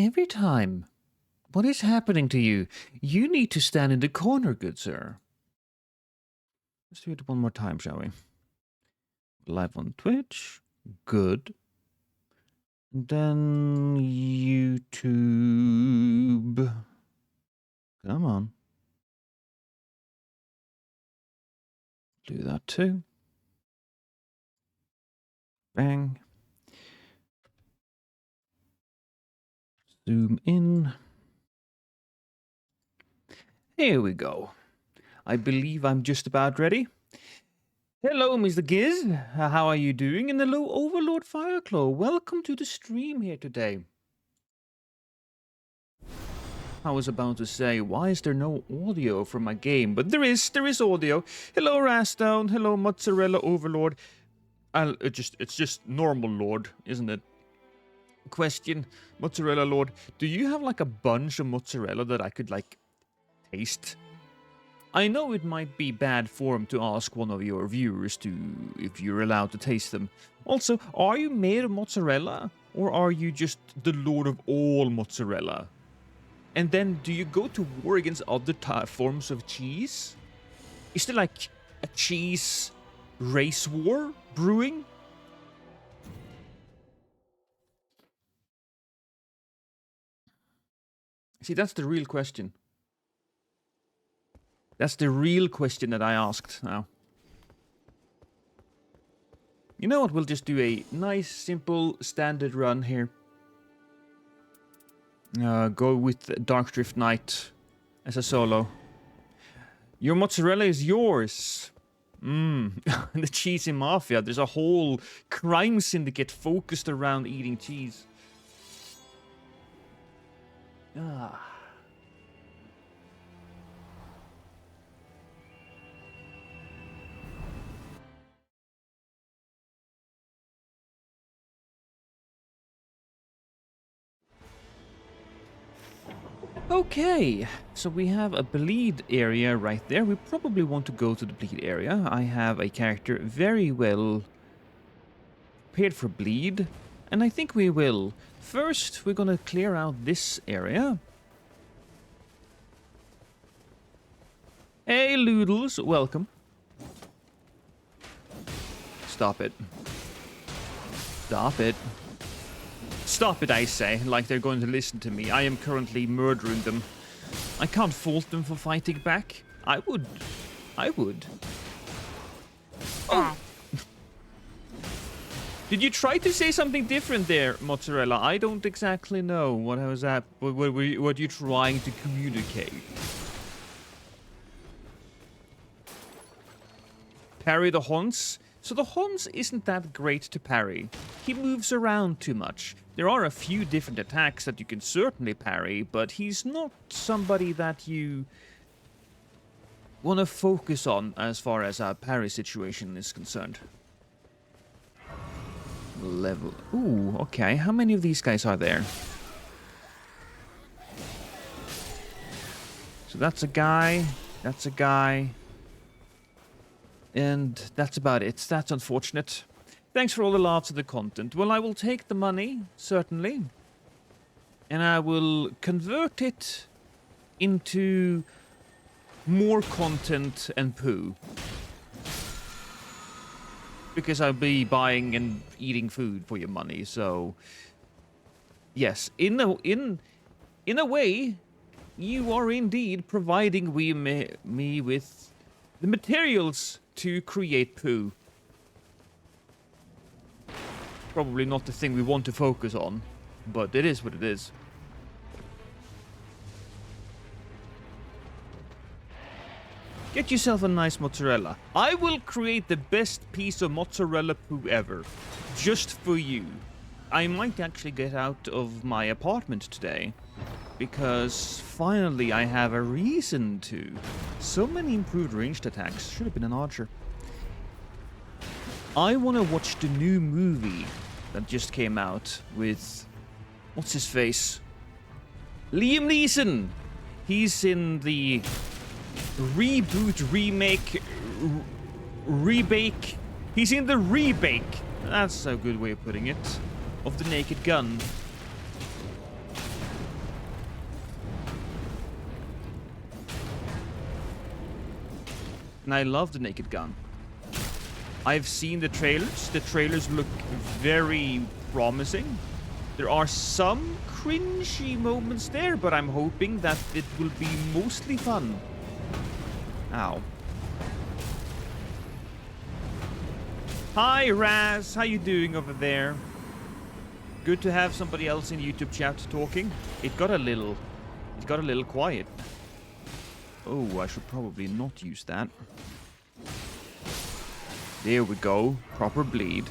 Every time. What is happening to you? You need to stand in the corner, good sir. Let's do it one more time, shall we? Live on Twitch. Good. And then YouTube. Come on. Do that too. Bang. Zoom in. Here we go. I believe I'm just about ready. Hello, Mr. Giz. How are you doing? And hello, Overlord Fireclaw. Welcome to the stream here today. I was about to say, why is there no audio for my game? But there is audio. Hello, Rastdown. Hello, Mozzarella Overlord. It's just normal Lord, isn't it? Question, Mozzarella Lord. Do you have like a bunch of mozzarella that I could like taste? I know it might be bad form to ask one of your viewers if you're allowed to taste them. Also, are you made of mozzarella? Or are you just the lord of all mozzarella? And then, do you go to war against other forms of cheese? Is there like a cheese race war brewing? See, that's the real question. That's the real question that I asked now. You know what? We'll just do a nice, simple, standard run here. Go with Dark Drift Knight as a solo. Your mozzarella is yours. The cheesy mafia. There's a whole crime syndicate focused around eating cheese. Ah. Okay, so we have a bleed area right there. We probably want to go to the bleed area. I have a character very well prepared for bleed, and I think we will. First, we're gonna clear out this area. Hey, Loodles, welcome. Stop it. Stop it. Stop it, I say, like they're going to listen to me. I am currently murdering them. I can't fault them for fighting back. I would. Oh! Did you try to say something different there, Mozzarella? I don't exactly know what I was at. What you're trying to communicate. Parry the Hans? So the Hans isn't that great to parry. He moves around too much. There are a few different attacks that you can certainly parry, but he's not somebody that you want to focus on as far as a parry situation is concerned. Level. Ooh, okay. How many of these guys are there? So that's a guy. That's a guy. And that's about it. That's unfortunate. Thanks for all the laughs of the content. Well, I will take the money, certainly. And I will convert it into more content and poo. Because I'll be buying and eating food for your money, so... Yes, in a way, you are indeed providing me with the materials to create poo. Probably not the thing we want to focus on, but it is what it is. Get yourself a nice mozzarella. I will create the best piece of mozzarella poo ever, just for you. I might actually get out of my apartment today, because finally I have a reason to. So many improved ranged attacks. Should have been an archer. I want to watch the new movie that just came out with... What's his face? Liam Neeson! He's in the reboot, remake, rebake. He's in the rebake. That's a good way of putting it. Of the Naked Gun. And I love the naked gun. I've seen the trailers. The trailers look very promising. There are some cringy moments there, but I'm hoping that it will be mostly fun. Ow. Hi, Raz. How you doing over there? Good to have somebody else in YouTube chat talking. It got a little quiet. Oh, I should probably not use that. There we go. Proper bleed.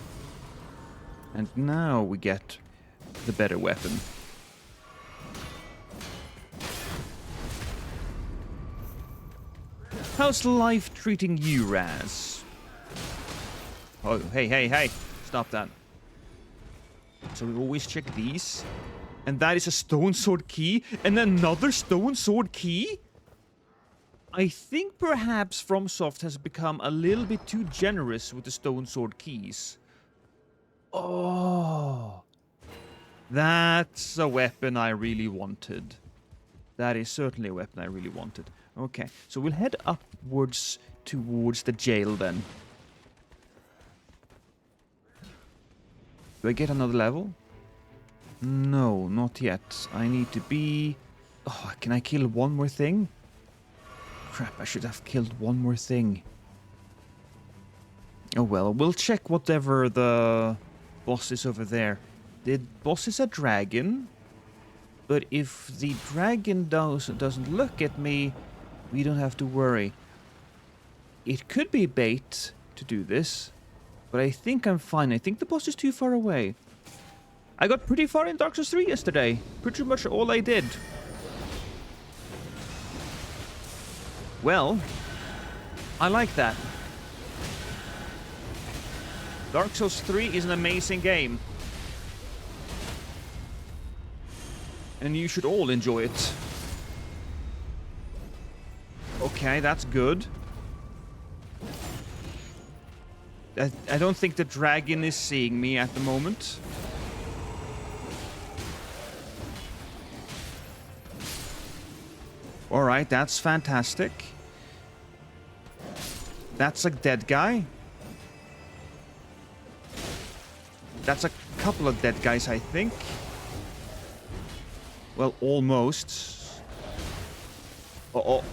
And now we get the better weapon. How's life treating you, Raz? Oh, hey. Stop that. So we always check these. And that is a stone sword key. And another stone sword key? I think perhaps FromSoft has become a little bit too generous with the stone sword keys. Oh. That's a weapon I really wanted. That is certainly a weapon I really wanted. Okay, so we'll head upwards towards the jail then. Do I get another level? No, not yet. I need to be... Oh, can I kill one more thing? Crap, I should have killed one more thing. Oh well, we'll check whatever the boss is over there. The boss is a dragon. But if the dragon doesn't look at me, we don't have to worry. It could be bait to do this. But I think I'm fine. I think the boss is too far away. I got pretty far in Dark Souls 3 yesterday. Pretty much all I did. Well, I like that. Dark Souls 3 is an amazing game. And you should all enjoy it. Okay, that's good. I don't think the dragon is seeing me at the moment. Alright, that's fantastic. That's a dead guy. That's a couple of dead guys, I think. Well, almost. Uh-oh.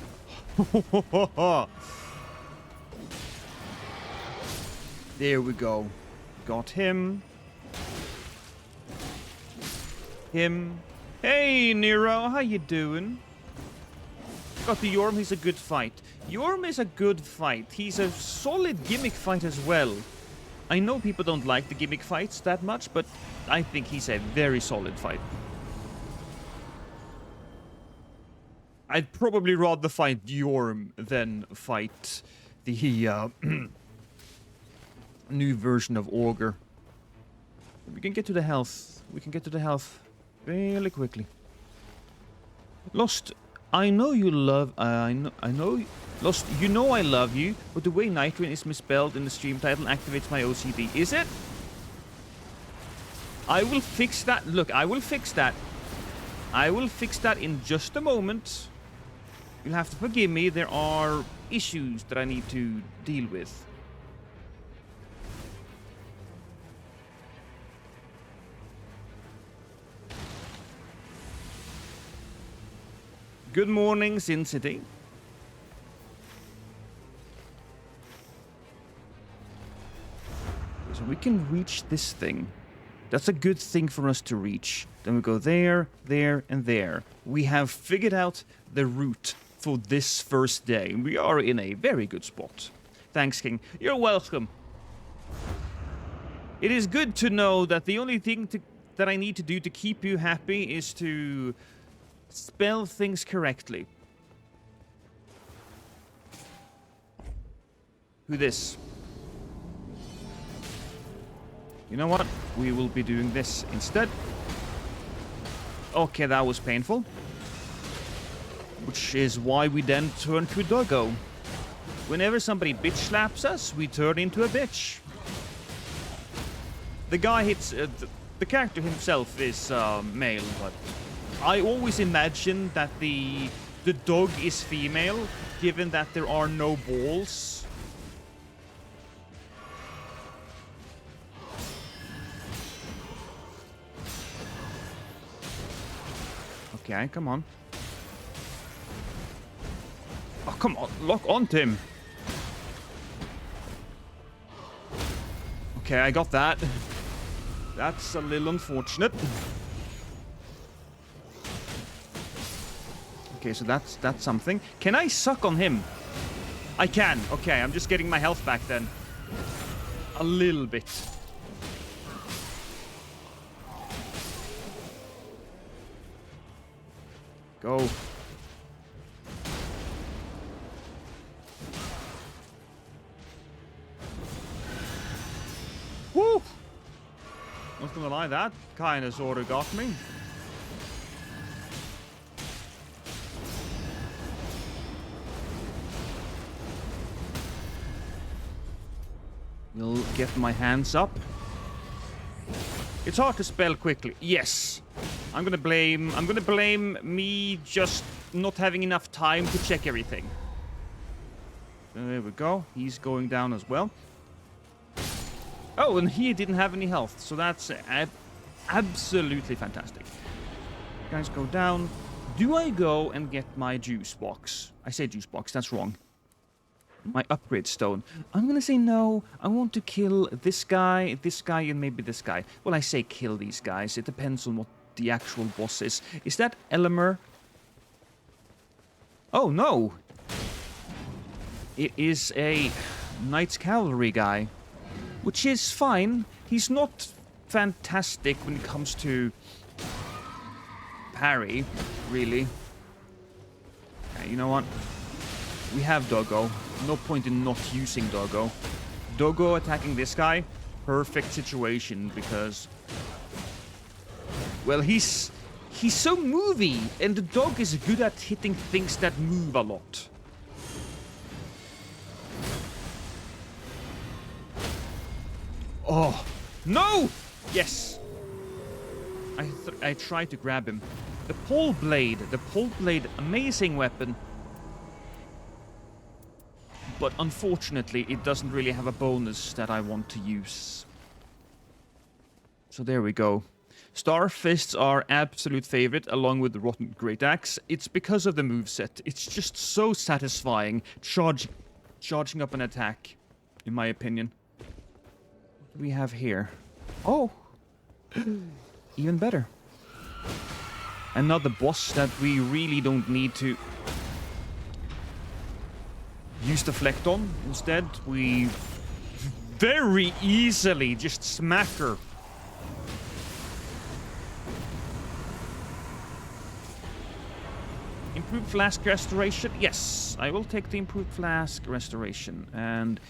There we go. Got him. Him. Hey, Nero, how you doing? Got the Yorm, he's a good fight. Yorm is a good fight. He's a solid gimmick fight as well. I know people don't like the gimmick fights that much, but I think he's a very solid fight. I'd probably rather fight Yorm than fight the new version of Augur. We can get to the health. We can get to the health fairly quickly. Lost, I know you love... I know... Lost, you know I love you, but the way Nightreign is misspelled in the stream title activates my OCD. Is it? I will fix that. Look, I will fix that. I will fix that in just a moment. You'll have to forgive me. There are issues that I need to deal with. Good morning, Sin City. So we can reach this thing. That's a good thing for us to reach. Then we go there, there, and there. We have figured out the route for this first day. We are in a very good spot. Thanks, King. You're welcome. It is good to know that the only thing that I need to do to keep you happy is to spell things correctly. Who this? You know what? We will be doing this instead. Okay, that was painful. Which is why we then turn to Doggo. Whenever somebody bitch slaps us, we turn into a bitch. The guy hits... the character himself is male, but I always imagine that the the dog is female, given that there are no balls. Okay, come on. Oh, come on. Lock onto him. Okay, I got that. That's a little unfortunate. Okay, so that's something. Can I suck on him? I can. Okay, I'm just getting my health back then. A little bit. Go. Woo! Not gonna lie, that kinda sorta got me. Will get my hands up. It's hard to spell quickly. Yes. I'm gonna blame me just not having enough time to check everything. There we go. He's going down as well. Oh, and he didn't have any health, so that's absolutely fantastic. Guys, go down. Do I go and get my juice box? I say juice box, that's wrong. My upgrade stone. I'm gonna say no. I want to kill this guy, and maybe this guy. Well, I say kill these guys. It depends on what the actual boss is. Is that Elemer? Oh, no. It is a Knight's Cavalry guy, which is fine. He's not fantastic when it comes to parry, really. Okay, you know what? We have Doggo. No point in not using Doggo. Doggo attacking this guy, perfect situation because, well, he's so movey, and the dog is good at hitting things that move a lot. Oh, no! Yes! I tried to grab him. The pole blade, amazing weapon. But unfortunately, it doesn't really have a bonus that I want to use. So there we go. Star Fists are absolute favorite, along with the Rotten Great Axe. It's because of the moveset. It's just so satisfying charging up an attack, in my opinion. What do we have here? Oh! Even better. Another boss that we really don't need to use deflect on. Instead, we very easily just smack her. Improved flask restoration. Yes, I will take the improved flask restoration. And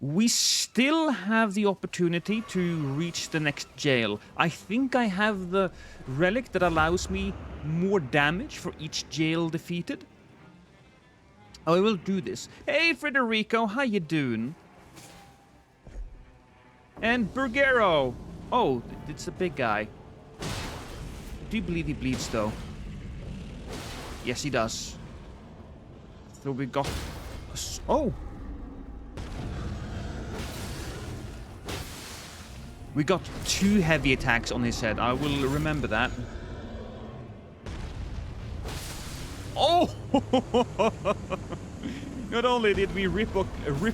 we still have the opportunity to reach the next jail. I think I have the relic that allows me more damage for each jail defeated. Oh, I will do this. Hey, Federico, how you doing? And Burgero. Oh, it's the big guy. Do you believe he bleeds, though? Yes, he does. So we got... Oh! We got 2 heavy attacks on his head. I will remember that. Oh! Not only did we rip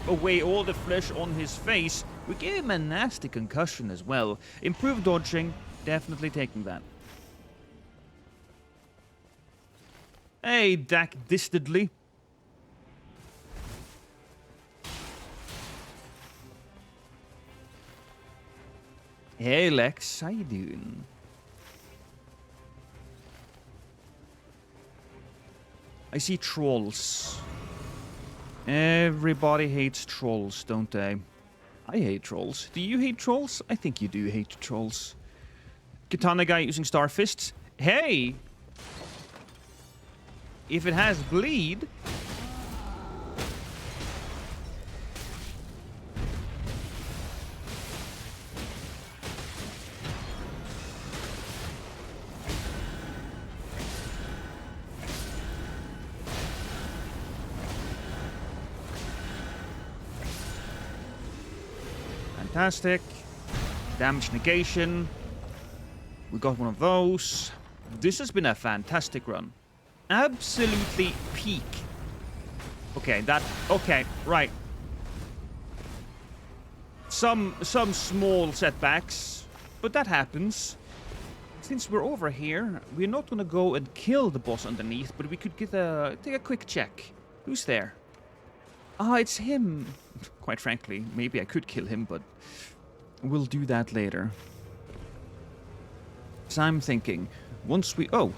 away all the flesh on his face, we gave him a nasty concussion as well. Improved dodging, definitely taking that. Hey, Dak Distedly. Hey, Lex, how you doing? I see trolls. Everybody hates trolls, don't they? I hate trolls. Do you hate trolls? I think you do hate trolls. Katana guy using star fists. Hey! If it has bleed... Fantastic. Damage negation. We got one of those. This has been a fantastic run. Absolutely peak. Okay, okay, right. Some small setbacks, but that happens. Since we're over here, we're not gonna go and kill the boss underneath, but we could take a quick check. Who's there? Ah, it's him. Quite frankly, maybe I could kill him, but we'll do that later. So I'm thinking, once we... Oh,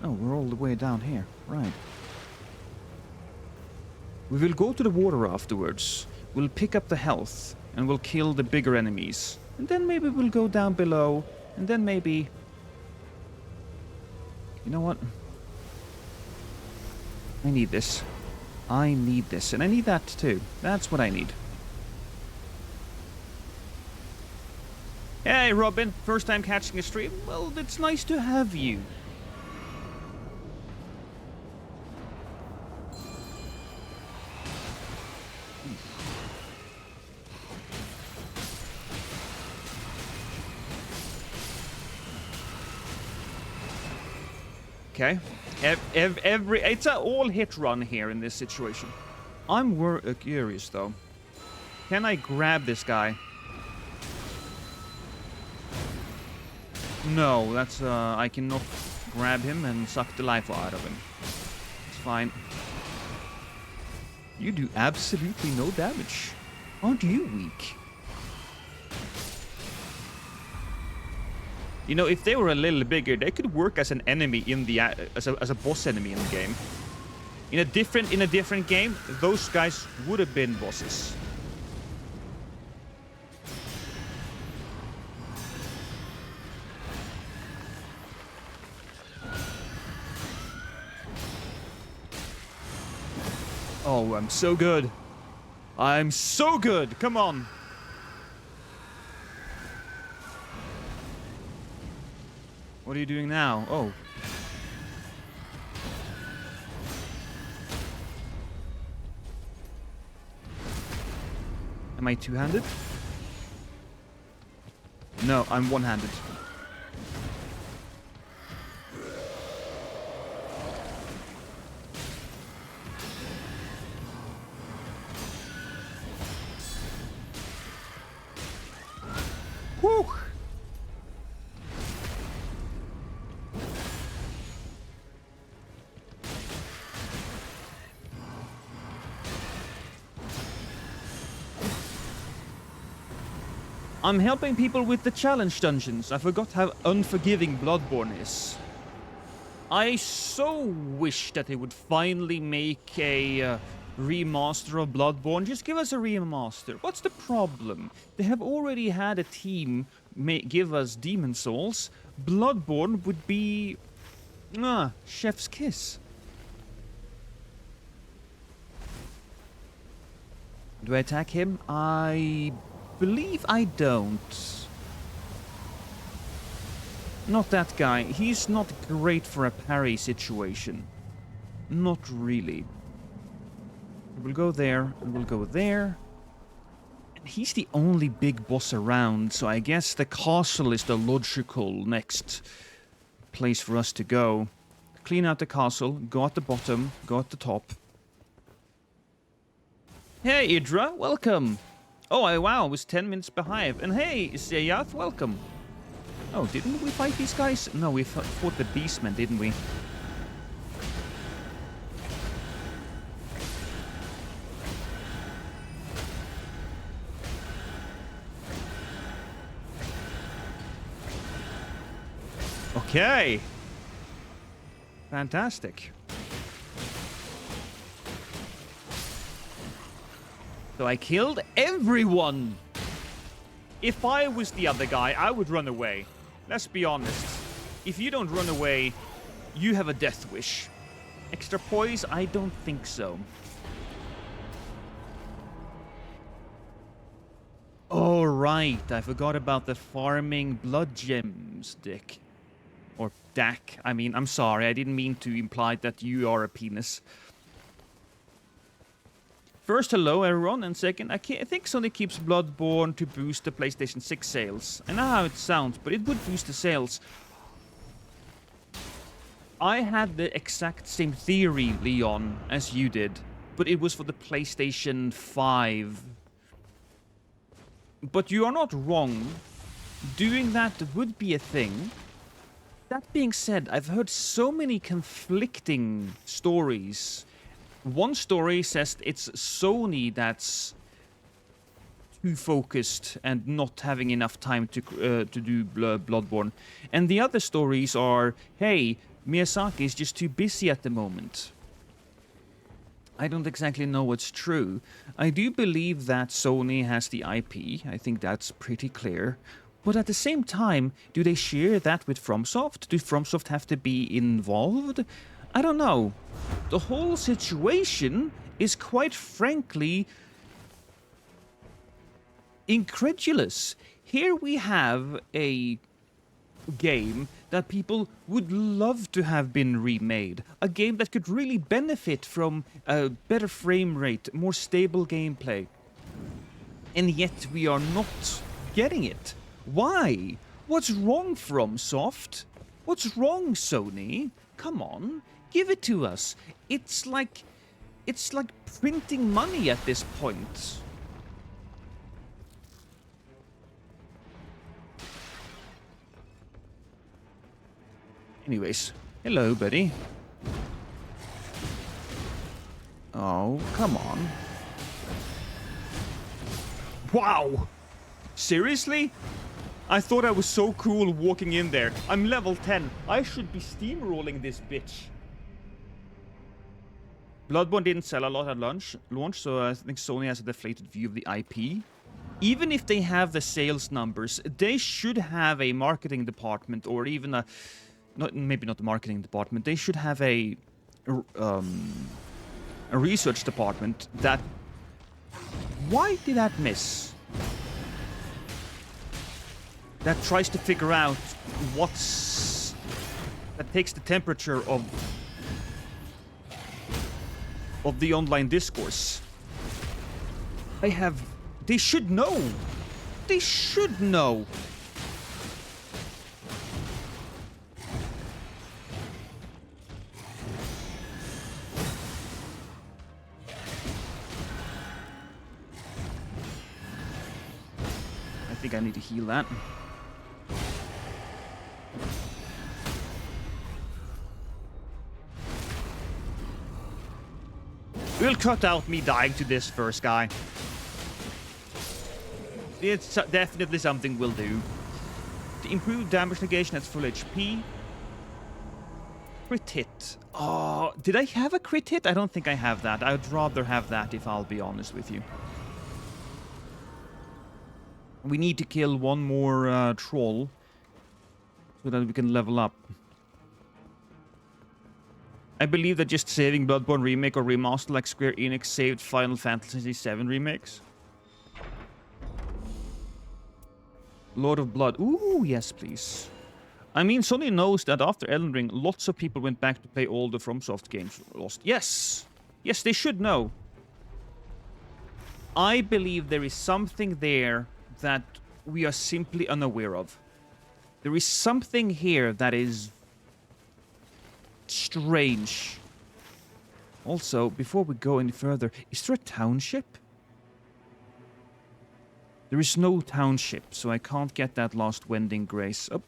we're all the way down here. Right. We will go to the water afterwards. We'll pick up the health, and we'll kill the bigger enemies. And then maybe we'll go down below, and then maybe... You know what? I need this. I need this, and I need that too. That's what I need. Hey, Robin. First time catching a stream? Well, it's nice to have you. Okay. It's an all-hit run here in this situation. I'm curious, though. Can I grab this guy? No, that's, I cannot grab him and suck the life out of him. It's fine. You do absolutely no damage. Aren't you weak? You know, if they were a little bigger, they could work as an enemy in the as a boss enemy in the game. In a different game, those guys would have been bosses. Oh, I'm so good. I'm so good. Come on. What are you doing now? Oh. Am I two-handed? No, I'm one-handed. Whew! I'm helping people with the challenge dungeons. I forgot how unforgiving Bloodborne is. I so wish that they would finally make a remaster of Bloodborne. Just give us a remaster. What's the problem? They have already had a team give us Demon Souls. Bloodborne would be... chef's kiss. Do I attack him? I believe I don't. Not that guy. He's not great for a parry situation. Not really. We'll go there, and we'll go there. And he's the only big boss around, so I guess the castle is the logical next place for us to go. Clean out the castle, go at the bottom, go at the top. Hey, Idra, welcome! Oh, wow, I was 10 minutes behind. And hey, Seyath, welcome. Oh, didn't we fight these guys? No, we fought the beastmen, didn't we? Okay. Fantastic. So I killed everyone! If I was the other guy, I would run away. Let's be honest. If you don't run away, you have a death wish. Extra poise? I don't think so. Oh, right. I forgot about the farming blood gems, Dick. Or Dak. I mean, I'm sorry. I didn't mean to imply that you are a penis. First, hello everyone, and second, I think Sony keeps Bloodborne to boost the PlayStation 6 sales. I know how it sounds, but it would boost the sales. I had the exact same theory, Leon, as you did, but it was for the PlayStation 5. But you are not wrong. Doing that would be a thing. That being said, I've heard so many conflicting stories. One story says it's Sony that's too focused and not having enough time to do Bloodborne. And the other stories are, hey, Miyazaki is just too busy at the moment. I don't exactly know what's true. I do believe that Sony has the IP. I think that's pretty clear. But at the same time, do they share that with FromSoft? Do FromSoft have to be involved? I don't know. The whole situation is quite frankly incredulous. Here we have a game that people would love to have been remade. A game that could really benefit from a better frame rate, more stable gameplay. And yet we are not getting it. Why? What's wrong, FromSoft? What's wrong, Sony? Come on, give it to us. It's like printing money at this point. Anyways, hello, buddy. Oh, come on. Wow! Seriously? I thought I was so cool walking in there. I'm level 10. I should be steamrolling this bitch. Bloodborne didn't sell a lot at launch, so I think Sony has a deflated view of the IP. Even if they have the sales numbers, they should have a marketing department or even a... maybe not the marketing department. They should have a research department that... Why did that miss? That tries to figure out what's... that takes the temperature of the online discourse. They should know. They should know. I think I need to heal that. We'll cut out me dying to this first guy. It's definitely something we'll do. To improve damage negation at full HP. Crit hit. Oh, did I have a crit hit? I don't think I have that. I would rather have that if I'll be honest with you. We need to kill one more troll so that we can level up. I believe that just saving Bloodborne Remake or Remaster like Square Enix saved Final Fantasy VII remakes. Lord of Blood. Ooh, yes, please. I mean, Sony knows that after Elden Ring, lots of people went back to play all the FromSoft games lost. Yes! Yes, they should know. I believe there is something there that we are simply unaware of. There is something here that is strange. Also, before we go any further, is there a township? There is no township, so I can't get that last Wending Grace. Oh.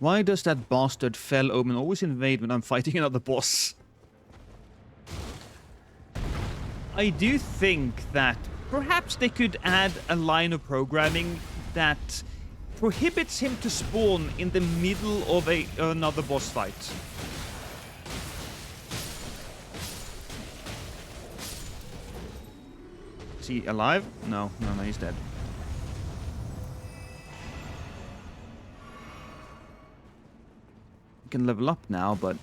Why does that bastard Fell Omen always invade when I'm fighting another boss? I do think that perhaps they could add a line of programming that prohibits him to spawn in the middle of another boss fight. Is he alive? No, he's dead. We can level up now, but...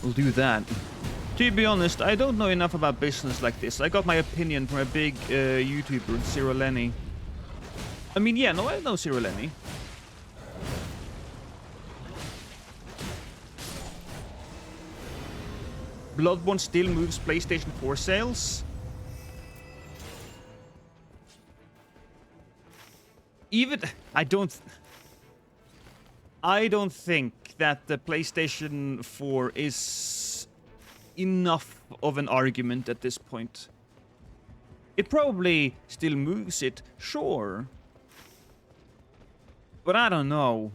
we'll do that. To be honest, I don't know enough about business like this. I got my opinion from a big YouTuber, Cyril Lenny. I mean, yeah, no, I know Cyril Lenny. Bloodborne still moves PlayStation 4 sales. Even I don't think that the PlayStation 4 is enough of an argument at this point. It probably still moves it, sure. But I don't know.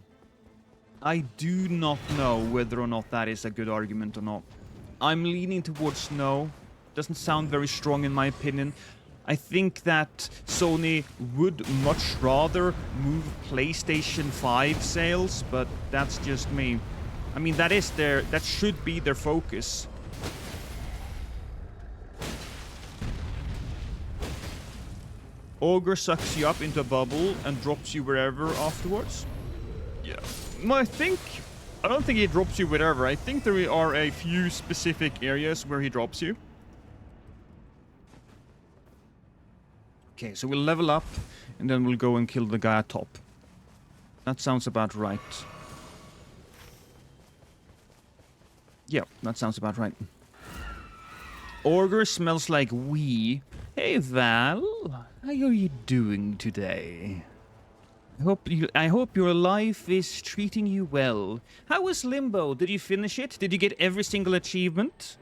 I do not know whether or not that is a good argument or not. I'm leaning towards no. Doesn't sound very strong in my opinion. I think that Sony would much rather move PlayStation 5 sales, but that's just me. I mean, that should be their focus. Ogre sucks you up into a bubble and drops you wherever afterwards. Yeah. I don't think he drops you wherever. I think there are a few specific areas where he drops you. Okay, so we'll level up, and then we'll go and kill the guy at top. That sounds about right. Yeah, that sounds about right. Ogre smells like wee. Hey Val, how are you doing today? I hope your life is treating you well. How was Limbo? Did you finish it? Did you get every single achievement?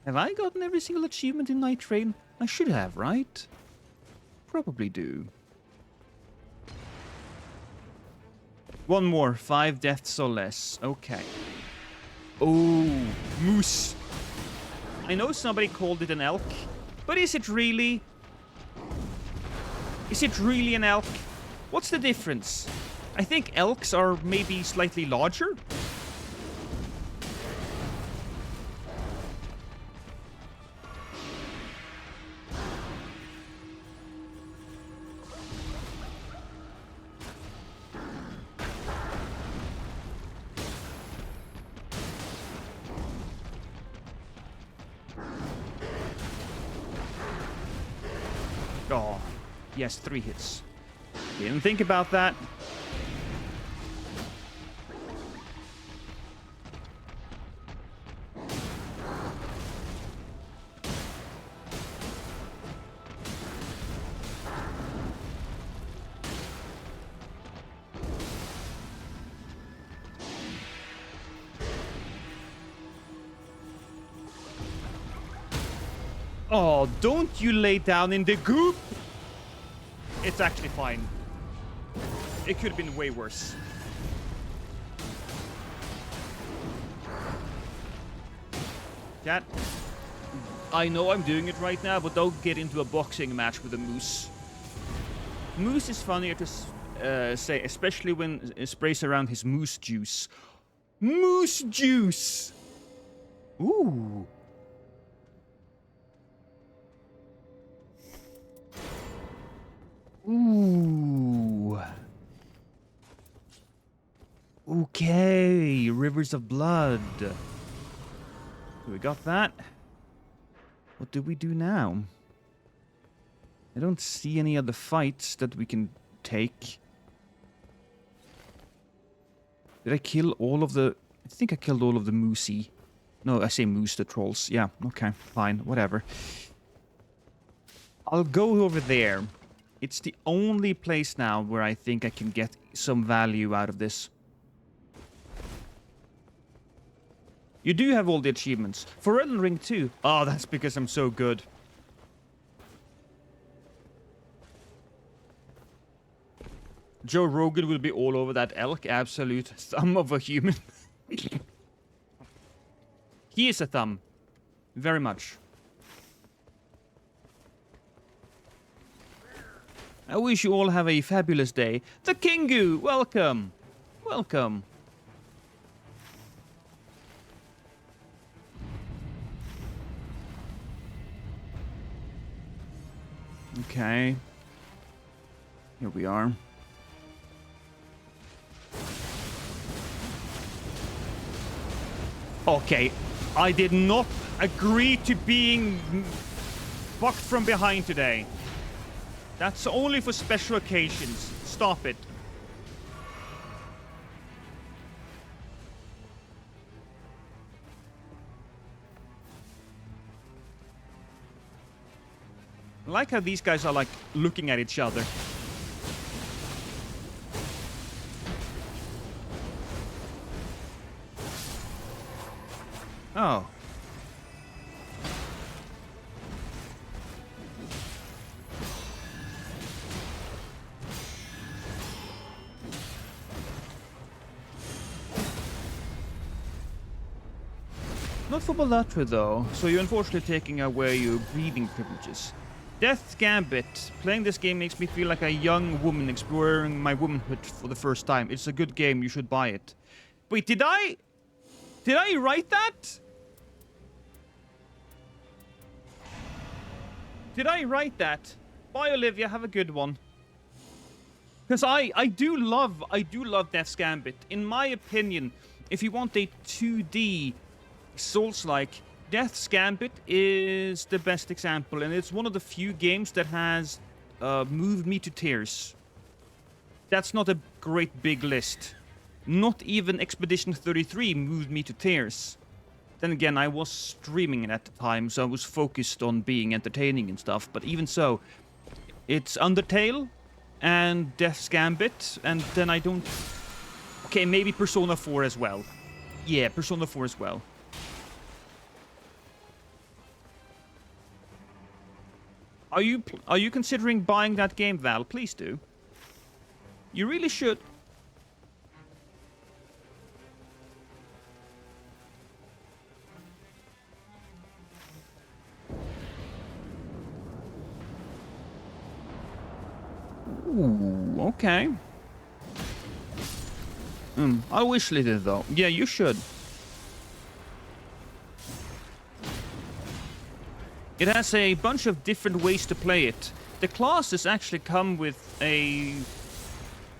Have I gotten every single achievement in Nigthreign? I should have, right? Probably do. One more. 5 deaths or less. Okay. Oh, moose. I know somebody called it an elk, but is it really? Is it really an elk? What's the difference? I think elks are maybe slightly larger. Oh, yes, 3 hits. Didn't think about that. Oh, don't you lay down in the goop! It's actually fine. It could have been way worse. Chat, I know I'm doing it right now, but don't get into a boxing match with a moose. Moose is funnier to say, especially when it sprays around his moose juice. Moose juice! Ooh. Ooh. Okay, Rivers of Blood. We got that. What do we do now? I don't see any other fights that we can take. Did I kill all of the... I think I killed all of the moosey. No, I say moose, the trolls. Yeah, okay, fine, whatever. I'll go over there. It's the only place now where I think I can get some value out of this. You do have all the achievements. For Elden Ring 2. Oh, that's because I'm so good. Joe Rogan will be all over that elk. Absolute thumb of a human. He is a thumb. Very much. I wish you all have a fabulous day. The Kingu, welcome. Welcome. Okay. Here we are. Okay, I did not agree to being fucked from behind today. That's only for special occasions. Stop it. I like how these guys are like looking at each other. Oh. Not for Balatri though, so you're unfortunately taking away your breathing privileges. Death's Gambit. Playing this game makes me feel like a young woman exploring my womanhood for the first time. It's a good game, you should buy it. Wait, did I write that? Did I write that? Bye, Olivia. Have a good one. Because I do love Death's Gambit. In my opinion, if you want a 2D Souls-like, Death's Gambit is the best example, and it's one of the few games that has moved me to tears. That's not a great big list. Not even Expedition 33 moved me to tears. Then again, I was streaming it at the time, so I was focused on being entertaining and stuff. But even so, it's Undertale and Death's Gambit, and then I don't... Okay, maybe Persona 4 as well. Yeah, Persona 4 as well. Are you considering buying that game, Val? Please do. You really should. Ooh, okay. I wish lit it though. Yeah, you should. It has a bunch of different ways to play it. The classes actually come with a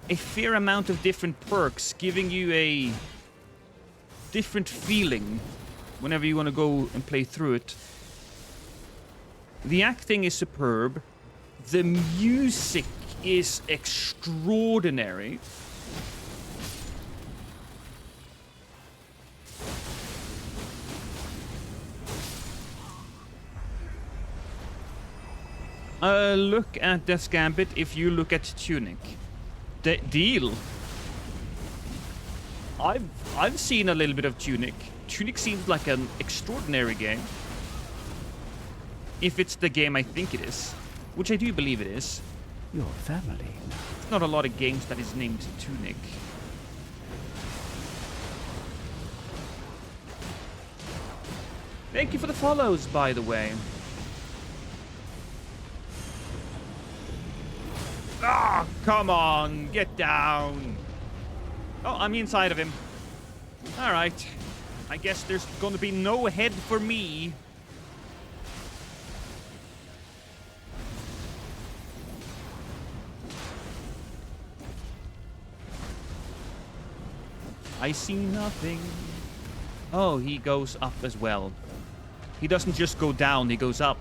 fair amount of different perks, giving you a different feeling whenever you want to go and play through it. The acting is superb. The music is extraordinary. Look at Death's Gambit if you look at Tunic. Deal. I've seen a little bit of Tunic. Tunic seems like an extraordinary game. If it's the game I think it is. Which I do believe it is. Your family. There's not a lot of games that is named Tunic. Thank you for the follows, by the way. Ah, come on, get down. Oh, I'm inside of him. All right. I guess there's gonna be no head for me. I see nothing. Oh, he goes up as well. He doesn't just go down, he goes up.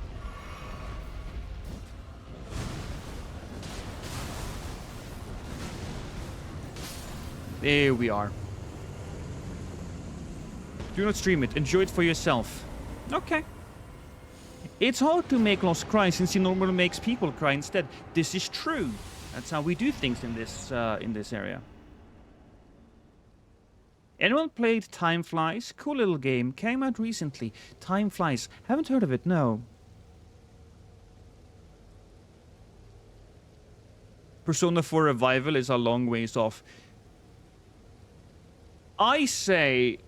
There we are. Do not stream it. Enjoy it for yourself. Okay. It's hard to make Lost cry since he normally makes people cry instead. This is true. That's how we do things in this area. Anyone played Time Flies? Cool little game. Came out recently. Time Flies. Haven't heard of it, no. Persona 4 Revival is a long ways off. I say,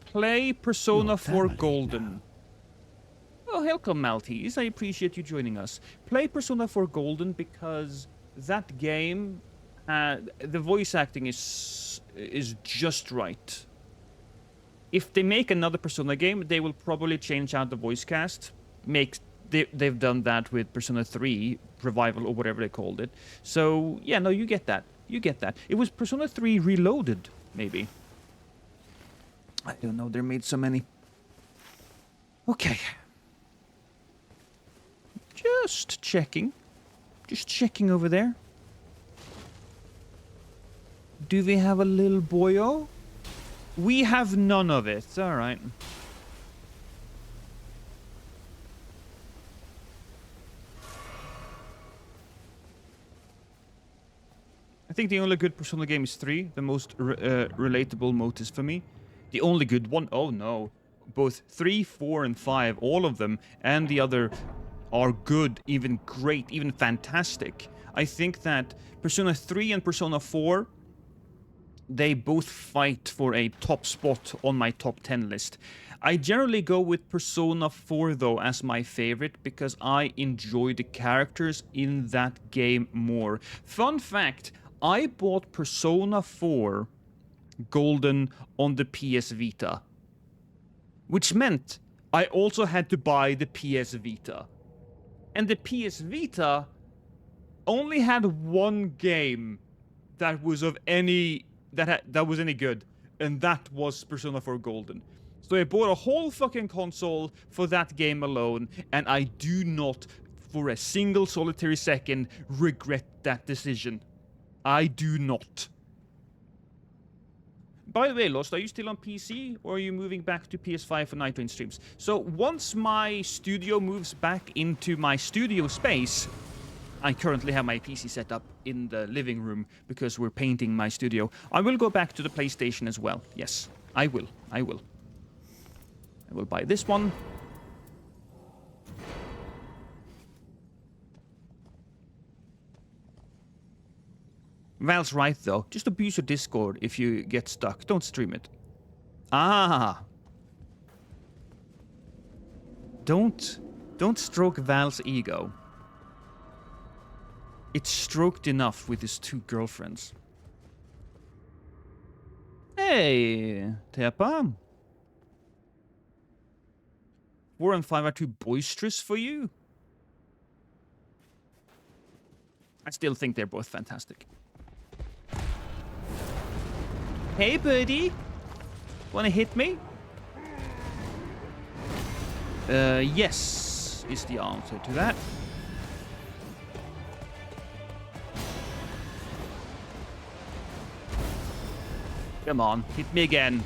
play Persona 4 Golden. Oh, welcome, Maltese. I appreciate you joining us. Play Persona 4 Golden because that game, the voice acting is just right. If they make another Persona game, they will probably change out the voice cast. They've done that with Persona 3 Revival or whatever they called it. So, yeah, no, you get that. You get that. It was Persona 3 Reloaded. Maybe. I don't know, they made so many. Okay. Just checking. Just checking over there. Do we have a little boyo? We have none of it. Alright. I think the only good Persona game is 3. The most relatable motives for me. The only good one? Oh no. Both 3, 4, and 5, all of them, and the other are good, even great, even fantastic. I think that Persona 3 and Persona 4, they both fight for a top spot on my top 10 list. I generally go with Persona 4 though as my favorite because I enjoy the characters in that game more. Fun fact, I bought Persona 4 Golden on the PS Vita, which meant I also had to buy the PS Vita. And the PS Vita only had one game that was of any that was any good, and that was Persona 4 Golden. So I bought a whole fucking console for that game alone, and I do not, for a single solitary second, regret that decision. I do not. By the way, Lost, are you still on PC, or are you moving back to PS5 for Nightreign streams? So once my studio moves back into my studio space, I currently have my PC set up in the living room because we're painting my studio. I will go back to the PlayStation as well. Yes, I will. I will buy this one. Val's right, though. Just abuse your Discord if you get stuck. Don't stream it. Ah! Don't stroke Val's ego. It's stroked enough with his 2 girlfriends. Hey, Tepa. 4 and 5 are too boisterous for you? I still think they're both fantastic. Hey, buddy. Wanna hit me? Yes, is the answer to that. Come on, hit me again.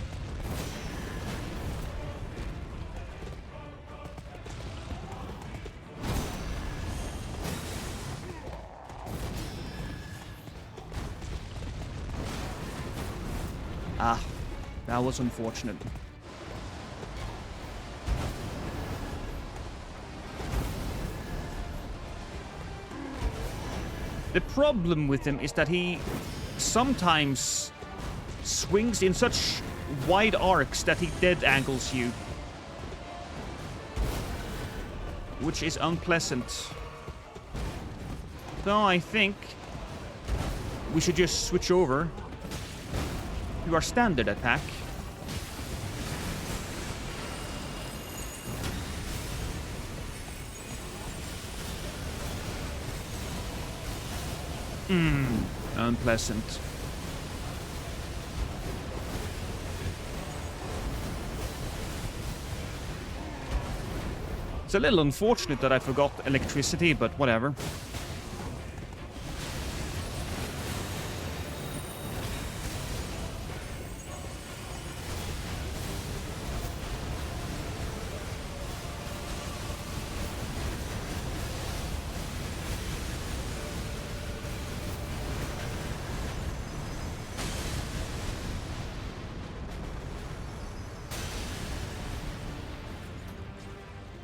Ah, that was unfortunate. The problem with him is that he sometimes swings in such wide arcs that he dead angles you, which is unpleasant. So I think we should just switch over to our standard attack. Unpleasant. It's a little unfortunate that I forgot electricity, but whatever.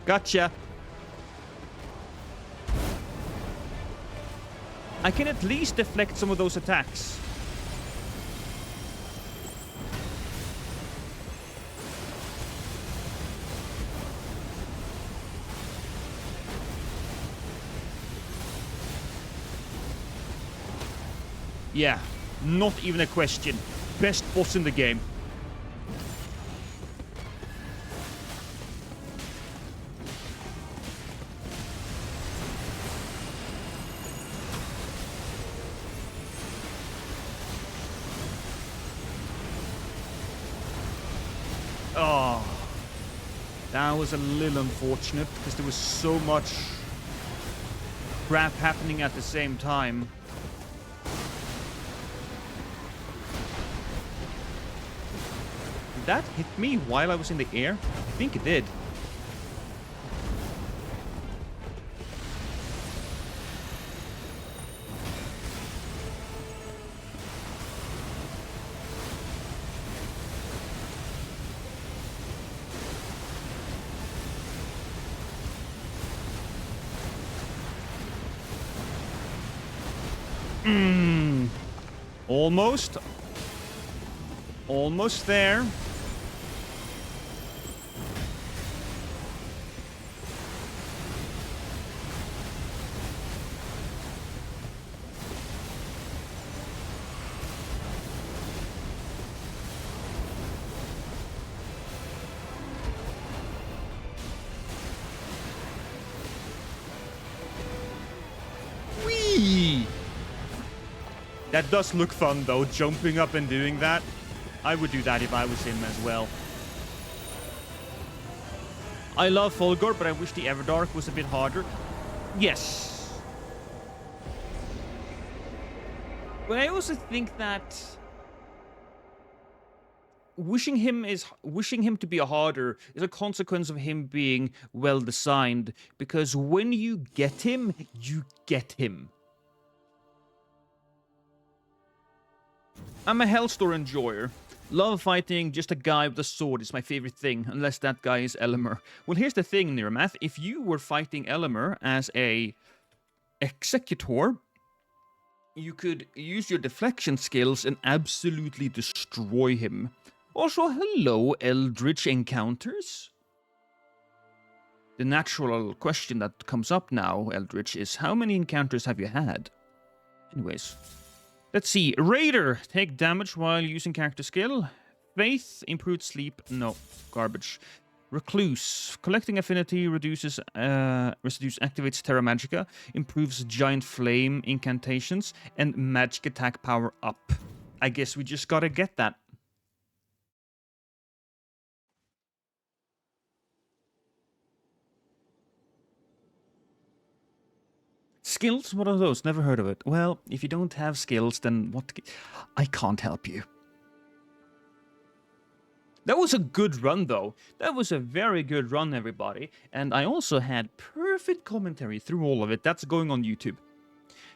Gotcha. I can at least deflect some of those attacks. Yeah, not even a question. Best boss in the game. Oh, that was a little unfortunate because there was so much crap happening at the same time. Did that hit me while I was in the air? I think it did. Almost. Almost there. Whee! That does look fun, though, jumping up and doing that. I would do that if I was him as well. I love Fulgur, but I wish the Everdark was a bit harder. Yes. But I also think that wishing him to be harder is a consequence of him being well designed, because when you get him, you get him. I'm a Hellstore enjoyer. Love fighting just a guy with a sword is my favorite thing, unless that guy is Elemer. Well, here's the thing, Niramath. If you were fighting Elemer as a executor, you could use your deflection skills and absolutely destroy him. Also, hello, Eldritch encounters. The natural question that comes up now, Eldritch, is how many encounters have you had? Anyways. Let's see. Raider. Take damage while using character skill. Faith. Improved sleep. No. Garbage. Recluse. Collecting affinity reduces activates Terra Magica. Improves giant flame incantations. And magic attack power up. I guess we just gotta get that. Skills? What are those? Never heard of it. Well, if you don't have skills, then what? I can't help you. That was a good run, though. That was a very good run, everybody. And I also had perfect commentary through all of it. That's going on YouTube.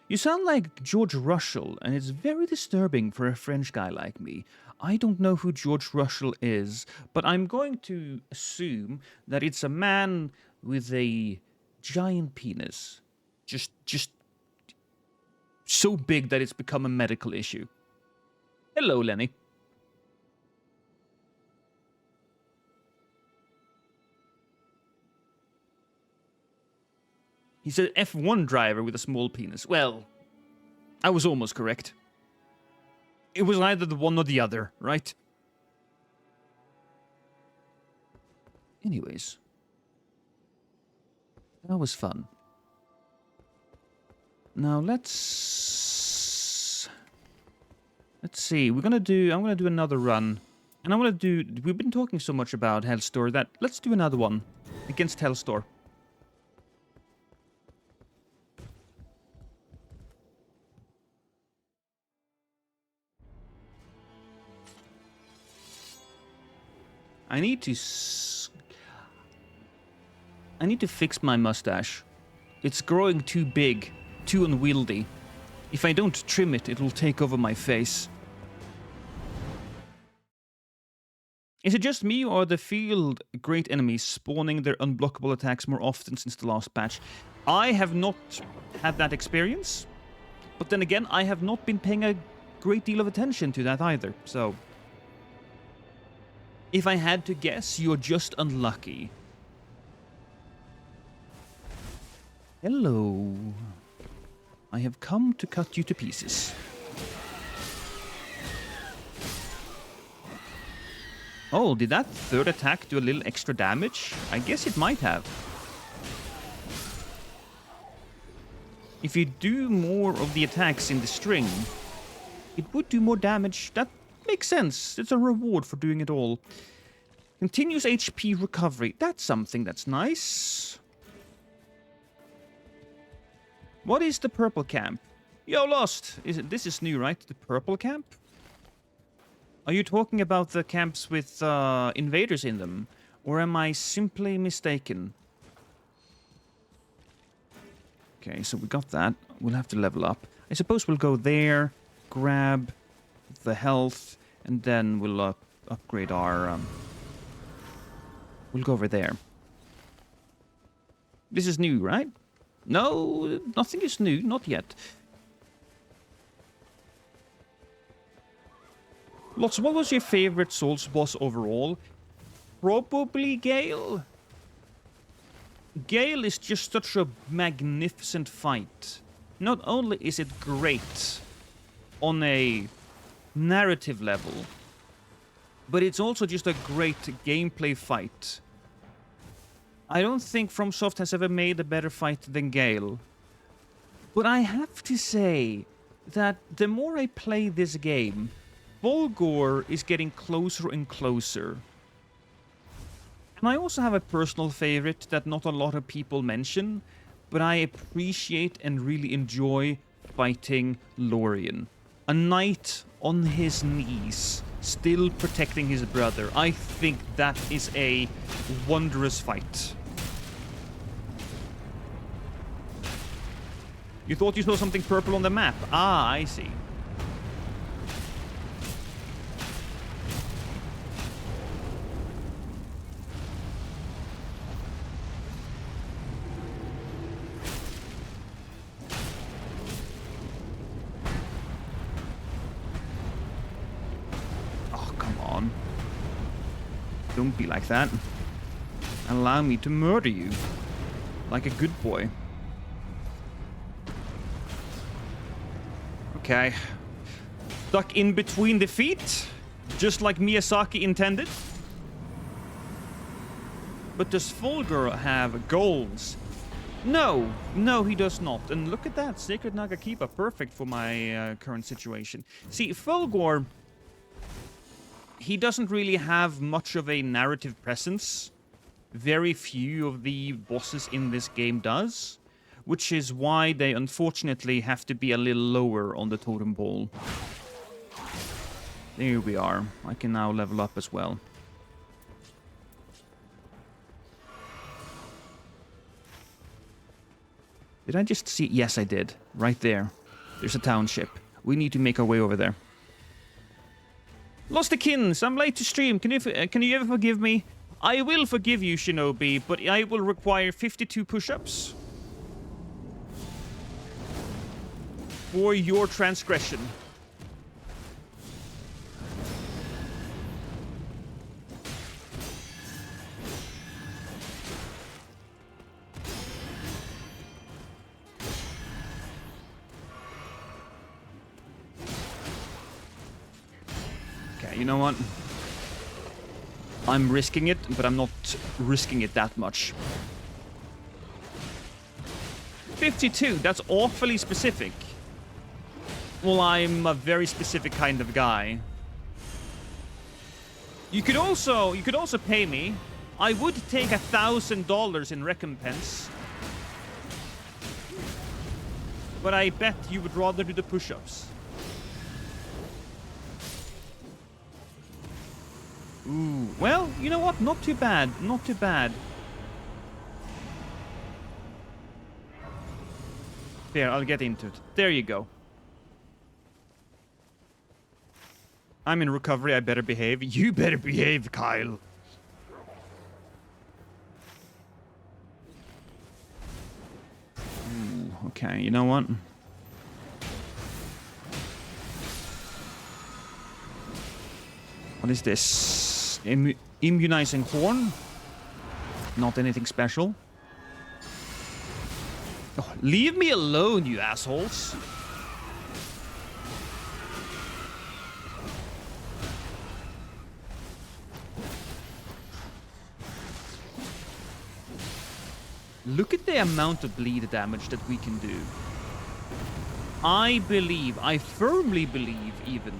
You sound like George Russell, and it's very disturbing for a French guy like me. I don't know who George Russell is, but I'm going to assume that it's a man with a giant penis. Just so big that it's become a medical issue. Hello, Lenny. He's an F1 driver with a small penis. Well, I was almost correct. It was either the one or the other, right? Anyways. That was fun. Now let's see. I'm gonna do another run. And we've been talking so much about Hellstore that let's do another one against Hellstore. I need to fix my mustache. It's growing too big, too unwieldy. If I don't trim it, it'll take over my face. Is it just me, or are the field great enemies spawning their unblockable attacks more often since the last patch? I have not had that experience, but then again, I have not been paying a great deal of attention to that either, so... If I had to guess, you're just unlucky. Hello. I have come to cut you to pieces. Oh, did that third attack do a little extra damage? I guess it might have. If you do more of the attacks in the string, it would do more damage. That makes sense. It's a reward for doing it all. Continuous HP recovery. That's something that's nice. What is the purple camp? Yo, Lost. This is new, right? The purple camp? Are you talking about the camps with invaders in them? Or am I simply mistaken? Okay, so we got that. We'll have to level up. I suppose we'll go there, grab the health, and then we'll upgrade our... We'll go over there. This is new, right? No, nothing is new. Not yet. Lots, what was your favorite Souls boss overall? Probably Gale. Gale is just such a magnificent fight. Not only is it great on a narrative level, but it's also just a great gameplay fight. I don't think FromSoft has ever made a better fight than Gale. But I have to say that the more I play this game, Volgor is getting closer and closer. And I also have a personal favorite that not a lot of people mention, but I appreciate and really enjoy fighting Lorien. A knight on his knees, still protecting his brother. I think that is a wondrous fight. You thought you saw something purple on the map? Ah, I see. Oh, come on. Don't be like that. Allow me to murder you. Like a good boy. Okay. Stuck in between the feet, just like Miyazaki intended. But does Volgor have goals? No, he does not. And look at that, Sacred Nagakiba, perfect for my current situation. See, Volgor, he doesn't really have much of a narrative presence. Very few of the bosses in this game does. Which is why they unfortunately have to be a little lower on the totem pole. There we are. I can now level up as well. Did I just see? Yes, I did. Right there. There's a township. We need to make our way over there. Lostikins, I'm late to stream. Can you ever forgive me? I will forgive you, Shinobi, but I will require 52 push-ups. For your transgression. Okay, you know what? I'm risking it, but I'm not risking it that much. 52, that's awfully specific. Well, I'm a very specific kind of guy. You could also pay me. I would take $1,000 in recompense. But I bet you would rather do the push-ups. Ooh, well, you know what? Not too bad. Not too bad. There, I'll get into it. There you go. I'm in recovery, I better behave. You better behave, Kyle. Ooh, okay, you know what? What is this? Immunizing horn? Not anything special. Oh, leave me alone, you assholes. Look at the amount of bleed damage that we can do. I firmly believe even,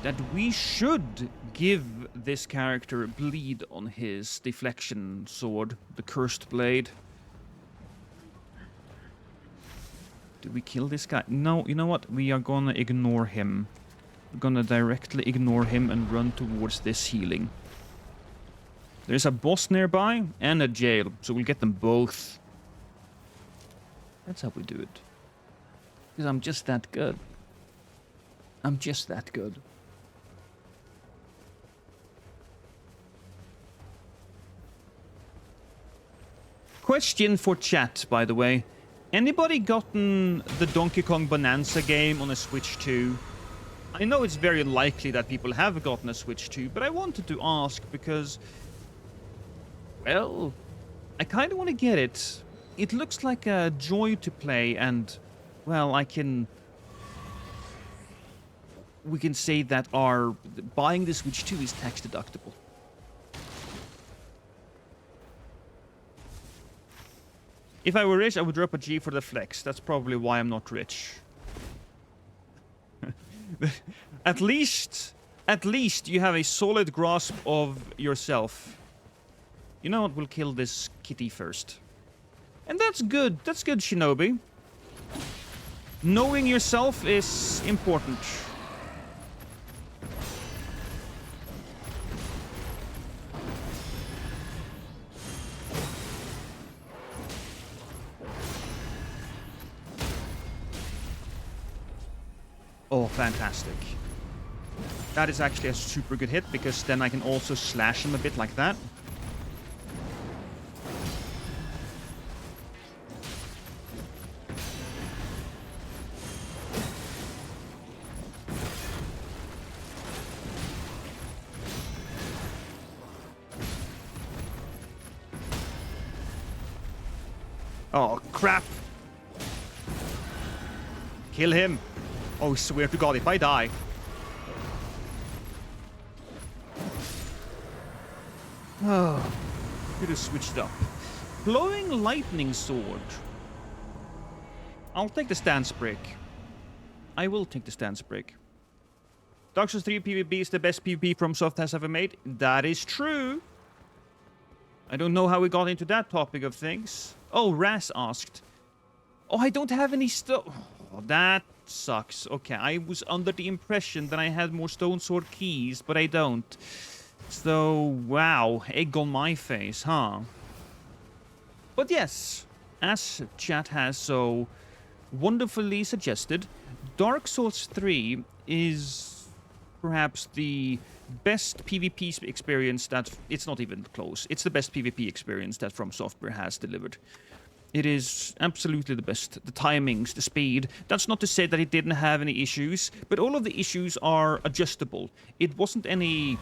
that we should give this character bleed on his deflection sword, the cursed blade. Did we kill this guy? No, you know what? We are gonna ignore him. We're gonna directly ignore him and run towards this healing. There's a boss nearby and a jail, so we'll get them both. That's how we do it. Because I'm just that good. I'm just that good. Question for chat, by the way. Anybody gotten the Donkey Kong Bonanza game on a Switch 2? I know it's very likely that people have gotten a Switch 2, but I wanted to ask because, well, I kind of want to get it. It looks like a joy to play, and, well, we can say that our buying the Switch 2 is tax deductible. If I were rich, I would drop a G for the flex. That's probably why I'm not rich. At least you have a solid grasp of yourself. You know what? We'll kill this kitty first. And that's good. That's good, Shinobi. Knowing yourself is important. Oh, fantastic. That is actually a super good hit, because then I can also slash him a bit like that. Oh, crap. Kill him. Oh, swear to God, if I die. Oh, could have switched up. Glowing lightning sword. I'll take the stance break. I will take the stance break. Dark Souls 3 PvP is the best PvP FromSoft has ever made. That is true. I don't know how we got into that topic of things. Oh, Raz asked. Oh, I don't have any stuff. Oh, that sucks. Okay, I was under the impression that I had more Stone Sword keys, but I don't. So, wow, egg on my face, huh? But yes, as chat has so wonderfully suggested, Dark Souls 3 is perhaps the best PvP experience that... It's not even close. It's the best PvP experience that From Software has delivered. It is absolutely the best. The timings, the speed. That's not to say that it didn't have any issues, but all of the issues are adjustable. It wasn't any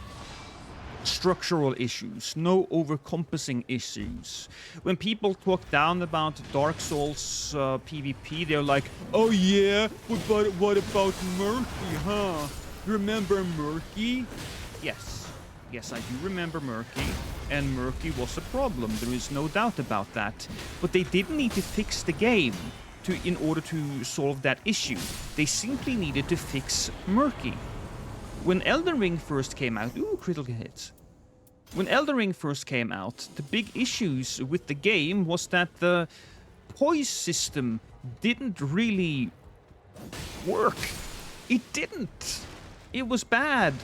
structural issues, no overcompassing issues. When people talk down about Dark Souls PvP, they're like, oh yeah, but what about Murky, huh? Remember Murky? Yes, I do remember Murky, and Murky was a problem, there is no doubt about that. But they didn't need to fix the game in order to solve that issue. They simply needed to fix Murky. When Elden Ring first came out... Ooh, critical hits. When Elden Ring first came out, the big issues with the game was that the poise system didn't really work. It didn't. It was bad.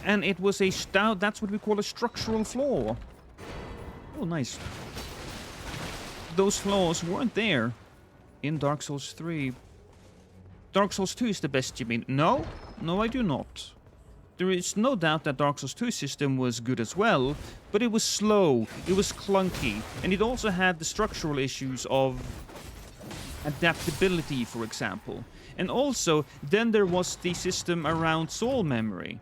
And it was a that's what we call a structural flaw. Oh, nice. Those flaws weren't there in Dark Souls 3. Dark Souls 2 is the best, you mean? No, I do not. There is no doubt that Dark Souls 2 system was good as well, but it was slow, it was clunky, and it also had the structural issues of adaptability, for example. And also, then there was the system around soul memory.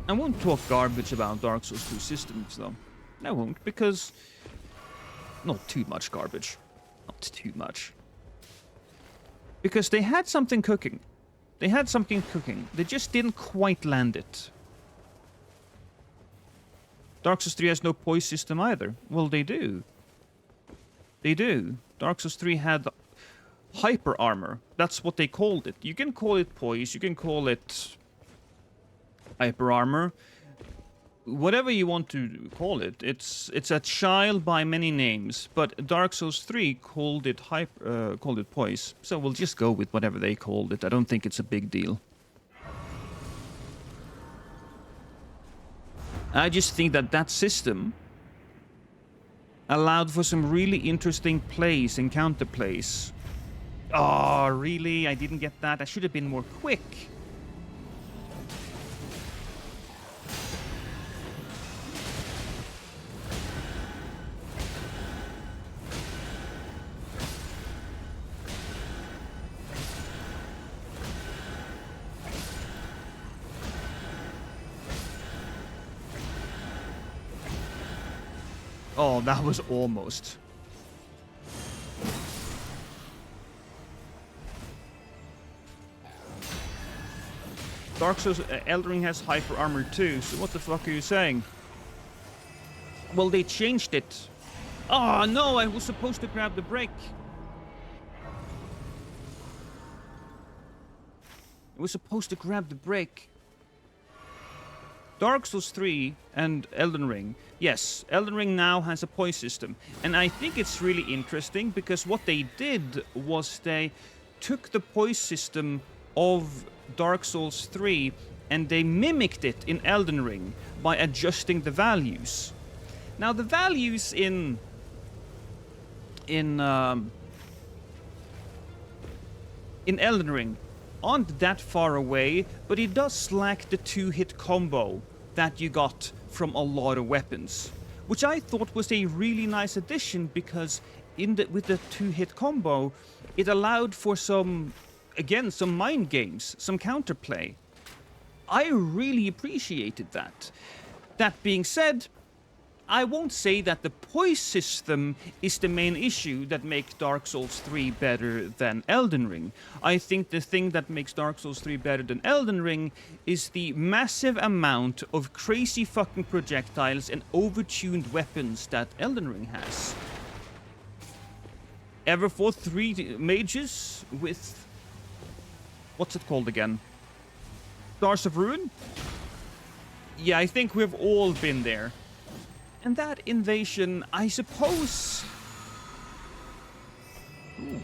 I won't talk garbage about Dark Souls 2 systems, though. I won't, because... Not too much garbage. Not too much. Because they had something cooking. They had something cooking. They just didn't quite land it. Dark Souls 3 has no poise system either. Well, they do. They do. Dark Souls 3 had hyper armor. That's what they called it. You can call it poise, you can call it hyper armor. Whatever you want to call it. It's a child by many names, but Dark Souls 3 called it poise. So we'll just go with whatever they called it. I don't think it's a big deal. I just think that system allowed for some really interesting plays and counterplays. Oh, really? I didn't get that. I should have been more quick. Oh, that was almost. Dark Souls Elden Ring has hyper armor too, so what the fuck are you saying? Well, they changed it. Oh no, I was supposed to grab the brake. I was supposed to grab the brake. Dark Souls 3 and Elden Ring. Yes, Elden Ring now has a poise system. And I think it's really interesting because what they did was they took the poise system of Dark Souls 3 and they mimicked it in Elden Ring by adjusting the values. Now the values in Elden Ring aren't that far away, but it does lack the 2-hit combo that you got from a lot of weapons, which I thought was a really nice addition because with the 2-hit combo, it allowed for some mind games, some counterplay. I really appreciated that. That being said, I won't say that the poise system is the main issue that makes Dark Souls 3 better than Elden Ring. I think the thing that makes Dark Souls 3 better than Elden Ring is the massive amount of crazy fucking projectiles and overtuned weapons that Elden Ring has. Ever fought 3 mages with... what's it called again? Stars of Ruin? Yeah, I think we've all been there. And that invasion, I suppose... Ooh.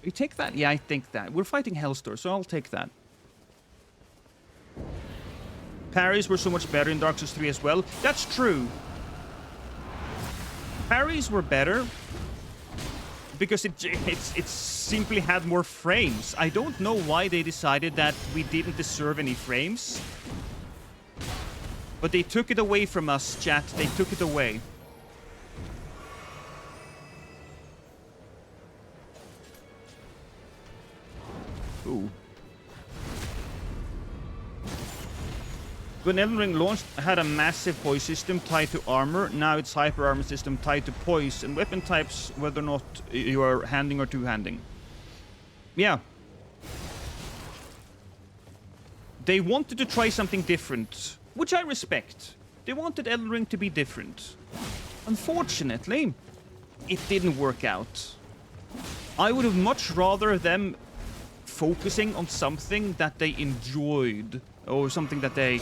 You take that? Yeah, I think that. We're fighting Hellstor, so I'll take that. Parries were so much better in Dark Souls 3 as well. That's true. Parries were better because it simply had more frames. I don't know why they decided that we didn't deserve any frames. But they took it away from us, chat. They took it away. Ooh. When Elden Ring launched, it had a massive poise system tied to armor. Now it's hyper armor system tied to poise and weapon types, whether or not you are handing or two-handing. Yeah. They wanted to try something different, which I respect. They wanted Elden Ring to be different. Unfortunately, it didn't work out. I would have much rather them focusing on something that they enjoyed, or something that they...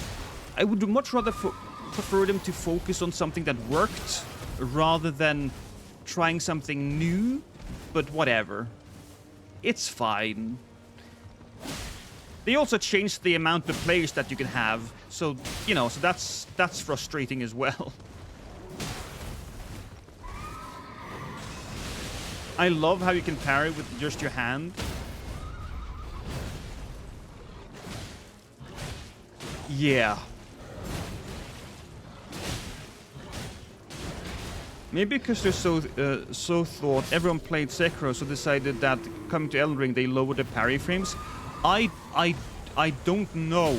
I would much rather prefer them to focus on something that worked, rather than trying something new, but whatever. It's fine. They also changed the amount of players that you can have, so, you know, so that's frustrating as well. I love how you can parry with just your hand. Yeah. Maybe because they're so thought, everyone played Sekiro, so decided that coming to Elden Ring, they lowered the parry frames. I don't know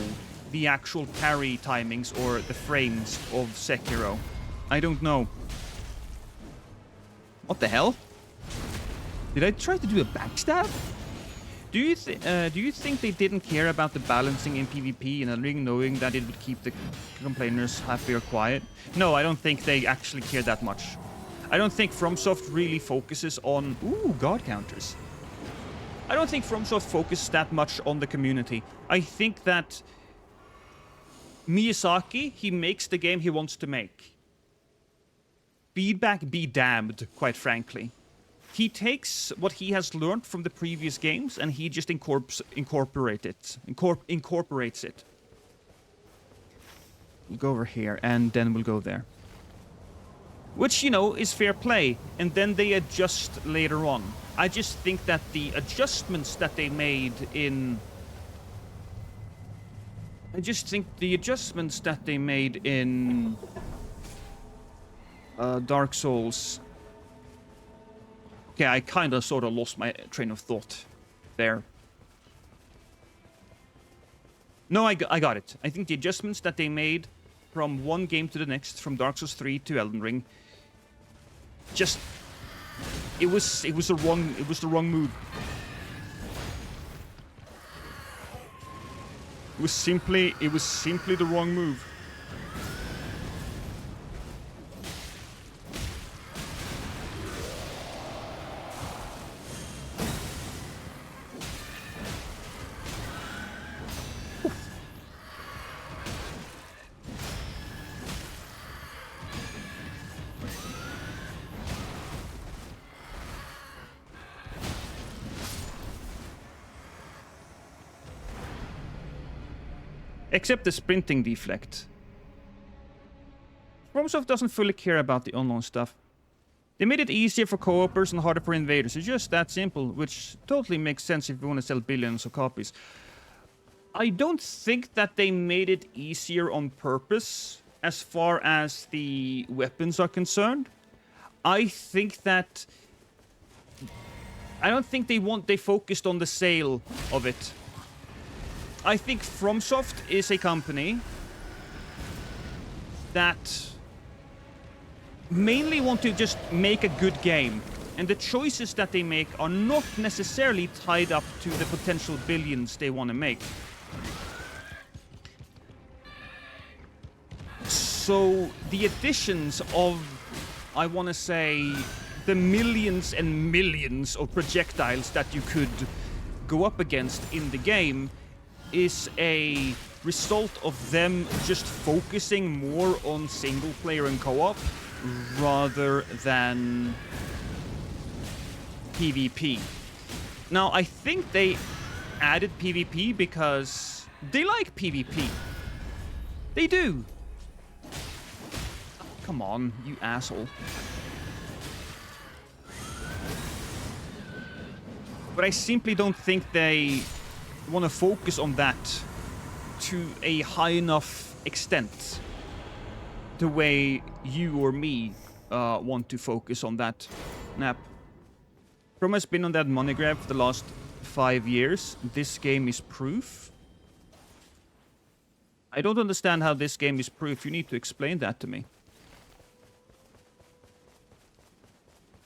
the actual parry timings or the frames of Sekiro. I don't know. What the hell? Did I try to do a backstab? Do you think they didn't care about the balancing in PvP in Elden Ring, knowing that it would keep the complainers happy or quiet? No, I don't think they actually care that much. I don't think FromSoft really focuses on... Ooh, god counters. I don't think FromSoft focused that much on the community. I think that Miyazaki, he makes the game he wants to make. Feedback be damned, quite frankly. He takes what he has learned from the previous games and he just incorporates it. We'll go over here and then we'll go there. Which, you know, is fair play. And then they adjust later on. I just think that the adjustments that they made in... Dark Souls... Okay, I kind of sort of lost my train of thought there. No, I got it. I think the adjustments that they made from one game to the next, from Dark Souls 3 to Elden Ring, just it was the wrong move. It was simply the wrong move. Except the sprinting deflect. FromSoft doesn't fully care about the online stuff. They made it easier for co-opers and harder for invaders. It's just that simple, which totally makes sense if you want to sell billions of copies. I don't think that they made it easier on purpose as far as the weapons are concerned. I don't think they focused on the sale of it. I think FromSoft is a company that mainly want to just make a good game. And the choices that they make are not necessarily tied up to the potential billions they want to make. So the additions of, I want to say, the millions and millions of projectiles that you could go up against in the game is a result of them just focusing more on single player and co-op rather than PvP. Now, I think they added PvP because they like PvP. They do. Come on, you asshole. But I simply don't think they want to focus on that to a high enough extent the way you or me want to focus on that. Nap. From has been on that money grab for the last 5 years. This game is proof. I don't understand how this game is proof. You need to explain that to me.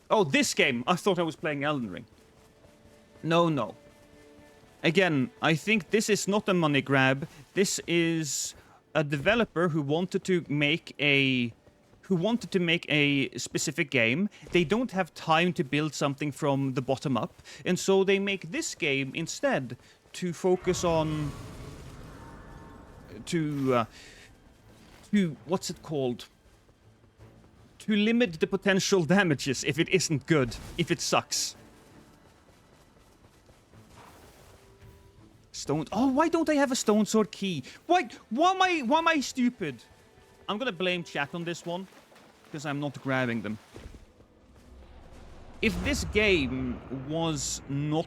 Oh, this game! I thought I was playing Elden Ring. No. Again, I think this is not a money grab. This is a developer who wanted to make a specific game. They don't have time to build something from the bottom up, and so they make this game instead to focus on to what's it called? To limit the potential damages if it isn't good, if it sucks. Stone. Oh, why don't I have a stone sword key? Why am I stupid? I'm gonna blame chat on this one because I'm not grabbing them. If this game wasn't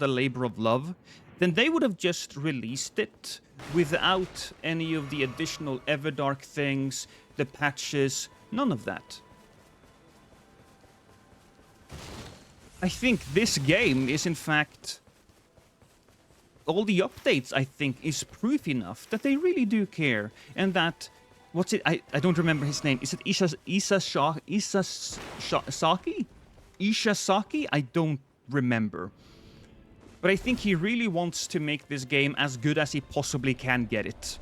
a labor of love, then they would have just released it without any of the additional Everdark things, the patches, none of that. I think this game is in fact... all the updates, I think, is proof enough that they really do care. And that... what's it? I don't remember his name. Is it Ishasaki? Ishasaki? I don't remember. But I think he really wants to make this game as good as he possibly can get it.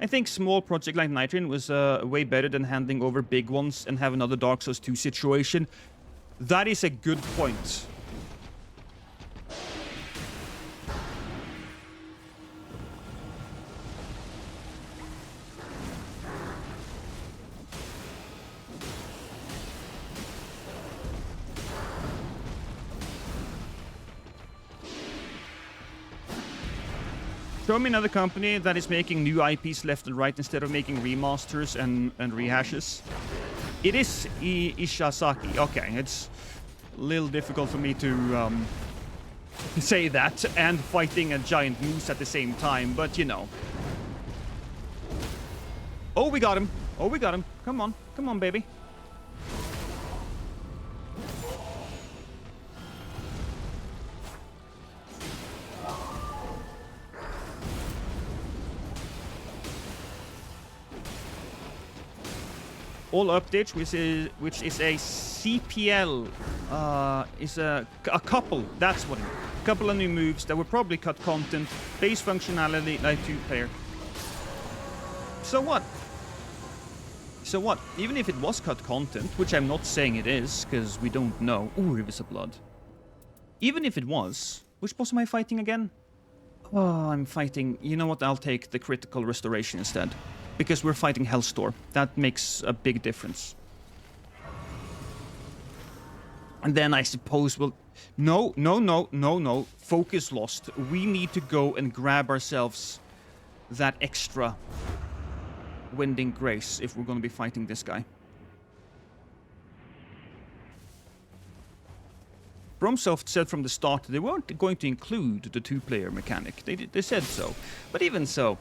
I think small project like Nightreign was way better than handing over big ones and have another Dark Souls 2 situation. That is a good point. Show me another company that is making new IPs left and right instead of making remasters and rehashes. It is Ishizaki. Okay, it's a little difficult for me to say that and fighting a giant moose at the same time, but you know. Oh, we got him. Oh, we got him. Come on. Come on, baby. All updates, which is a CPL, is a couple. That's what it is. A couple of new moves that will probably cut content, base functionality like 2-player. So what? So what? Even if it was cut content, which I'm not saying it is, because we don't know. Ooh, Rivers of Blood. Even if it was, which boss am I fighting again? Oh, I'm fighting. You know what? I'll take the critical restoration instead. Because we're fighting Hellstorm. That makes a big difference. And then I suppose we'll... No. Focus lost. We need to go and grab ourselves that extra Winding Grace if we're going to be fighting this guy. FromSoft said from the start they weren't going to include the 2-player mechanic. They said so. But even so...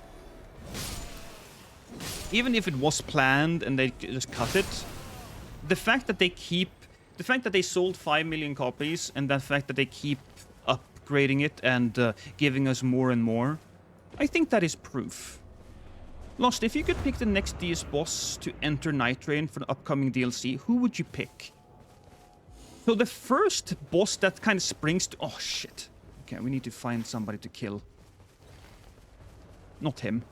Even if it was planned and they just cut it, the fact that they sold 5 million copies and the fact that they keep upgrading it and giving us more and more, I think that is proof. Lost, if you could pick the next DS boss to enter Nigthreign for the upcoming DLC, who would you pick? So the first boss that kind of springs to... Oh, shit. Okay, we need to find somebody to kill. Not him.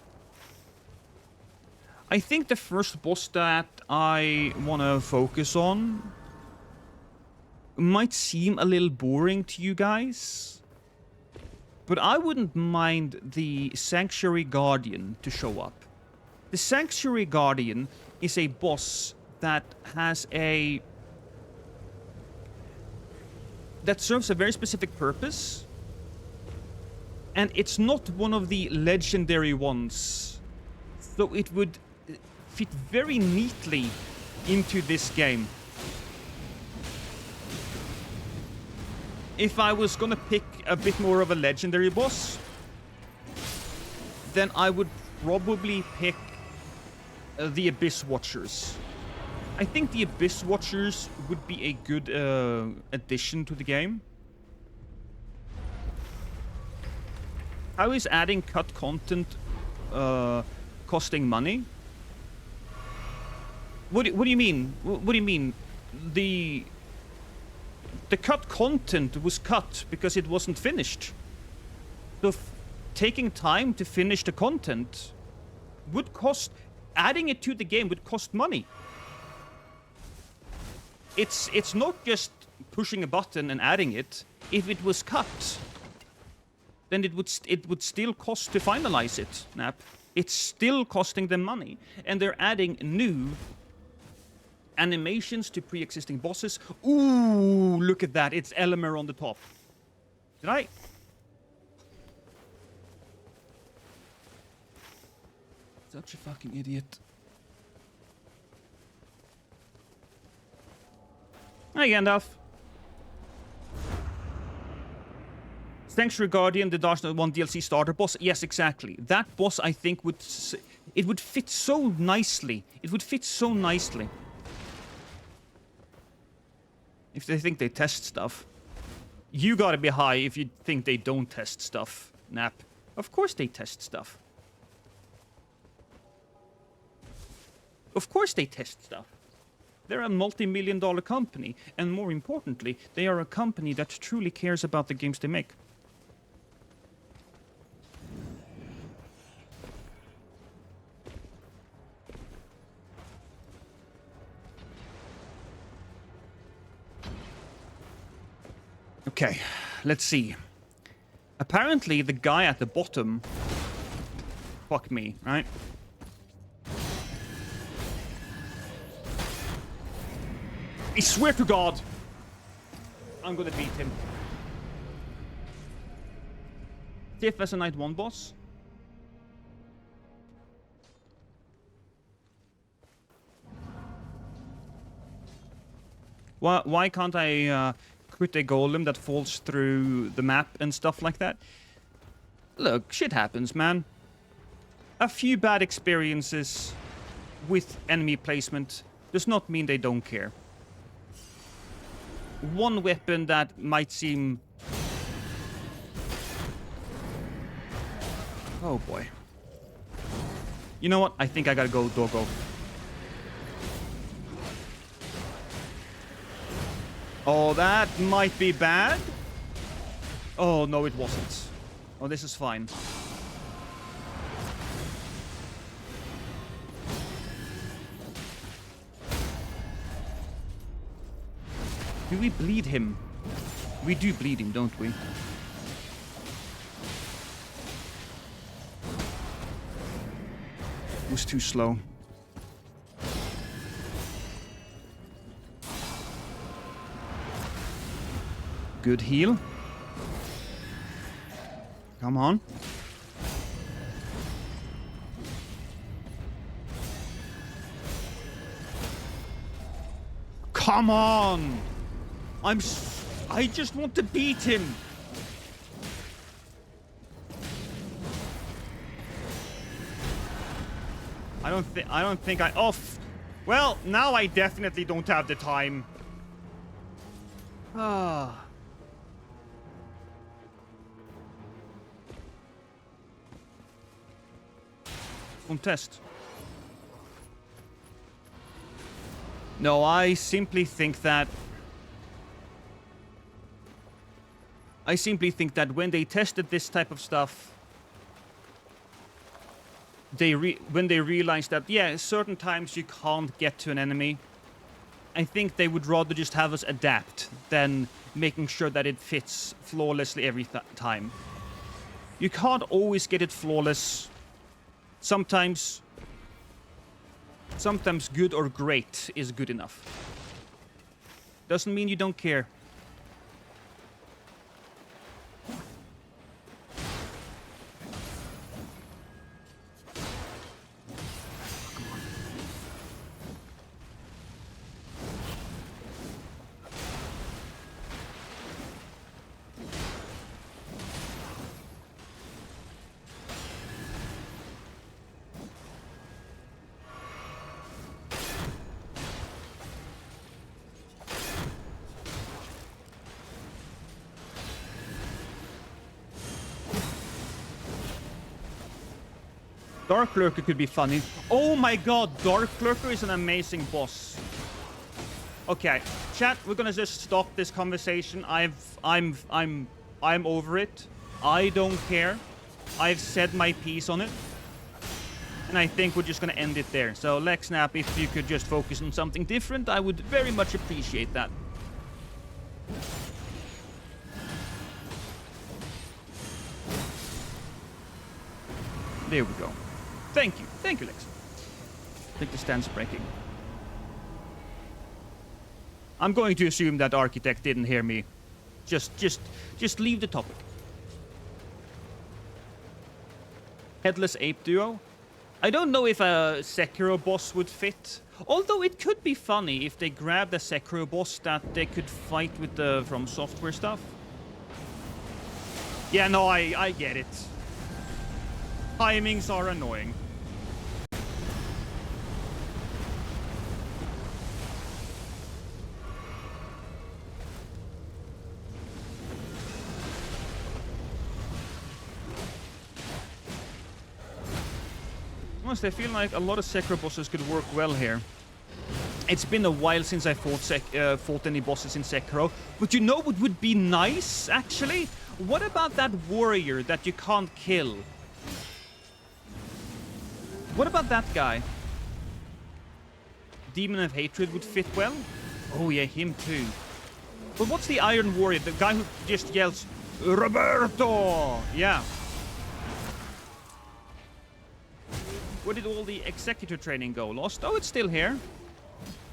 I think the first boss that I want to focus on might seem a little boring to you guys, but I wouldn't mind the Sanctuary Guardian to show up. The Sanctuary Guardian is a boss that has that serves a very specific purpose, and it's not one of the legendary ones, so it would fit very neatly into this game. If I was gonna pick a bit more of a legendary boss, then I would probably pick the Abyss Watchers. I think the Abyss Watchers would be a good addition to the game. How is adding cut content costing money? What do you mean? What do you mean? The cut content was cut because it wasn't finished. So taking time to finish the content would cost... Adding it to the game would cost money. It's not just pushing a button and adding it. If it was cut, then it would still cost to finalize it, Nap. It's still costing them money. And they're adding new animations to pre-existing bosses. Ooh, look at that. It's Elmer on the top. Did I? Such a fucking idiot. Hi, Gandalf. Sanctuary Guardian, the Dark Knight 1 DLC starter boss. Yes, exactly. That boss, I think, would fit so nicely. It would fit so nicely. If they think they test stuff. You gotta be high if you think they don't test stuff, Nap. Of course they test stuff. Of course they test stuff. They're a multi-million-dollar company, and more importantly, they are a company that truly cares about the games they make. Okay, let's see. Apparently, the guy at the bottom... Fuck me, right? I swear to God! I'm gonna beat him. Diff as a Night 1 boss? Why can't I quit a golem that falls through the map and stuff like that? Look, shit happens, man. A few bad experiences with enemy placement does not mean they don't care. One weapon that might seem... Oh boy. You know what? I think I gotta go doggo. Oh, that might be bad. Oh, no, it wasn't. Oh, this is fine. Do we bleed him? We do bleed him, don't we? It was too slow. Good heal. Come on. Come on! I just want to beat him. I don't think I off. Well, now I definitely don't have the time. Ah. Contest. No, I simply think that when they tested this type of stuff, when they realized that, yeah, certain times you can't get to an enemy, I think they would rather just have us adapt than making sure that it fits flawlessly every time. You can't always get it flawless. Sometimes good or great is good enough. Doesn't mean you don't care. Dark Lurker could be funny. Oh my god, Dark Lurker is an amazing boss. Okay, chat, we're gonna just stop this conversation. I'm over it. I don't care. I've said my piece on it. And I think we're just gonna end it there. So, Lexnap, if you could just focus on something different, I would very much appreciate that. There we go. Thank you. Thank you, Lex. I think the stand's breaking. I'm going to assume that Architect didn't hear me. Just leave the topic. Headless Ape Duo. I don't know if a Sekiro boss would fit. Although it could be funny if they grabbed a Sekiro boss that they could fight with the From Software stuff. Yeah, no, I get it. Timings are annoying. Honestly, I feel like a lot of Sekiro bosses could work well here. It's been a while since I fought any bosses in Sekiro, but you know what would be nice, actually? What about that warrior that you can't kill? What about that guy? Demon of Hatred would fit well? Oh yeah, him too. But what's the Iron Warrior? The guy who just yells, Roberto! Yeah. Where did all the executor training go? Lost? Oh, it's still here.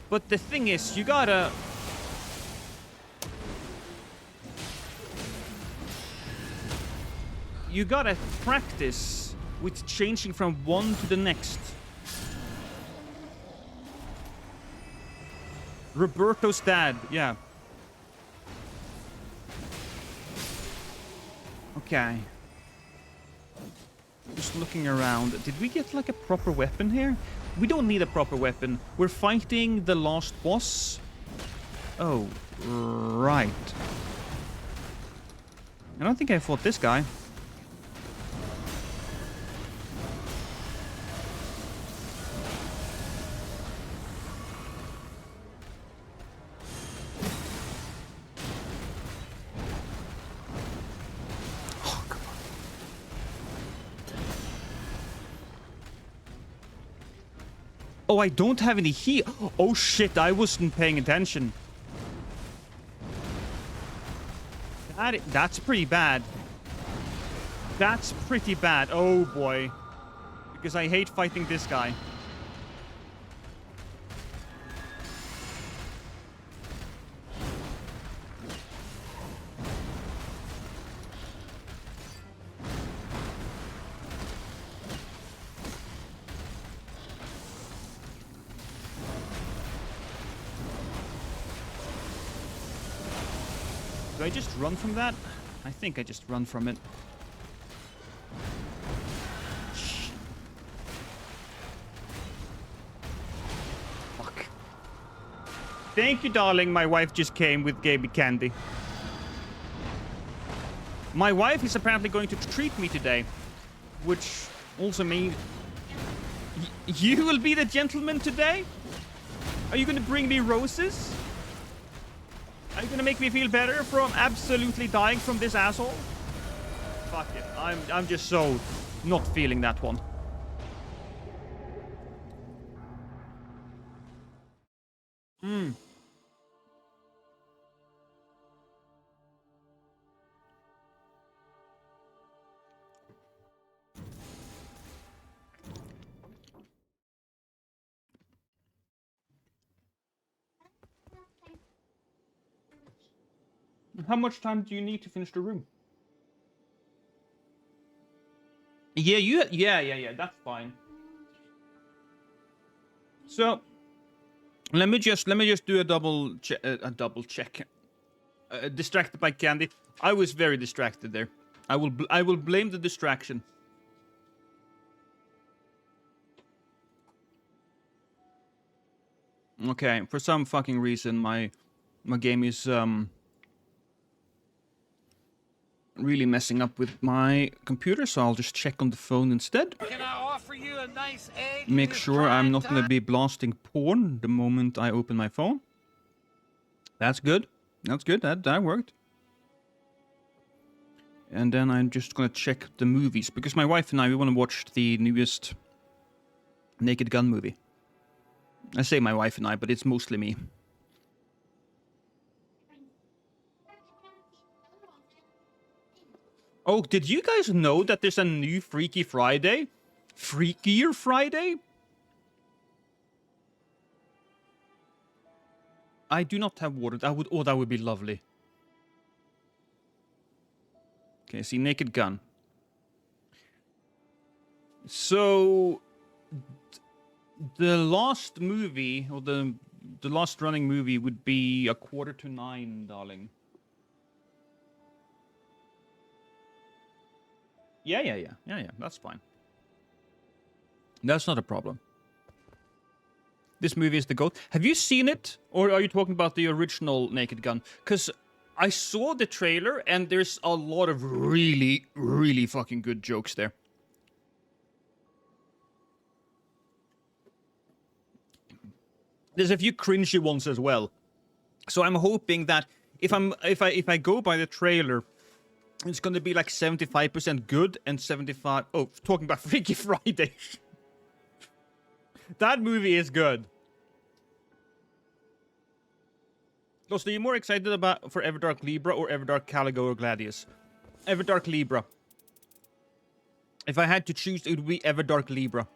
But the thing is, you gotta... You gotta practice with changing from one to the next. Roberto's dad, yeah. Okay. Just looking around. Did we get like a proper weapon here? We don't need a proper weapon. We're fighting the last boss. Oh, right. I don't think I fought this guy. Oh, I don't have any heat. Oh shit, I wasn't paying attention. That's pretty bad. That's pretty bad. Oh boy. Because I hate fighting this guy. Do I just run from that? I think I just run from it. Fuck. Thank you, darling. My wife just gave me candy. My wife is apparently going to treat me today. Which also means... You will be the gentleman today? Are you going to bring me roses? Are you gonna make me feel better from absolutely dying from this asshole? Fuck it. I'm just so not feeling that one. How much time do you need to finish the room? Yeah, yeah, that's fine. So, let me just do a double check. Distracted by candy. I was very distracted there. I will blame the distraction. Okay, for some fucking reason my game is really messing up with my computer, so I'll just check on the phone instead. Can I offer you a nice egg? Make sure I'm not going to be blasting porn the moment I open my phone. That's good. That's good. That worked. And then I'm just going to check the movies, because my wife and I, we want to watch the newest Naked Gun movie. I say my wife and I, but it's mostly me. Oh, did you guys know that there's a new Freaky Friday? Freakier Friday? I do not have water. That would be lovely. Okay, see, Naked Gun. So, the last movie, or the last running movie would be 8:45, darling. Yeah, that's fine. That's not a problem. This movie is the GOAT. Have you seen it? Or are you talking about the original Naked Gun? Because I saw the trailer, and there's a lot of really, really fucking good jokes there. There's a few cringy ones as well. So I'm hoping that if I go by the trailer, it's going to be like 75% good and 75... Oh, talking about Freaky Friday. That movie is good. Ghost, are you more excited for Everdark Libra or Everdark Caligo or Gladius? Everdark Libra. If I had to choose, it would be Everdark Libra.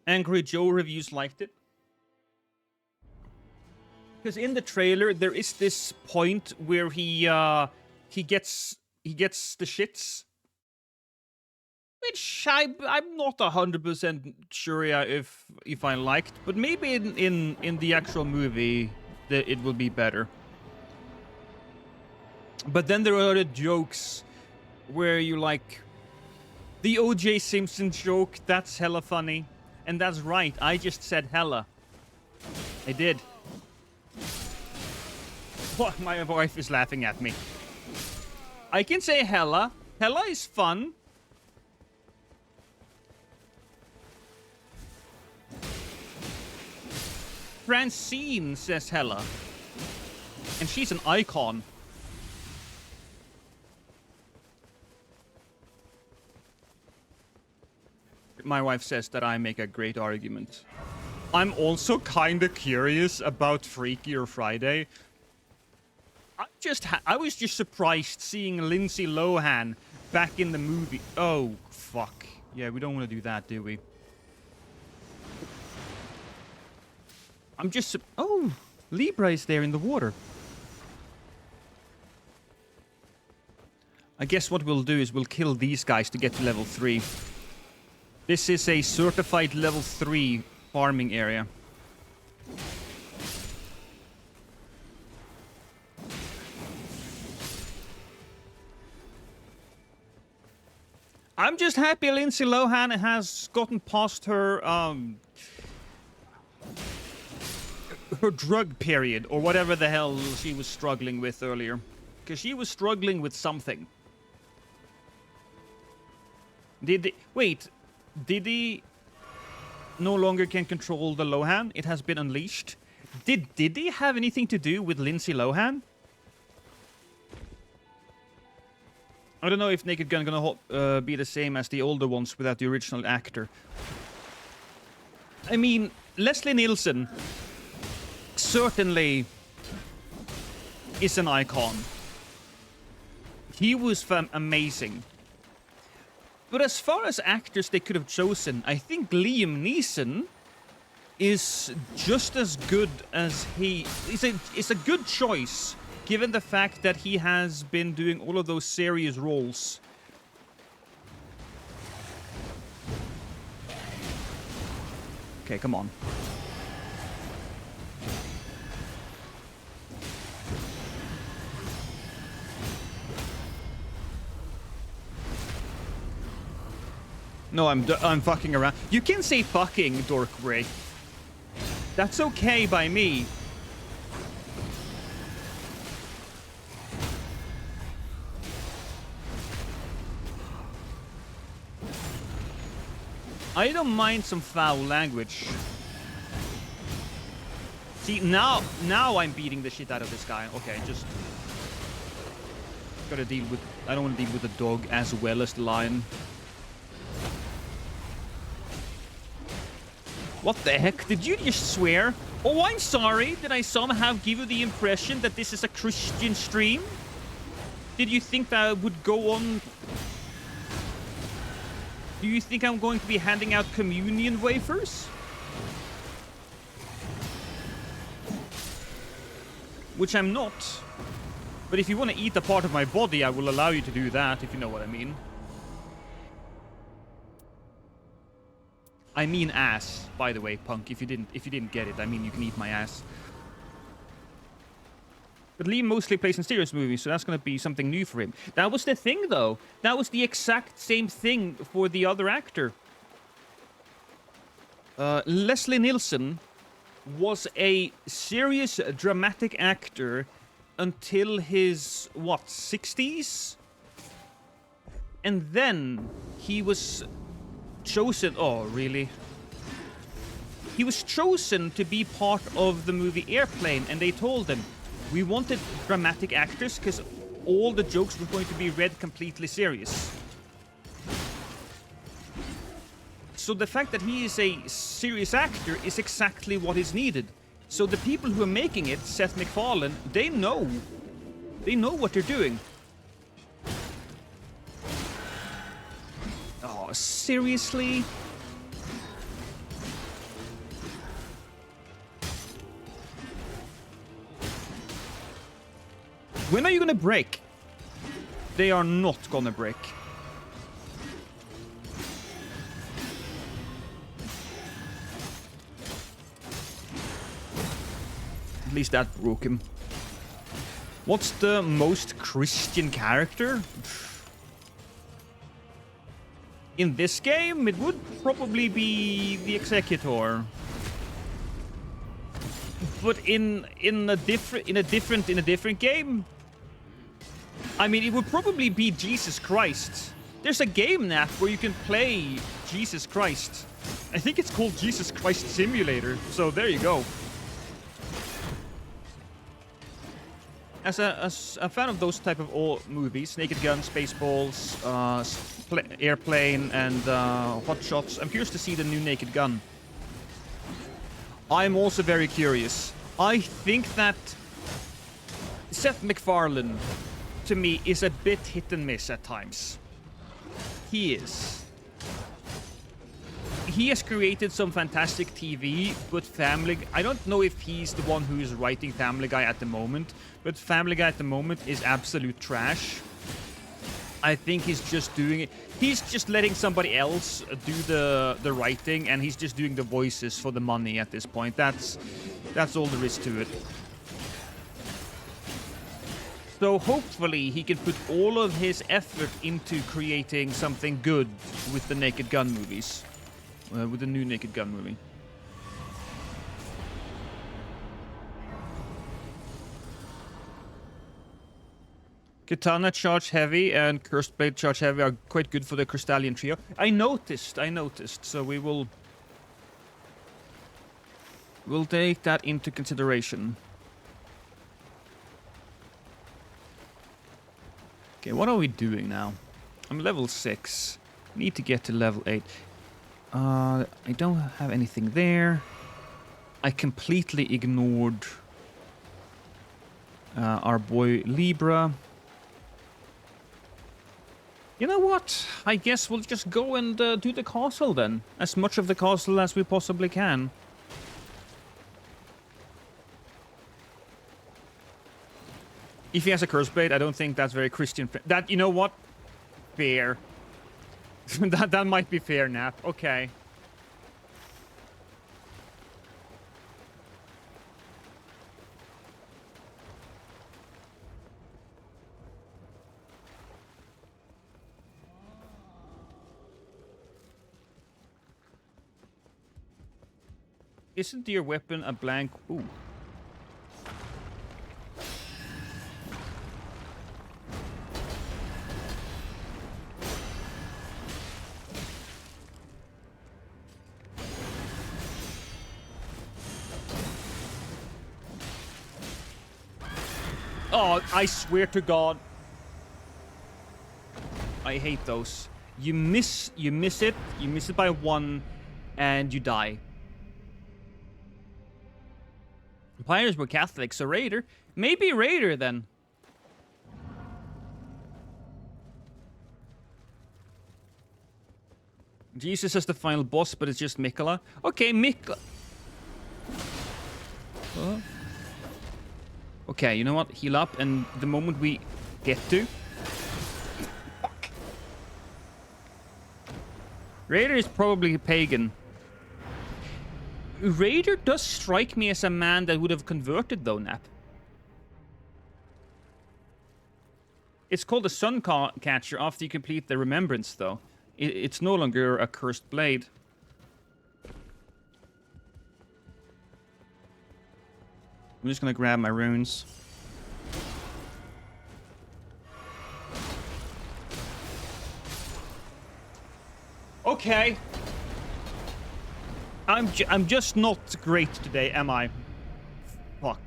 Angry Joe reviews liked it. Because in the trailer, there is this point where he gets the shits. Which I'm not 100% sure if I liked, but maybe in the actual movie it will be better. But then there are other jokes where you like the O.J. Simpson joke. That's hella funny, and that's right. I just said hella. I did. What? My wife is laughing at me. I can say hella. Hella is fun. Francine says hella. And she's an icon. My wife says that I make a great argument. I'm also kinda curious about Freakier Friday. I was just surprised seeing Lindsay Lohan back in the movie. Oh, fuck. Yeah, we don't want to do that, do we? I'm just... Oh, Libra is there in the water. I guess what we'll do is we'll kill these guys to get to level 3. This is a certified level 3 farming area. I'm just happy Lindsay Lohan has gotten past her her drug period, or whatever the hell she was struggling with earlier. Because she was struggling with something. Wait, Diddy no longer can control the Lohan? It has been unleashed. Did Diddy have anything to do with Lindsay Lohan? I don't know if Naked Gun gonna be the same as the older ones without the original actor. I mean, Leslie Nielsen certainly is an icon. He was amazing. But as far as actors they could have chosen, I think Liam Neeson is just as good as he... It's a good choice, given the fact that he has been doing all of those serious roles. Okay, come on. No, I'm fucking around. You can say fucking, Dork Ray. That's okay by me. I don't mind some foul language. See, now I'm beating the shit out of this guy. Okay, just gotta deal with... I don't want to deal with the dog as well as the lion. What the heck? Did you just swear? Oh, I'm sorry. Did I somehow give you the impression that this is a Christian stream? Did you think that I would go on... Do you think I'm going to be handing out communion wafers? Which I'm not. But if you want to eat a part of my body, I will allow you to do that, if you know what I mean. I mean ass, by the way, punk. If you didn't get it, I mean you can eat my ass. But Liam mostly plays in serious movies, so that's gonna be something new for him. That was the thing, though. That was the exact same thing for the other actor. Leslie Nielsen was a serious dramatic actor until his, what, 60s? And then he was chosen... Oh, really? He was chosen to be part of the movie Airplane, and they told him, we wanted dramatic actors because all the jokes were going to be read completely serious. So the fact that he is a serious actor is exactly what is needed. So the people who are making it, Seth MacFarlane, they know what they're doing. Oh, seriously? When are you gonna break? They are not gonna break. At least that broke him. What's the most Christian character? In this game, it would probably be the Executor. But in a different game, I mean, it would probably be Jesus Christ. There's a game, Nat, where you can play Jesus Christ. I think it's called Jesus Christ Simulator. So there you go. As a fan of those type of old movies, Naked Gun, Spaceballs, Airplane, and Hot Shots, I'm curious to see the new Naked Gun. I'm also very curious. I think that Seth MacFarlane, to me, is a bit hit and miss at times. He is. He has created some fantastic TV, but I don't know if he's the one who is writing Family Guy at the moment, but Family Guy at the moment is absolute trash. I think he's just doing it. He's just letting somebody else do the writing, and he's just doing the voices for the money at this point. That's all there is to it. So hopefully he can put all of his effort into creating something good with the Naked Gun movies. With the new Naked Gun movie. Katana Charge Heavy and Cursed Blade Charge Heavy are quite good for the Crystallian trio. I noticed. So we'll take that into consideration. Okay, what are we doing now? I'm level 6. Need to get to level 8. I don't have anything there. I completely ignored our boy Libra. You know what? I guess we'll just go and do the castle then. As much of the castle as we possibly can. If he has a curse blade, I don't think that's very Christian. You know what? Fair. that might be fair, Nap. Okay. Isn't your weapon a blank? Ooh. Oh, I swear to God. I hate those. You miss it by 1, and you die. Vampires were Catholic, so Raider. Maybe Raider, then. Jesus is the final boss, but it's just Mikola. Okay, Mikola. Okay, you know what? Heal up, and the moment we get to... Fuck. Raider is probably a pagan. Raider does strike me as a man that would have converted, though, Nap. It's called a Sun Catcher after you complete the Remembrance, though. It's no longer a Cursed Blade. I'm just gonna grab my runes. Okay. I'm just not great today, am I? Fuck.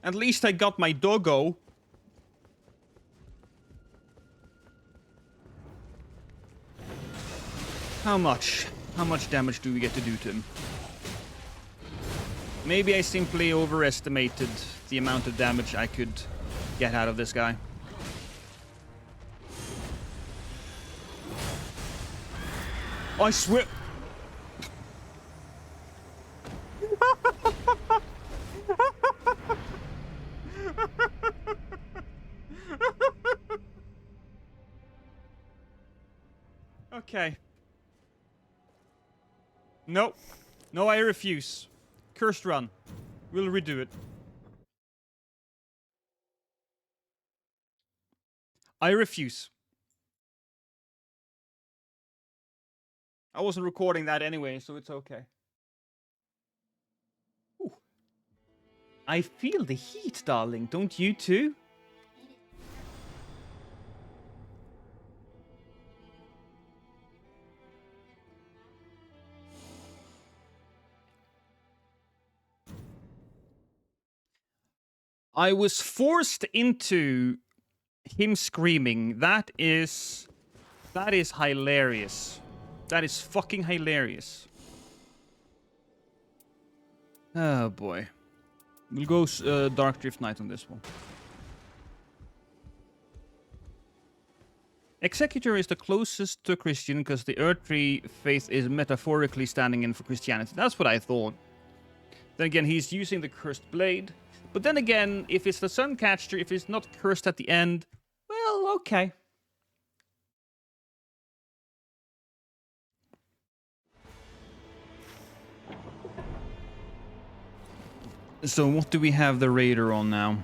At least I got my doggo. How much? How much damage do we get to do to him? Maybe I simply overestimated the amount of damage I could get out of this guy. I swear... Okay. No. No, I refuse. Cursed run. We'll redo it. I refuse. I wasn't recording that anyway, so it's okay. Ooh. I feel the heat, darling. Don't you too? I was forced into him screaming. That is hilarious. That is fucking hilarious. Oh boy. We'll go Dark Drift Knight on this one. Executor is the closest to Christian because the earthly faith is metaphorically standing in for Christianity. That's what I thought. Then again, he's using the cursed blade. But then again, if it's the Suncatcher, if it's not cursed at the end, well, okay. So what do we have the Raider on now?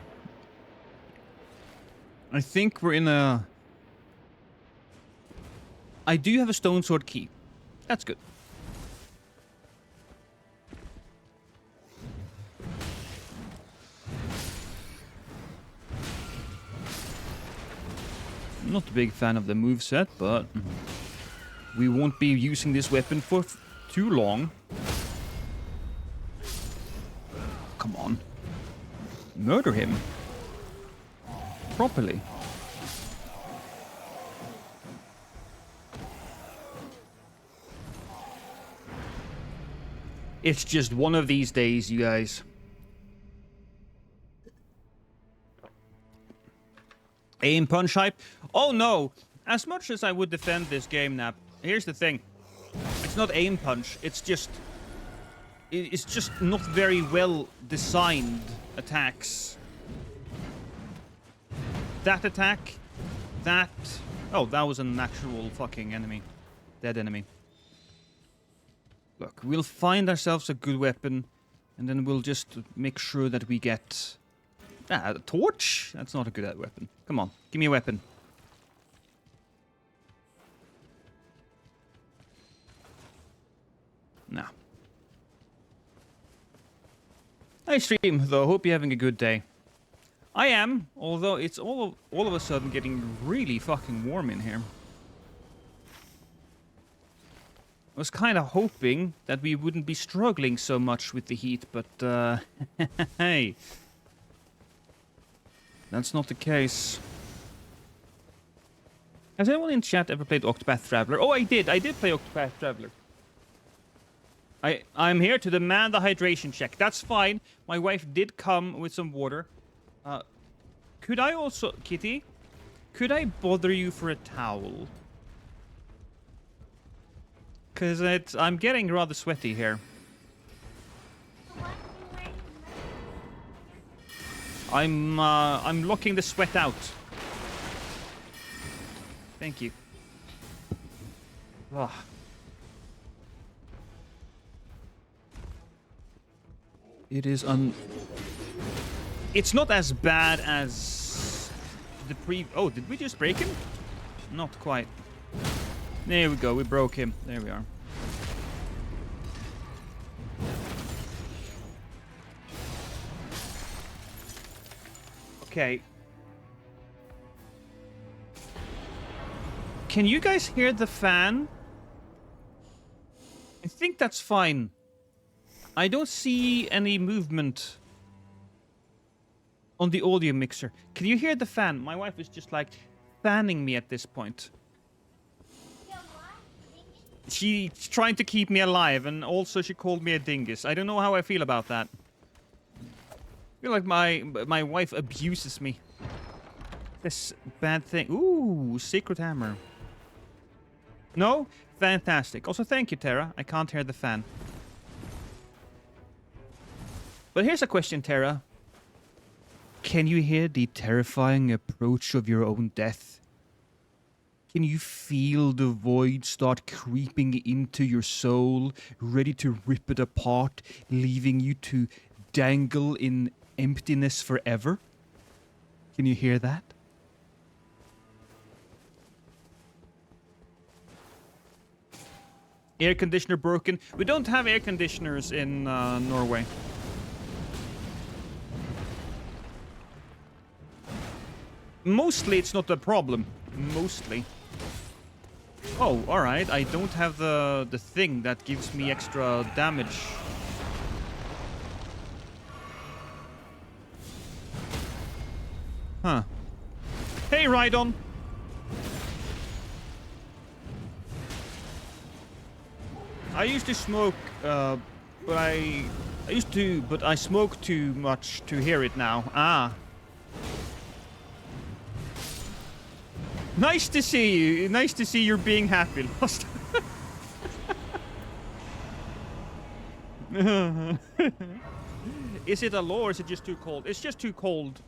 I think we're in a... I do have a Stone Sword key. That's good. I'm not a big fan of the moveset, but we won't be using this weapon for too long. Come on. Murder him. Properly. It's just one of these days, you guys. Aim punch hype? Oh no! As much as I would defend this game, Nap, here's the thing. It's not aim punch, it's just not very well designed attacks. That attack, that... Oh, that was an actual fucking enemy. Dead enemy. Look, we'll find ourselves a good weapon, and then we'll just make sure that we get... a torch? That's not a good weapon. Come on, give me a weapon. Nah. Nice stream, though. Hope you're having a good day. I am, although it's all of a sudden getting really fucking warm in here. I was kind of hoping that we wouldn't be struggling so much with the heat, but hey. That's not the case. Has anyone in chat ever played Octopath Traveler? Oh, I did play Octopath Traveler. I'm here to demand the hydration check. That's fine. My wife did come with some water. Could I also... Kitty? Could I bother you for a towel? Because I'm getting rather sweaty here. I'm locking the sweat out. Thank you. Ugh. It is It's not as bad as the Oh, did we just break him? Not quite. There we go, we broke him. There we are. Okay. Can you guys hear the fan? I think that's fine. I don't see any movement. on the audio mixer. Can you hear the fan? My wife is just like fanning me at this point. She's trying to keep me alive, and also she called me a dingus. I don't know how I feel about that. I feel like my wife abuses me. This bad thing. Ooh, secret hammer. No? Fantastic. Also, thank you, Tara. I can't hear the fan. But here's a question, Tara. Can you hear the terrifying approach of your own death? Can you feel the void start creeping into your soul, ready to rip it apart, leaving you to dangle in emptiness forever? Can you hear that? Air conditioner broken. We don't have air conditioners in Norway. Mostly it's not a problem. Mostly. Oh, alright. I don't have the thing that gives me extra damage. Huh. Hey, Rhydon! I used to smoke, but I smoke too much to hear it now. Ah. Nice to see you. Nice to see you're being happy, Lost. Is it a law or is it just too cold? It's just too cold.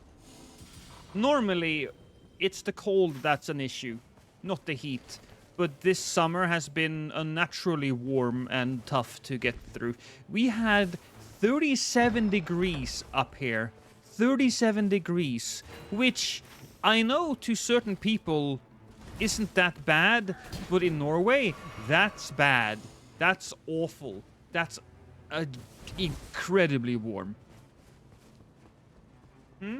Normally, it's the cold that's an issue, not the heat. But this summer has been unnaturally warm and tough to get through. We had 37 degrees up here. 37 degrees, which I know to certain people isn't that bad, but in Norway, that's bad. That's awful. That's incredibly warm. Hmm?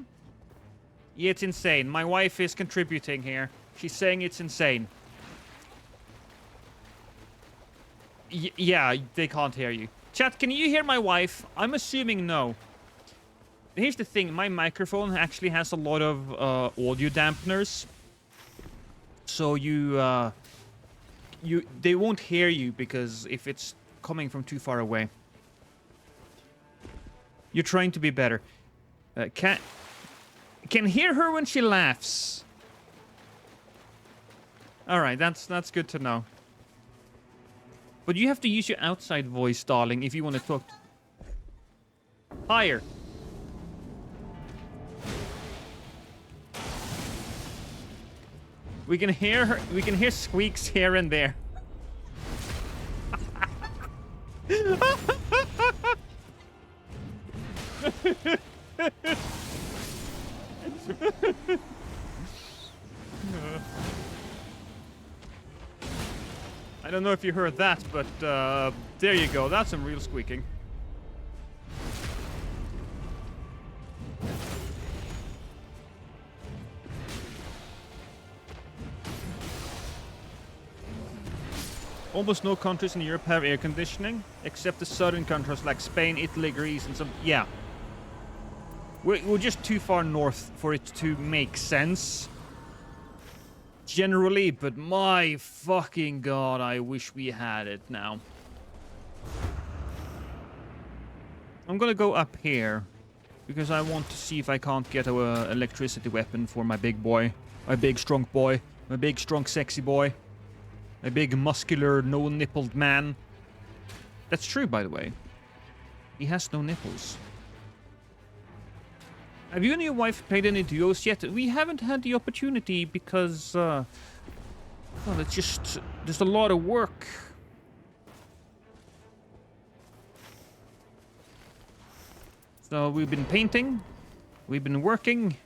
Yeah, it's insane. My wife is contributing here. She's saying it's insane. Yeah, they can't hear you. Chat, can you hear my wife? I'm assuming no. Here's the thing, my microphone actually has a lot of audio dampeners. So they won't hear you because if it's coming from too far away. You're trying to be better. Can hear her when she laughs. All right, that's good to know. But you have to use your outside voice, darling, if you want to talk. Higher. We can hear her. We can hear squeaks here and there. I don't know if you heard that, but there you go. That's some real squeaking. Almost no countries in Europe have air conditioning, except the southern countries like Spain, Italy, Greece, and some... Yeah. We're just too far north for it to make sense. Generally, but my fucking god, I wish we had it now. I'm gonna go up here, because I want to see if I can't get an electricity weapon for my big boy. My big strong boy. My big strong sexy boy. My big muscular, no-nippled man. That's true, by the way. He has no nipples. Have you and your wife played any duos yet? We haven't had the opportunity because, well, it's just, there's a lot of work. So we've been painting, we've been working,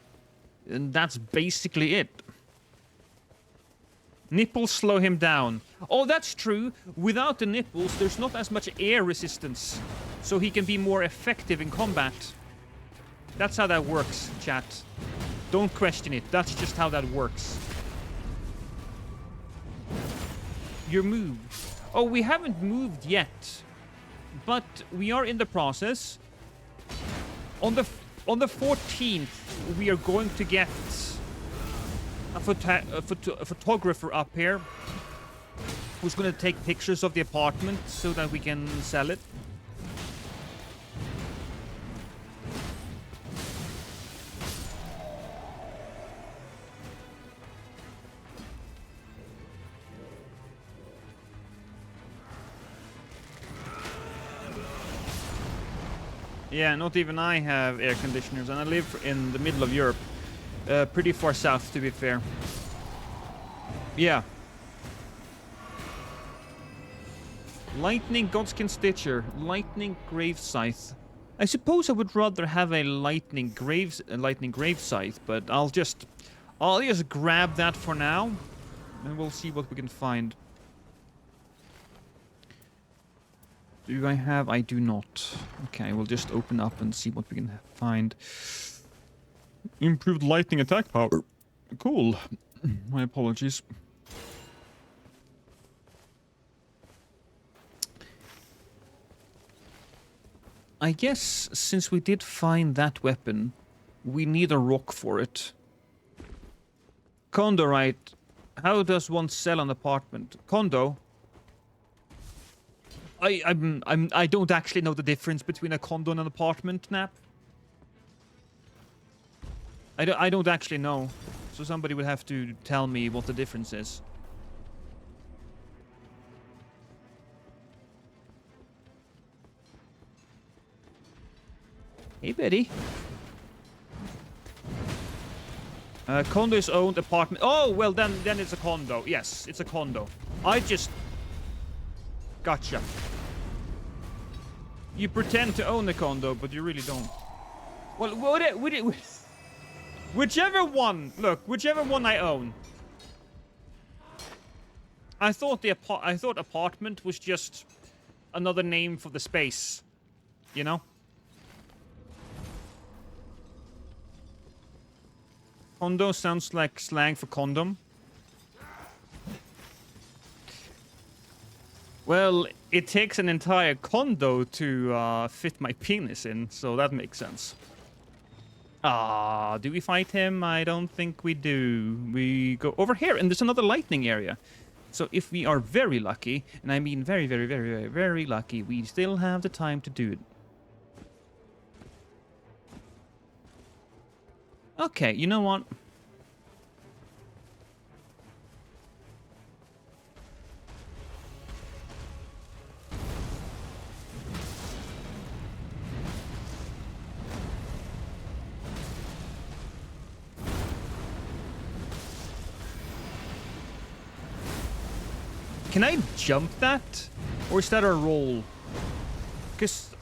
and that's basically it. Nipples slow him down. Oh, that's true. Without the nipples, there's not as much air resistance, so he can be more effective in combat. That's how that works, chat. Don't question it. That's just how that works. Your move. Oh, we haven't moved yet. But we are in the process. On the On the 14th, we are going to get a photographer up here who's going to take pictures of the apartment so that we can sell it. Yeah, not even I have air conditioners, and I live in the middle of Europe. Pretty far south, to be fair. Yeah. Lightning Godskin Stitcher. Lightning Grave Scythe. I suppose I would rather have a lightning grave scythe, but I'll just grab that for now, and we'll see what we can find. Do I have? I do not. Okay, we'll just open up and see what we can find. Improved lightning attack power. Cool. My apologies. I guess since we did find that weapon, we need a rock for it. Condorite. How does one sell an apartment? Condo? I don't actually know the difference between a condo and an apartment, Nap. I don't actually know. So somebody would have to tell me what the difference is. Hey, Betty. Condo is owned, apartment. Oh, well, then it's a condo. Yes, it's a condo. I just... Gotcha. You pretend to own a condo, but you really don't. Well, whichever one... Look, whichever one I own. I thought apartment was just another name for the space. You know? Condo sounds like slang for condom. Well, it takes an entire condo to fit my penis in, so that makes sense. Do we fight him? I don't think we do. We go over here, and there's another lightning area. So if we are very lucky, and I mean very, very, very, very, very lucky, we still have the time to do it. Okay, you know what? Can I jump that? Or is that a roll? Because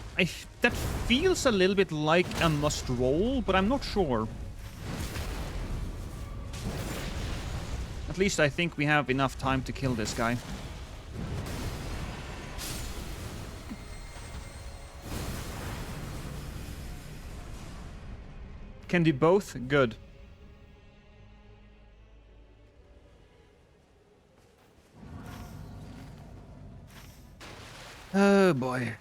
that feels a little bit like a must roll, but I'm not sure. At least I think we have enough time to kill this guy. Can do both? Good. Oh boy.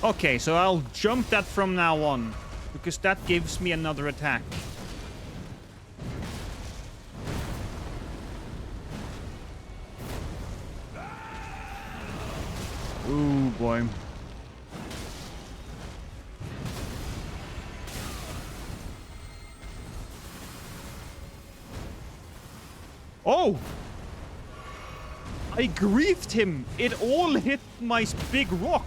Okay, so I'll jump that from now on, because that gives me another attack. Ooh, boy. Oh! I griefed him! It all hit my big rock!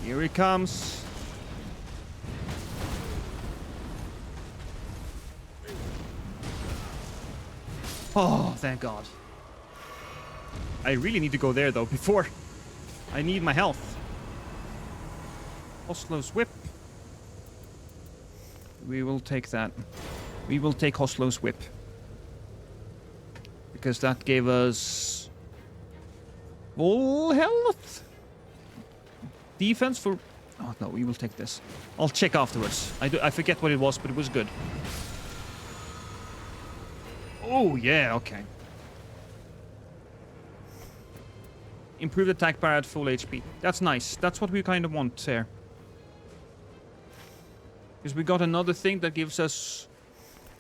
Here he comes. Oh, thank God. I really need to go there, though, before... I need my health. Oslo's whip. We will take that. We will take Oslo's whip. Because that gave us full health. Defense for... Oh, no, we will take this. I'll check afterwards. I forget what it was, but it was good. Oh, yeah, okay. Improved attack power at full HP. That's nice. That's what we kind of want here. Because we got another thing that gives us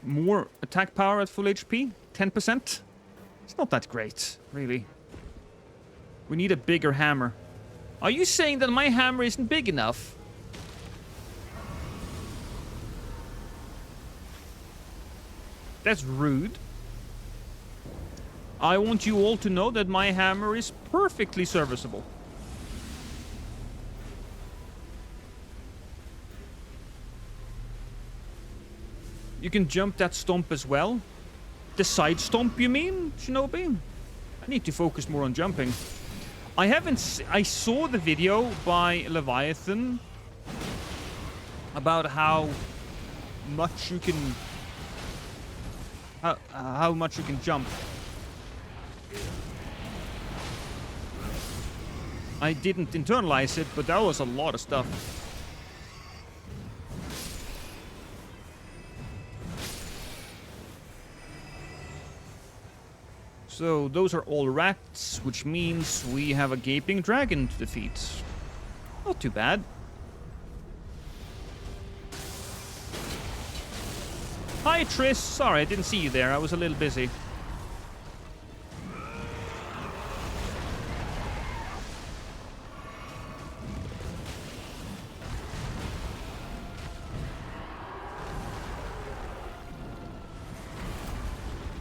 more attack power at full HP. 10%. It's not that great, really. We need a bigger hammer. Are you saying that my hammer isn't big enough? That's rude. I want you all to know that my hammer is perfectly serviceable. You can jump that stomp as well. The side stomp, you mean, Shinobi? I need to focus more on jumping. I saw the video by Leviathan about how much you can how much you can jump. I didn't internalize it, but that was a lot of stuff. So those are all rats, which means we have a gaping dragon to defeat. Not too bad. Hi Triss, sorry I didn't see you there, I was a little busy.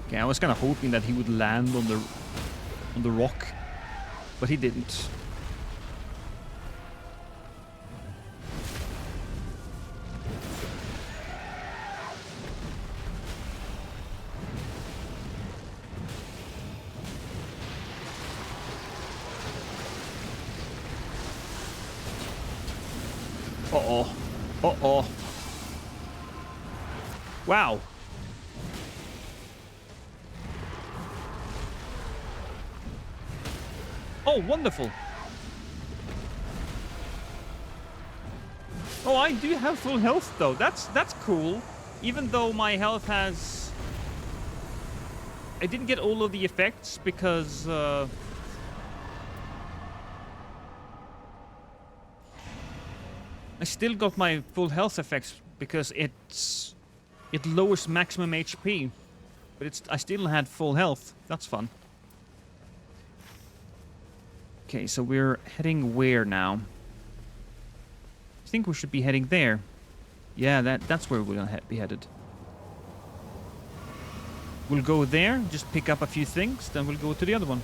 Okay, I was kind of hoping that he would land on the rock, but he didn't. Uh-oh. Uh-oh. Wow. Oh, wonderful. Oh, I do have full health, though. That's cool. Even though my health has... I didn't get all of the effects because... I still got my full health effects because it lowers maximum HP. But I still had full health. That's fun. Okay, so we're heading where now? I think we should be heading there. Yeah, that's where we're gonna be headed. We'll go there, just pick up a few things, then we'll go to the other one.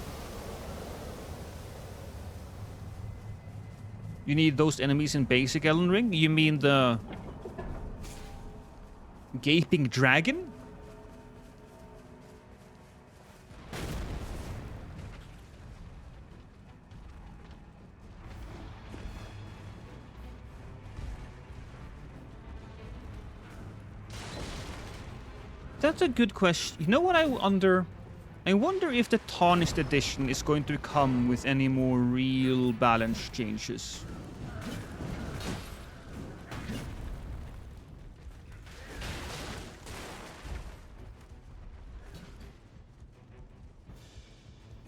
You need those enemies in basic Elden Ring? You mean the... Gaping Dragon? That's a good question. You know what I wonder? I wonder if the Tarnished Edition is going to come with any more real balance changes.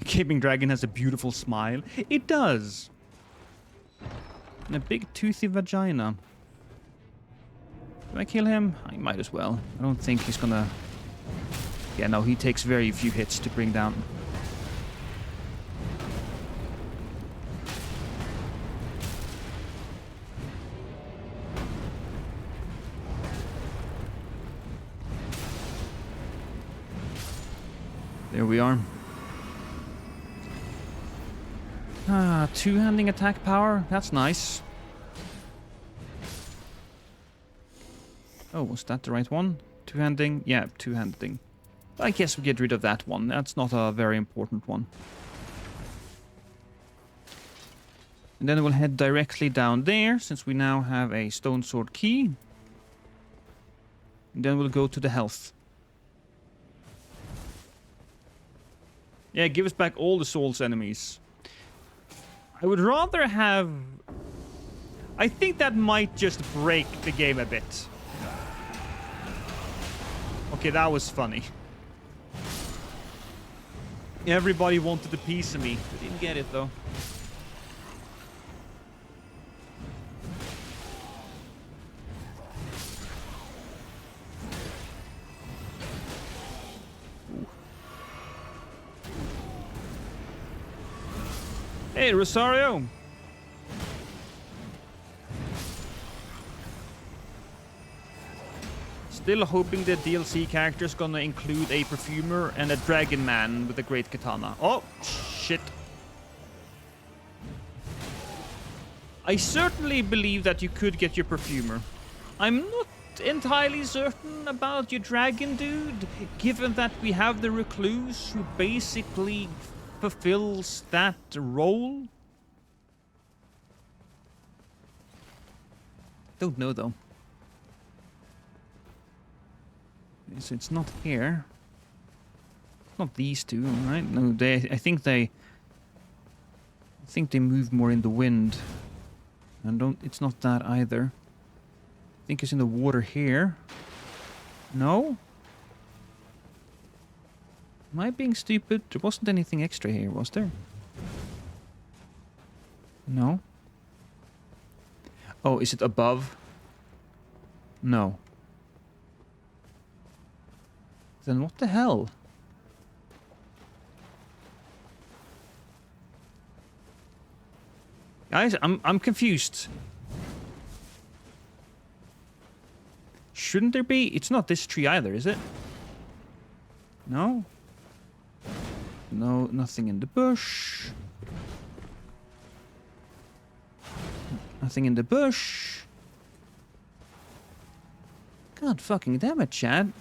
Gaping Dragon has a beautiful smile. It does. And a big toothy vagina. Do I kill him? I might as well. I don't think he's gonna... Yeah, no, he takes very few hits to bring down. There we are. Ah, two-handing attack power. That's nice. Oh, was that the right one? Two-handing? Yeah, two-handing. I guess we get rid of that one. That's not a very important one. And then we'll head directly down there, since we now have a stone sword key. And then we'll go to the health. Yeah, give us back all the Souls enemies. I would rather have... I think that might just break the game a bit. Okay, that was funny. Everybody wanted a piece of me. I didn't get it, though. Hey, Rosario! Still hoping the DLC character is gonna include a perfumer and a dragon man with a great katana. Oh, shit. I certainly believe that you could get your perfumer. I'm not entirely certain about your dragon dude, given that we have the recluse who basically fulfills that role. Don't know though. So it's not here. It's not these two, right? No, I think they move more in the wind. And it's not that either. I think it's in the water here. No? Am I being stupid? There wasn't anything extra here, was there? No. Oh, is it above? No. Then what the hell? Guys, I'm confused. Shouldn't there be? It's not this tree either, is it? No. No, nothing in the bush. Nothing in the bush. God fucking damn it, Chad.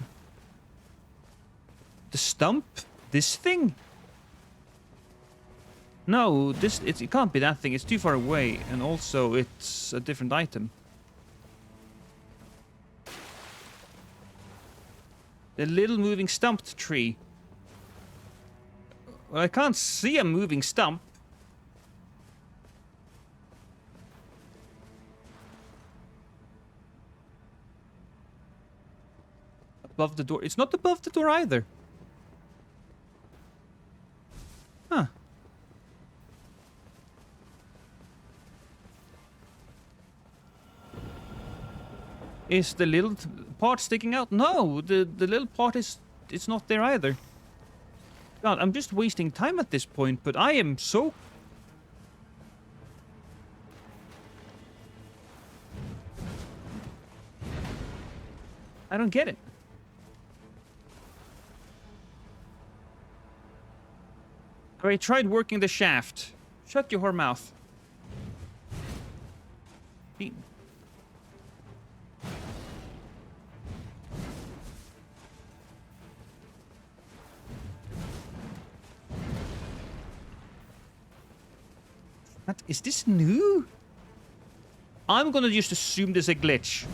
The stump? This thing? No, it can't be that thing. It's too far away. And also, it's a different item. The little moving stumped tree. Well, I can't see a moving stump. Above the door. It's not above the door either. Huh. Is the little part sticking out? No, the little part it's not there either. God, I'm just wasting time at this point, but I am so... I don't get it. I tried working the shaft. Shut your whore mouth. What? Is this new? I'm gonna just assume there's a glitch.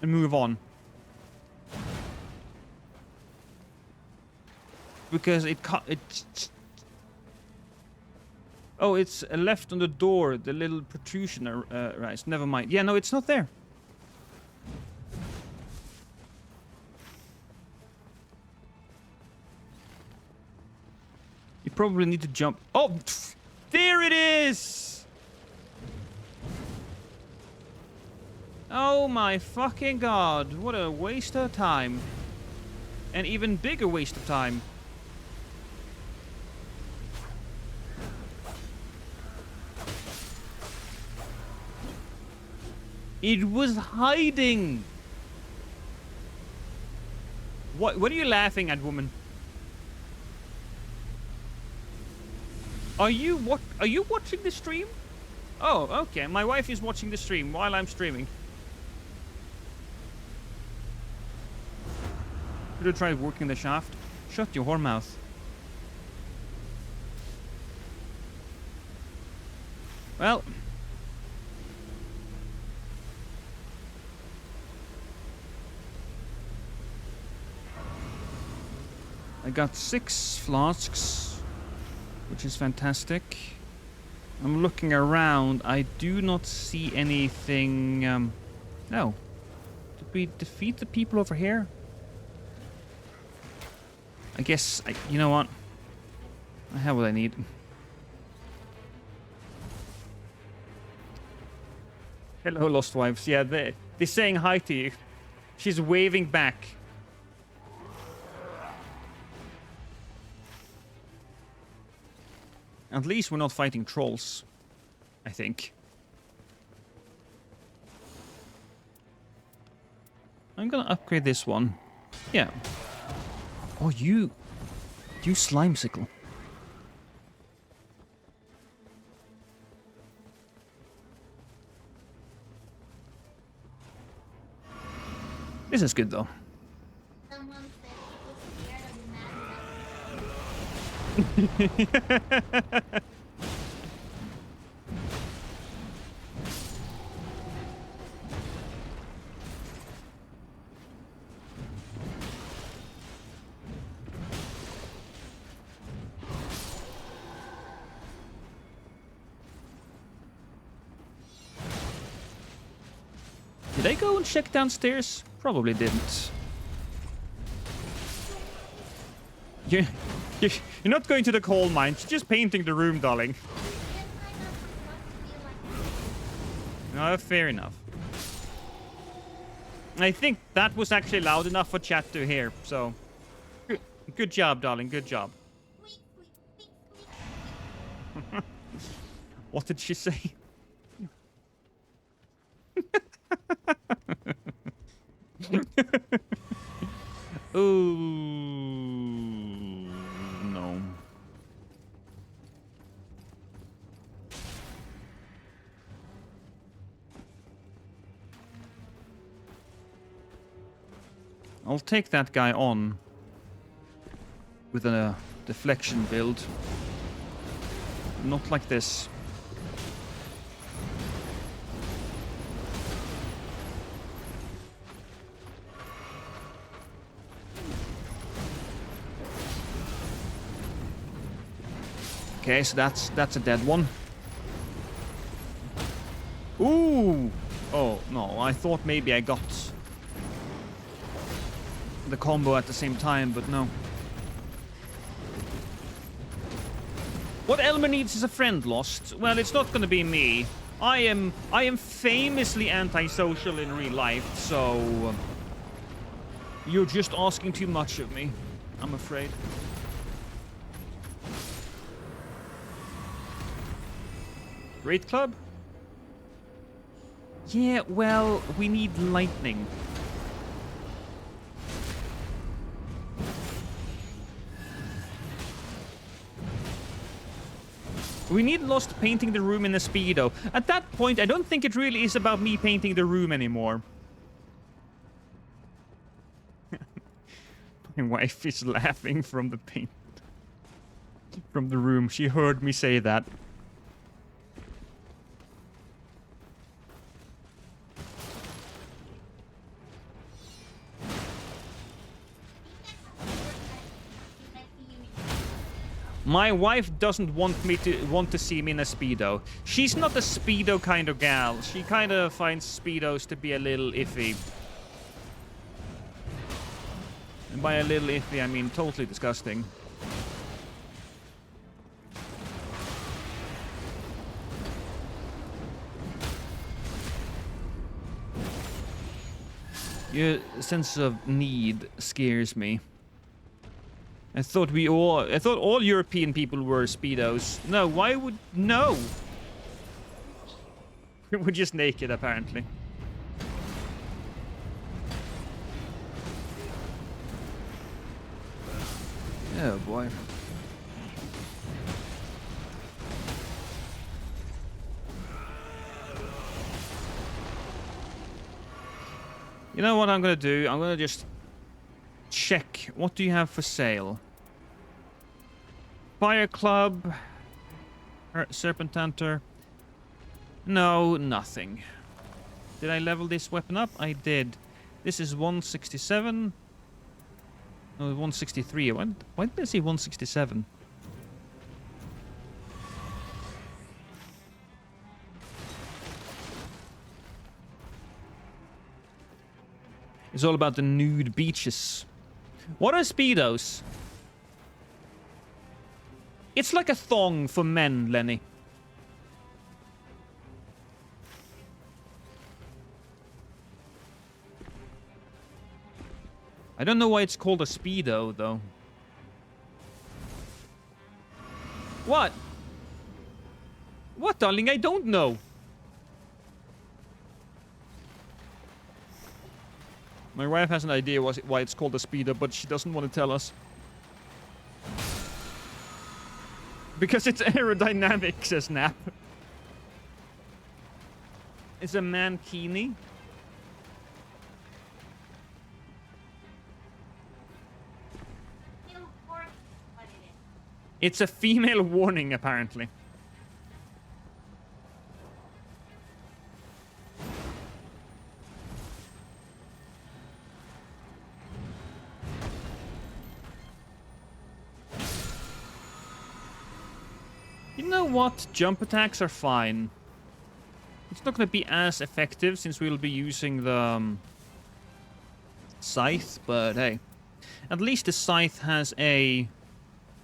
And move on. Because it can't... Oh, it's left on the door. The little protrusion right. Never mind. Yeah, no, it's not there. You probably need to jump... Oh! Pff, there it is! Oh my fucking god. What a waste of time. An even bigger waste of time. It was hiding. What are you laughing at, woman? Are you watching the stream? Oh, okay. My wife is watching the stream while I'm streaming. Should have tried working the shaft. Shut your whore mouth. Well. I got 6 flasks, which is fantastic. I'm looking around. I do not see anything. No. Did we defeat the people over here? I guess, you know what? I have what I need. Hello, Lost Wives. Yeah, they're saying hi to you. She's waving back. At least we're not fighting trolls, I think. I'm gonna upgrade this one. Yeah. Oh, you slimesicle. This is good, though. Someone said he was scared of madness. Did I go and check downstairs? Probably didn't. You're not going to the coal mines. You're just painting the room, darling. No, fair enough. I think that was actually loud enough for chat to hear, so... Good job, darling, good job. What did she say? Ooh, no. I'll take that guy on with a deflection build. Not like this. Okay, so that's a dead one. Ooh! Oh, no, I thought maybe I got the combo at the same time, but no. What Elmer needs is a friend, Lost. Well, it's not gonna be me. I am famously antisocial in real life, so... You're just asking too much of me, I'm afraid. Raid Club? Yeah, well, we need lightning. We need Lost painting the room in a Speedo. At that point, I don't think it really is about me painting the room anymore. My wife is laughing from the paint. From the room. She heard me say that. My wife doesn't want to see me in a Speedo. She's not a Speedo kind of gal. She kind of finds Speedos to be a little iffy. And by a little iffy, I mean totally disgusting. Your sense of need scares me. I thought all European people were Speedos. No, why would... No! We're just naked, apparently. Oh, boy. You know what I'm gonna do? I'm gonna just check. What do you have for sale? Fire Club, Serpent Hunter. No, nothing. Did I level this weapon up? I did. This is 167. No, 163. Why did I say 167? It's all about the nude beaches. What are Speedos? It's like a thong for men, Lenny. I don't know why it's called a Speedo, though. What? What, darling? I don't know. My wife has an idea why it's called a Speedo, but she doesn't want to tell us. Because it's aerodynamic, says Nap. It's a mankini. It's a female warning, apparently. You know what? Jump attacks are fine. It's not going to be as effective since we'll be using the scythe, but hey. At least the scythe has a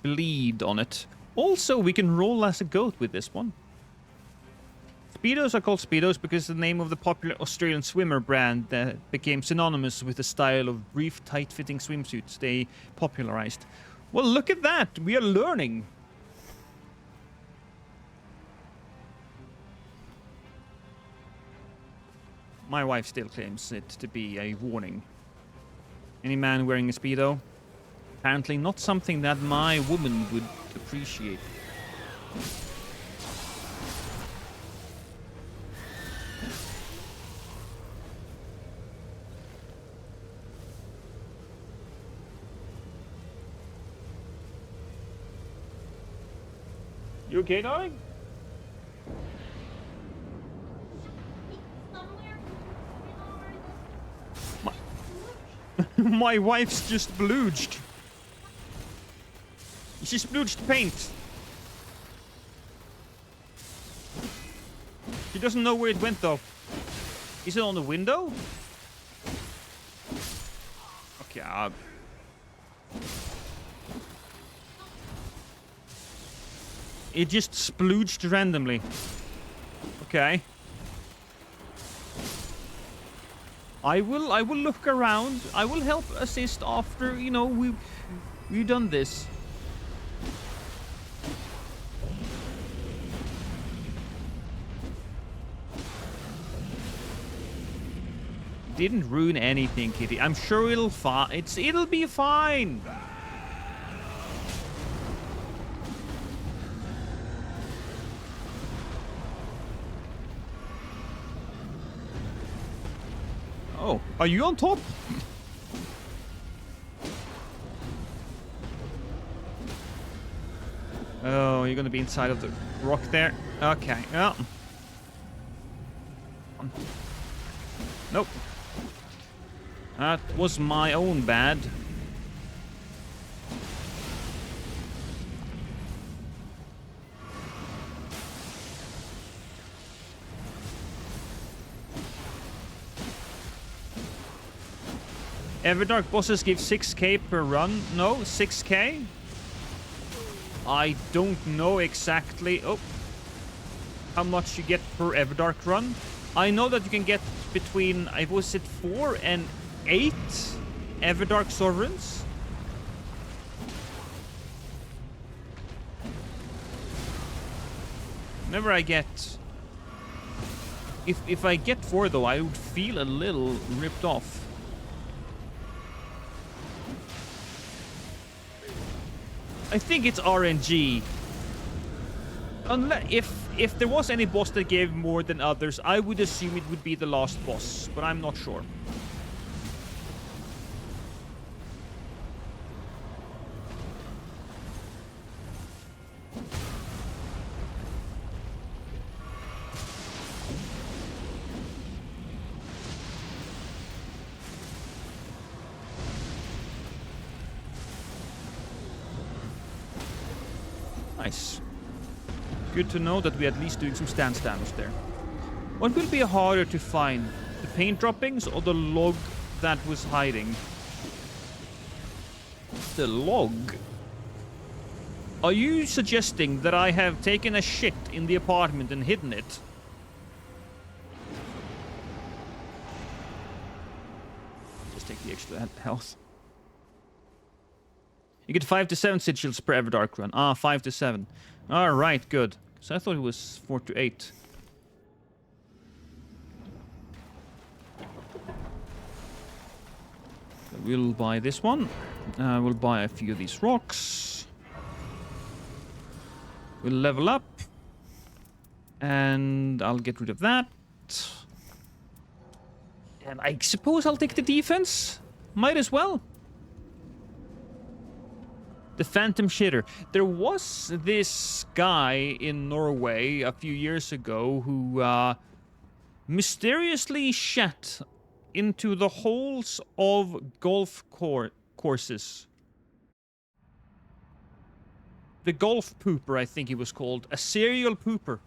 bleed on it. Also, we can roll as a goat with this one. Speedos are called Speedos because the name of the popular Australian swimmer brand that became synonymous with the style of brief, tight-fitting swimsuits they popularized. Well, look at that! We are learning! My wife still claims it to be a warning. Any man wearing a Speedo? Apparently not something that my woman would appreciate. You okay, darling? My wife's just blooged. She splooged paint. She doesn't know where it went, though. Is it on the window? Okay, it just splooged randomly. Okay. I will look around. I will help assist after, you know, we've done this. Didn't ruin anything, Kitty. I'm sure it'll be fine. Oh, are you on top? Oh, you're gonna be inside of the rock there. Okay. Oh. Nope. That was my own bad. Everdark bosses give 6k per run. No, 6k? I don't know exactly. Oh. How much you get per Everdark run. I know that you can get between, was it 4 and 8 Everdark Sovereigns? Whenever I get... If I get 4 though, I would feel a little ripped off. I think it's RNG. Unless, if there was any boss that gave more than others, I would assume it would be the last boss, but I'm not sure. Nice. Good to know that we're at least doing some stance damage there. What will be harder to find? The paint droppings or the log that was hiding? The log? Are you suggesting that I have taken a shit in the apartment and hidden it? Just take the extra health. You get 5 to 7 sigils per Everdark run. Ah, 5 to 7. Alright, good. So I thought it was 4 to 8. So we'll buy this one. We'll buy a few of these rocks. We'll level up. And I'll get rid of that. And I suppose I'll take the defense. Might as well. The Phantom Shitter. There was this guy in Norway a few years ago who mysteriously shat into the holes of golf courses. The golf pooper, I think he was called. A serial pooper.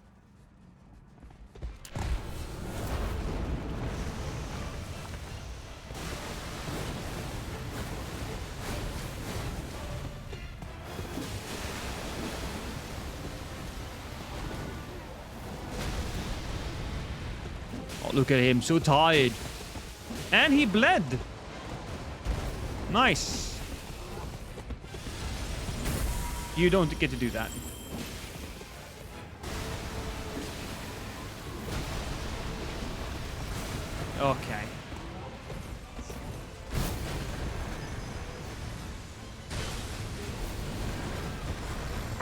Oh, look at him, so tired. And he bled. Nice. You don't get to do that. Okay.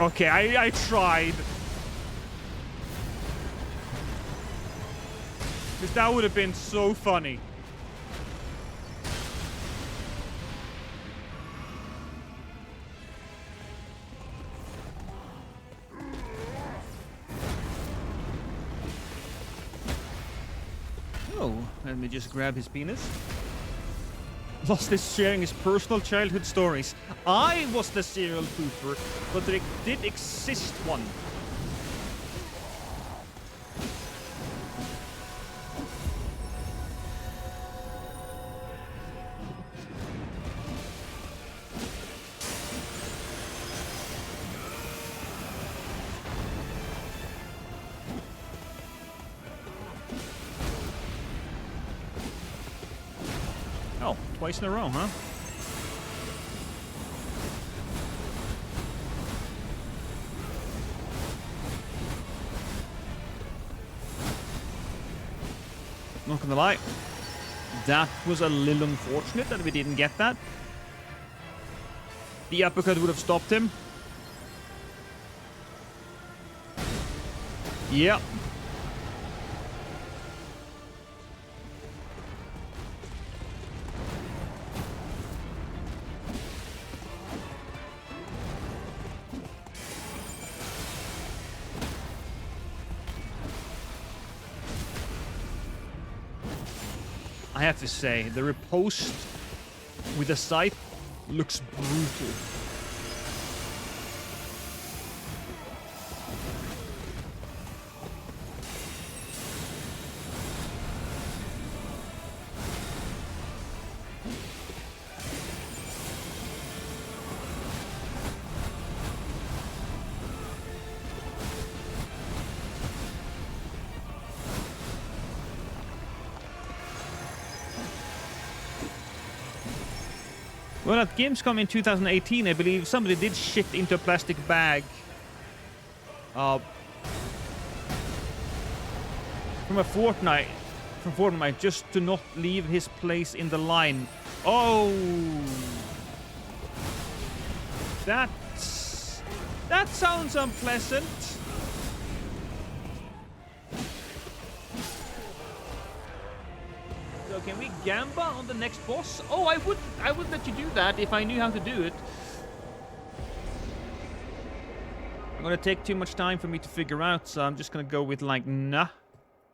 Okay, I tried. Because that would have been so funny. Oh, let me just grab his penis. Lost is sharing his personal childhood stories. I was the serial pooper, but there did exist one. Oh, twice in a row, huh? Not gonna lie. That was a little unfortunate that we didn't get that. The uppercut would have stopped him. Yep. I have to say, the riposte with the scythe looks brutal. Well, at Gamescom in 2018, I believe somebody did shit into a plastic bag. From a Fortnite. From Fortnite, just to not leave his place in the line. Oh! That sounds unpleasant. So can we gamba on the next boss? Oh, I would let you do that if I knew how to do it. I'm gonna take too much time for me to figure out, so I'm just gonna go with like nah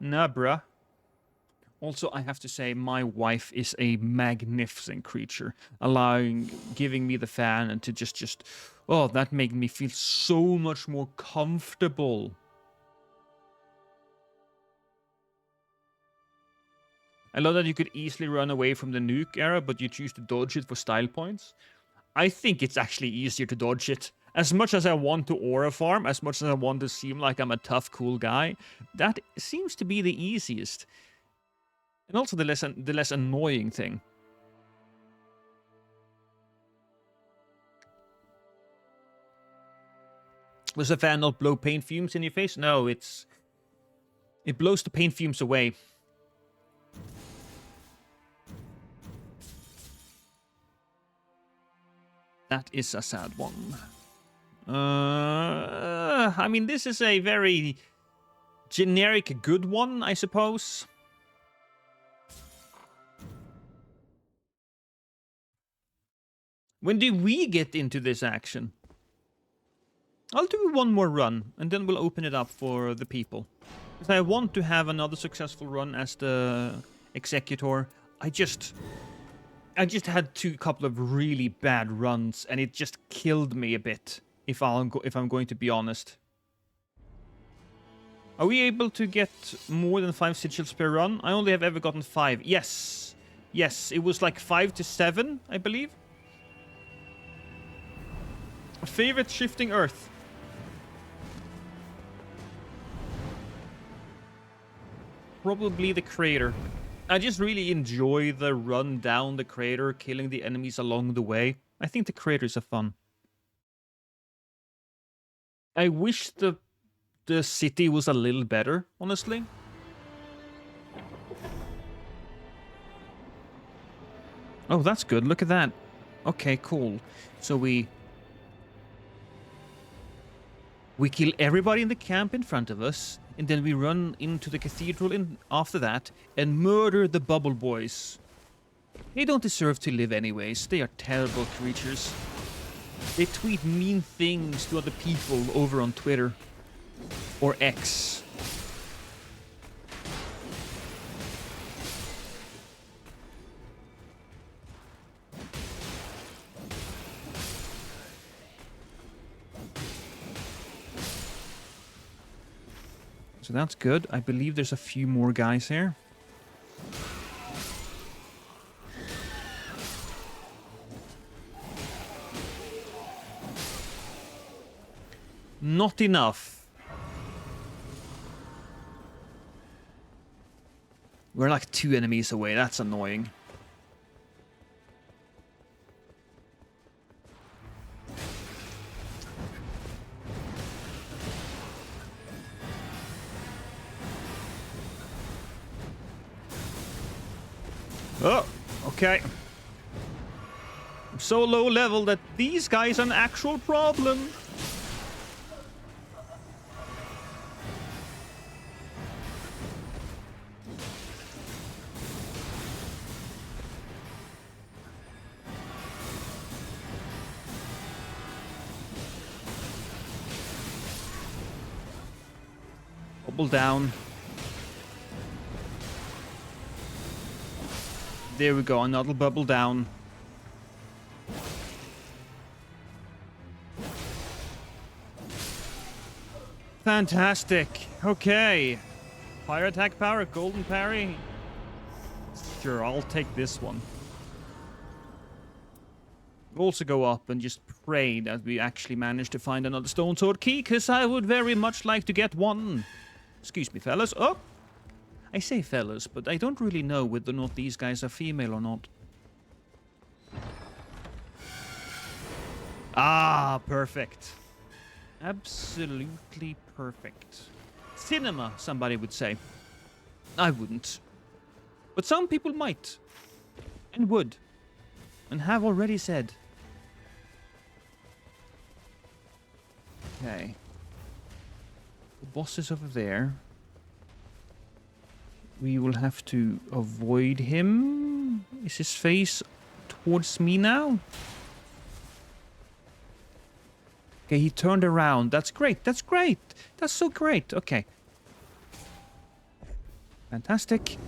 bruh. Also, I have to say, my wife is a magnificent creature, giving me the fan and to oh, that made me feel so much more comfortable. I love that you could easily run away from the nuke era, but you choose to dodge it for style points. I think it's actually easier to dodge it. As much as I want to aura farm, as much as I want to seem like I'm a tough, cool guy, that seems to be the easiest. And also the less annoying thing. Does the fan not blow paint fumes in your face? No, it blows the paint fumes away. That is a sad one. I mean, this is a very generic good one, I suppose. When do we get into this action? I'll do one more run, and then we'll open it up for the people. Because I want to have another successful run as the Executor. I just had a couple of really bad runs, and it just killed me a bit, if I'm going to be honest. Are we able to get more than 5 sigils per run? I only have ever gotten 5. Yes. Yes, it was like 5 to 7, I believe. Favorite shifting earth? Probably the crater. I just really enjoy the run down the crater, killing the enemies along the way. I think the craters are fun. I wish the city was a little better, honestly. Oh, that's good. Look at that. Okay, cool. So we kill everybody in the camp in front of us, and then we run into the cathedral after that and murder the bubble boys. They don't deserve to live anyways. They are terrible creatures. They tweet mean things to other people over on Twitter. Or X. So that's good. I believe there's a few more guys here. Not enough. We're like 2 enemies away. That's annoying. Oh, okay. I'm so low level that these guys are an actual problem. Bubble down. There we go, another bubble down. Fantastic. Okay. Fire attack power, golden parry. Sure, I'll take this one. We'll also go up and just pray that we actually manage to find another stone sword key, because I would very much like to get one. Excuse me, fellas. Oh! I say fellas, but I don't really know whether or not these guys are female or not. Ah, perfect. Absolutely perfect. Cinema, somebody would say. I wouldn't. But some people might. And would. And have already said. Okay. The boss is over there. We will have to avoid him. Is his face towards me now? Okay, he turned around. That's great. That's great. That's so great. Okay. Fantastic.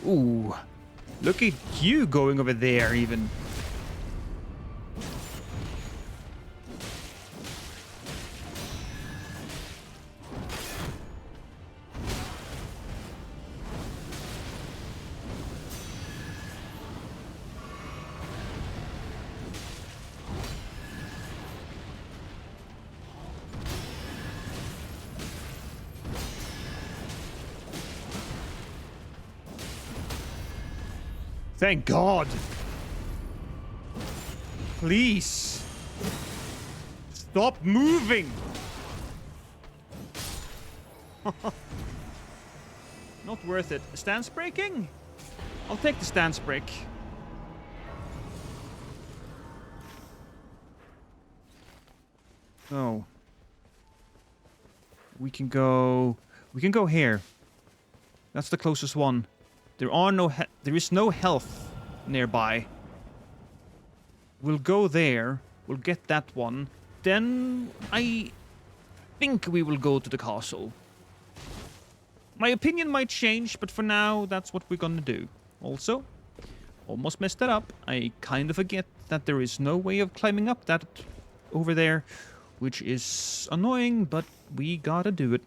Ooh. Look at you going over there, even. Thank God. Please. Stop moving. Not worth it. Stance breaking? I'll take the stance break. Oh. We can go here. That's the closest one. There is no health nearby. We'll go there. We'll get that one. Then I think we will go to the castle. My opinion might change, but for now, that's what we're gonna do. Also, almost messed that up. I kind of forget that there is no way of climbing up that over there, which is annoying, but we gotta do it.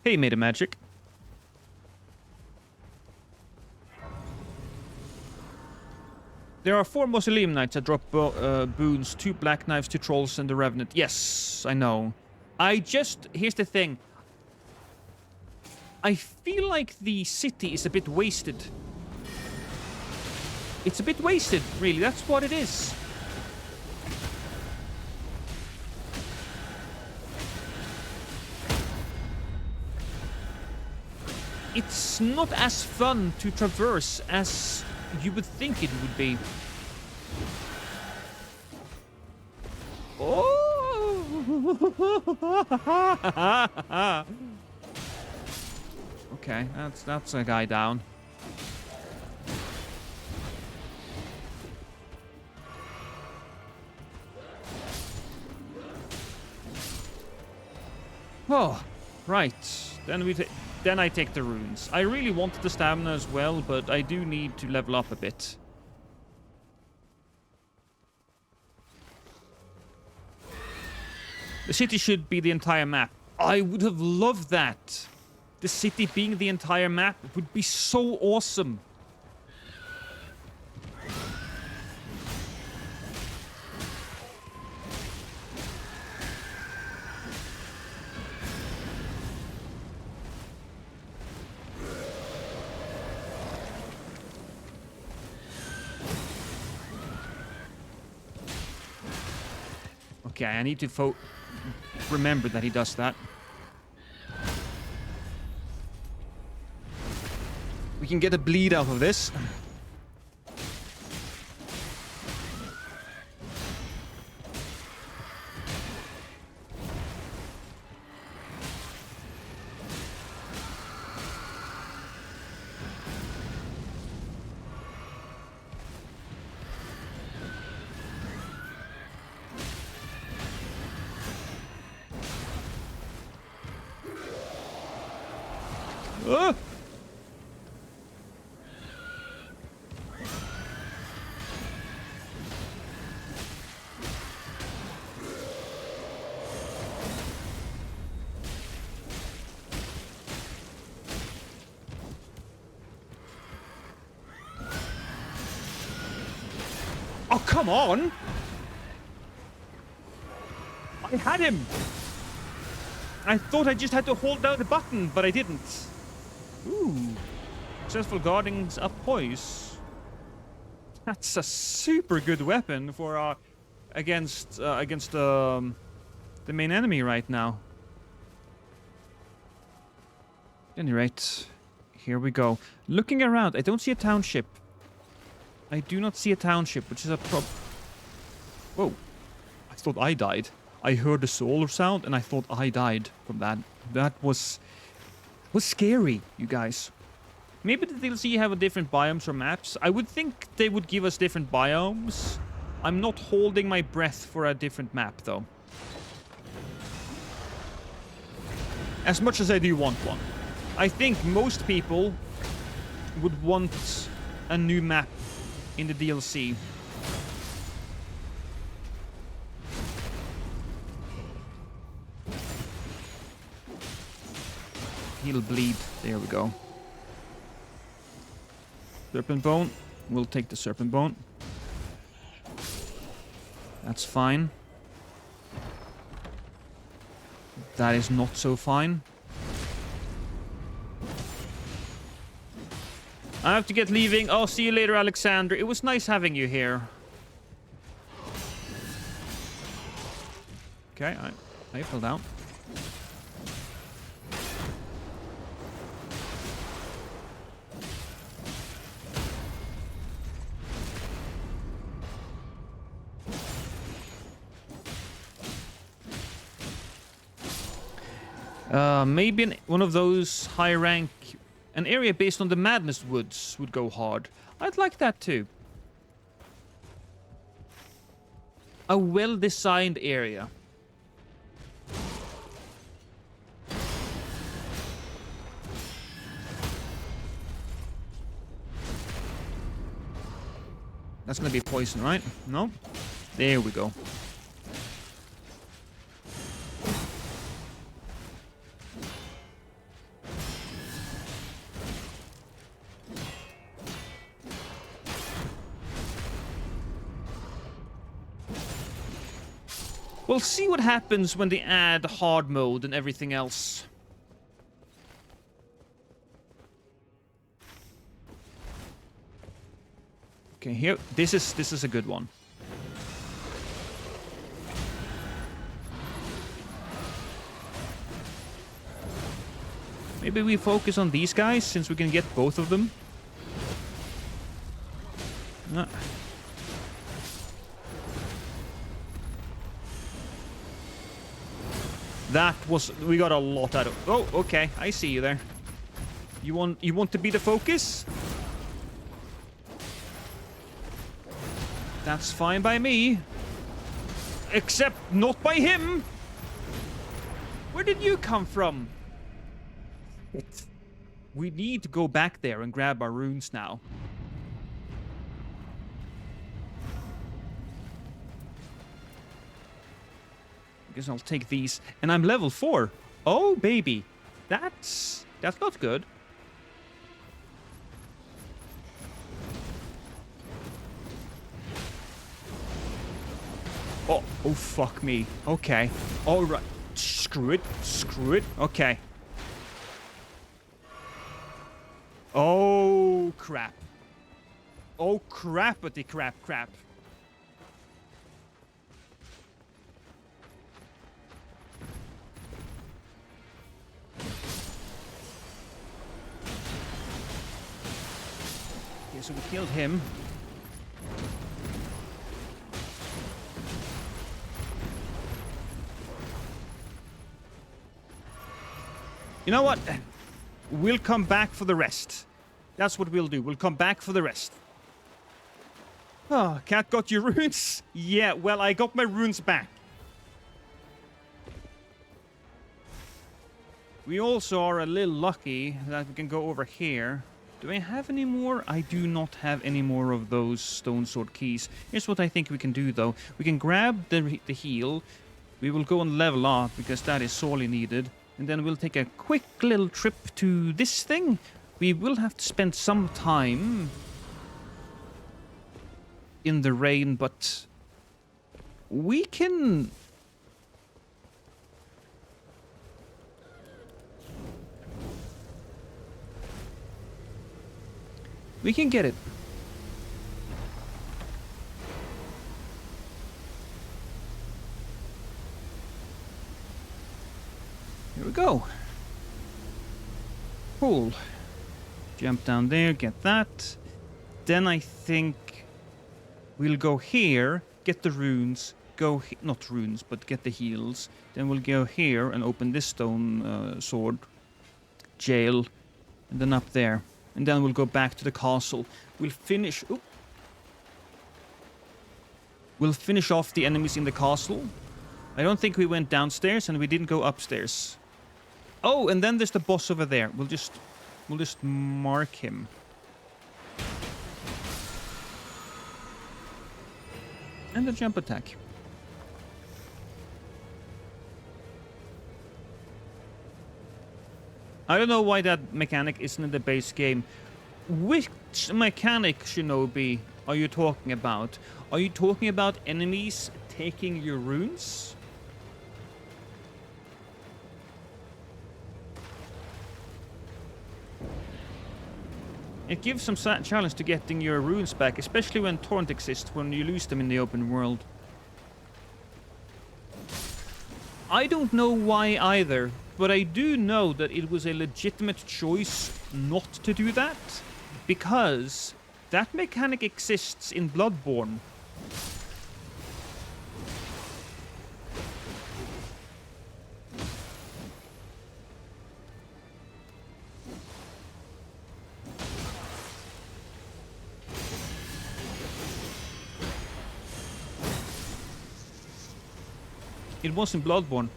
Hey, Made of Magic. There are 4 Mausoleum Knights that drop boons, 2 Black Knives, 2 Trolls, and the Revenant. Yes, I know. Here's the thing. I feel like the city is a bit wasted. It's a bit wasted, really. That's what it is. It's not as fun to traverse as you would think it would be. Oh! Okay, that's a guy down. Oh, right. Then I take the runes. I really wanted the stamina as well, but I do need to level up a bit. The city should be the entire map. I would have loved that. The city being the entire map would be so awesome. Okay, I need to remember that he does that. We can get a bleed out of this. Oh! Oh, come on! I had him! I thought I just had to hold down the button, but I didn't. Ooh. Successful guardings up poise. That's a super good weapon for against the main enemy right now. At any rate, here we go. Looking around, I don't see a township. I do not see a township, which is a Whoa. I thought I died. I heard the solar sound and I thought I died from that. That was scary, you guys. Maybe the DLC have a different biomes or maps. I would think they would give us different biomes. I'm not holding my breath for a different map, though. As much as I do want one. I think most people would want a new map in the DLC. He'll bleed. There we go. Serpent bone. We'll take the serpent bone. That's fine. That is not so fine. I have to get leaving. Oh, see you later, Alexander. It was nice having you here. Okay, I fell down. Maybe one of those high rank, an area based on the Madness Woods would go hard. I'd like that too. A well-designed area. That's gonna be poison, right? No? There we go. We'll see what happens when they add hard mode and everything else. Okay, here, this is a good one. Maybe we focus on these guys since we can get both of them. That was... we got a lot out of... oh, okay. I see you there. You want to be the focus? That's fine by me. Except not by him. Where did you come from? We need to go back there and grab our runes now. Guess I'll take these. And I'm level 4. Oh, baby. That's not good. Oh, fuck me. Okay. All right. Screw it. Screw it. Okay. Oh, crap. Oh, crappity crap. Okay, so we killed him. You know what? We'll come back for the rest. That's what we'll do. We'll come back for the rest. Oh, cat got your runes? Yeah, well, I got my runes back. We also are a little lucky that we can go over here. Do I have any more? I do not have any more of those stone sword keys. Here's what I think we can do, though. We can grab the heal. We will go and level up because that is sorely needed. And then we'll take a quick little trip to this thing. We will have to spend some time in the rain, but we can... we can get it. Here we go. Cool. Jump down there, get that. Then I think we'll go here, get the runes, go... not runes, but get the heals. Then we'll go here and open this stone sword jail. And then up there. And then we'll go back to the castle. We'll finish... oop. We'll finish off the enemies in the castle. I don't think we went downstairs and we didn't go upstairs. Oh, and then there's the boss over there. We'll just mark him. And the jump attack. I don't know why that mechanic isn't in the base game. Which mechanic, Shinobi, are you talking about? Are you talking about enemies taking your runes? It gives some challenge to getting your runes back, especially when torrent exists, when you lose them in the open world. I don't know why either, but I do know that it was a legitimate choice not to do that, because that mechanic exists in Bloodborne. It was in Bloodborne.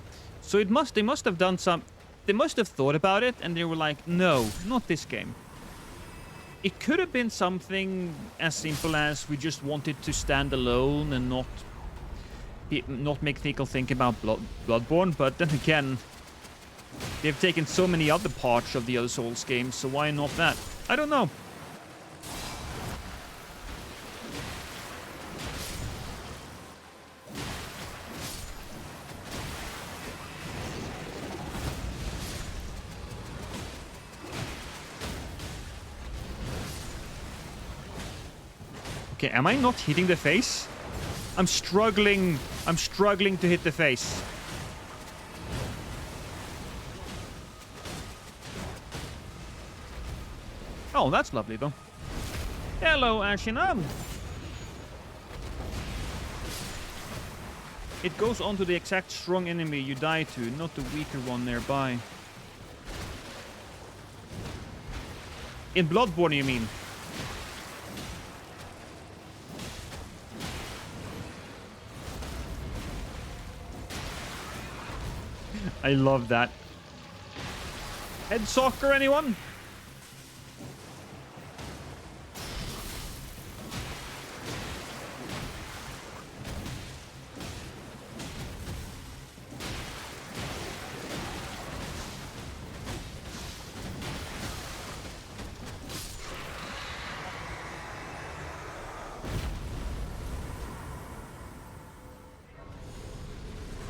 So they must have done some... They must have thought about it and they were like, no, not this game. It could have been something as simple as we just wanted to stand alone and not make people think about Bloodborne, but then again, they've taken so many other parts of the other Souls games, so why not that? I don't know. Okay, am I not hitting the face? I'm struggling to hit the face. Oh, that's lovely though. Hello, Ashinam. It goes on to the exact strong enemy you die to, not the weaker one nearby. In Bloodborne, you mean? I love that. Head soccer, anyone?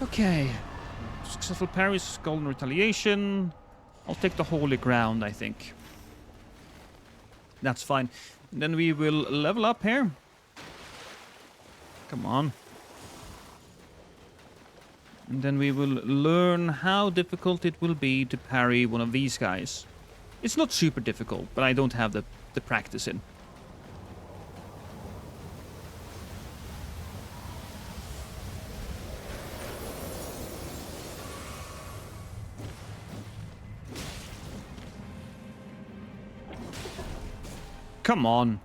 Okay. Successful parries, golden retaliation. I'll take the holy ground, I think. That's fine. Then we will level up here. Come on. And then we will learn how difficult it will be to parry one of these guys. It's not super difficult, but I don't have the practice in. Come on.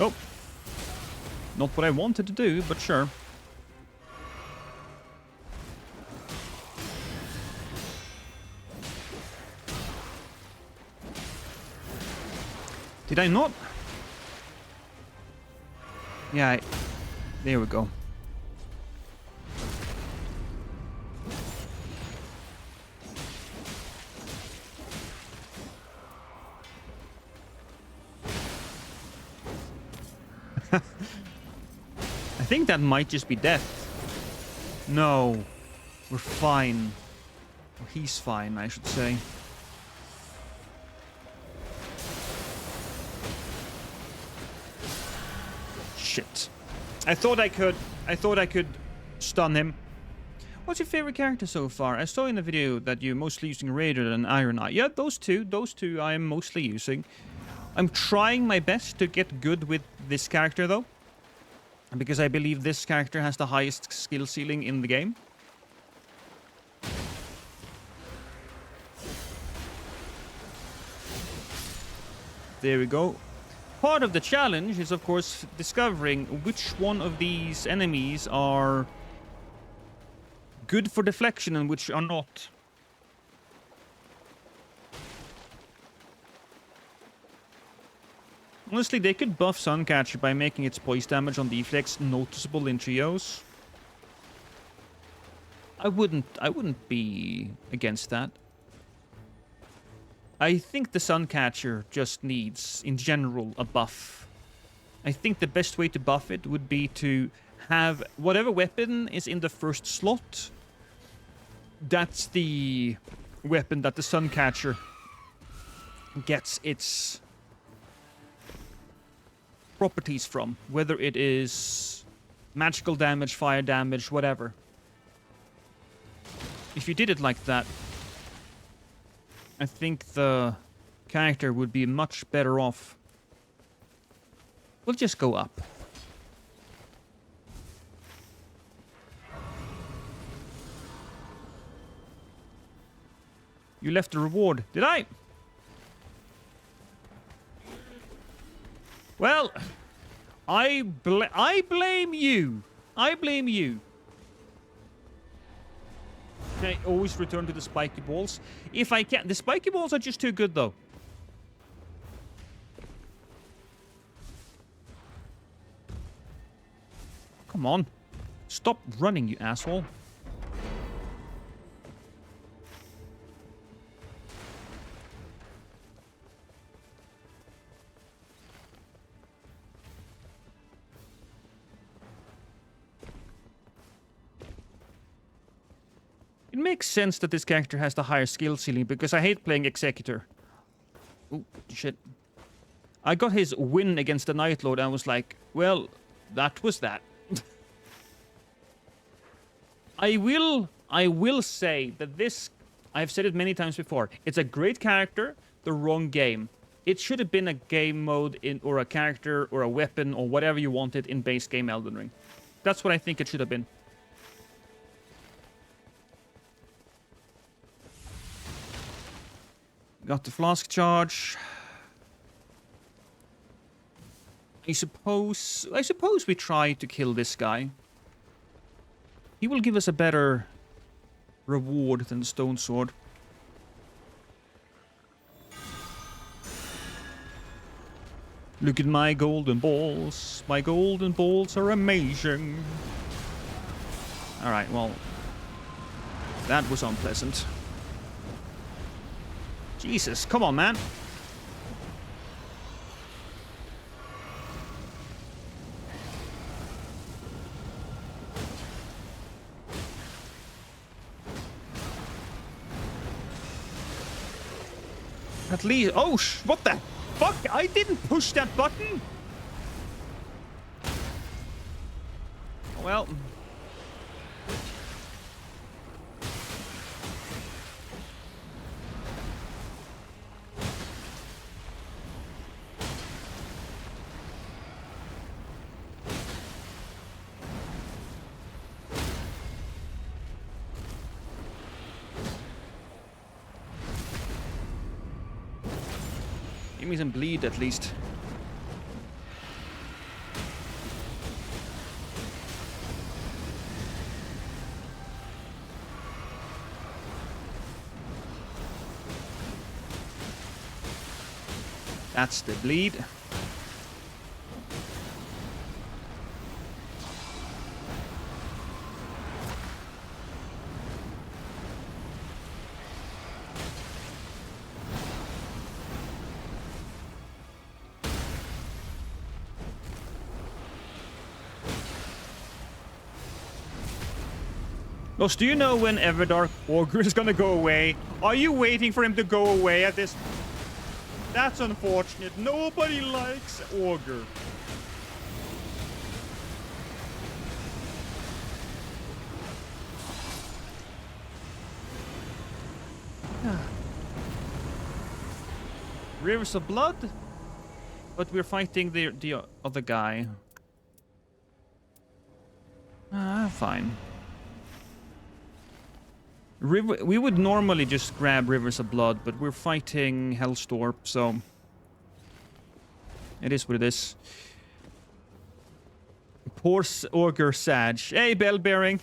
Oh. Not what I wanted to do, but sure. Did I not? Yeah, there we go. I think that might just be death. No. We're fine. Or he's fine, I should say. Shit. I thought I could stun him. What's your favorite character so far? I saw in the video that you're mostly using Raider and Iron Eye. Yeah, those two I'm mostly using. I'm trying my best to get good with this character though, because I believe this character has the highest skill ceiling in the game. There we go. Part of the challenge is, of course, discovering which one of these enemies are good for deflection and which are not. Honestly, they could buff Suncatcher by making its poise damage on deflex noticeable in trios. I wouldn't be against that. I think the Suncatcher just needs, in general, a buff. I think the best way to buff it would be to have whatever weapon is in the first slot. That's the weapon that the Suncatcher gets its properties from. Whether it is magical damage, fire damage, whatever. If you did it like that, I think the character would be much better off. We'll just go up. You left a reward, did I? Well, I blame you. I blame you. I always return to the spiky balls. If I can. The spiky balls are just too good, though. Come on. Stop running, you asshole. It makes sense that this character has the higher skill ceiling because I hate playing Executor. Oh, shit. I got his win against the Night Lord and I was like, well, that was that. I will say that this, I've said it many times before, it's a great character, the wrong game. It should have been a game mode or a character or a weapon or whatever you wanted in base game Elden Ring. That's what I think it should have been. Got the flask charge. I suppose we try to kill this guy. He will give us a better reward than the stone sword. Look at my golden balls. My golden balls are amazing. Alright, well, that was unpleasant. Jesus, come on, man. At least... Oh, what the fuck? I didn't push that button. Well... Give me some bleed, at least. That's the bleed. Los, do you know when Everdark Ogre is gonna go away? Are you waiting for him to go away at this? That's unfortunate. Nobody likes Ogre. Rivers of Blood? But we're fighting the other guy. Fine. We would normally just grab Rivers of Blood, but we're fighting Hellstorm, so... It is what it is. Poor Ogre Sag. Hey, bell bearing.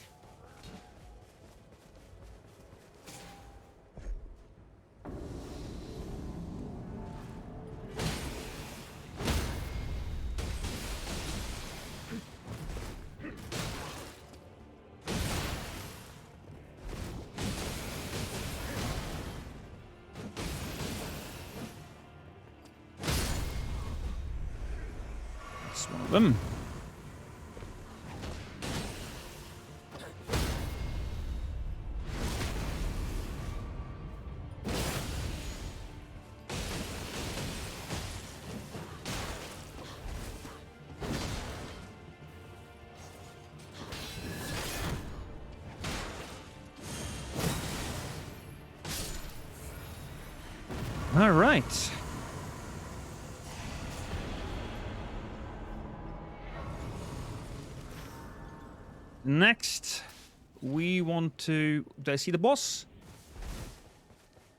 one of them. All right. Next, we want to... Do I see the boss?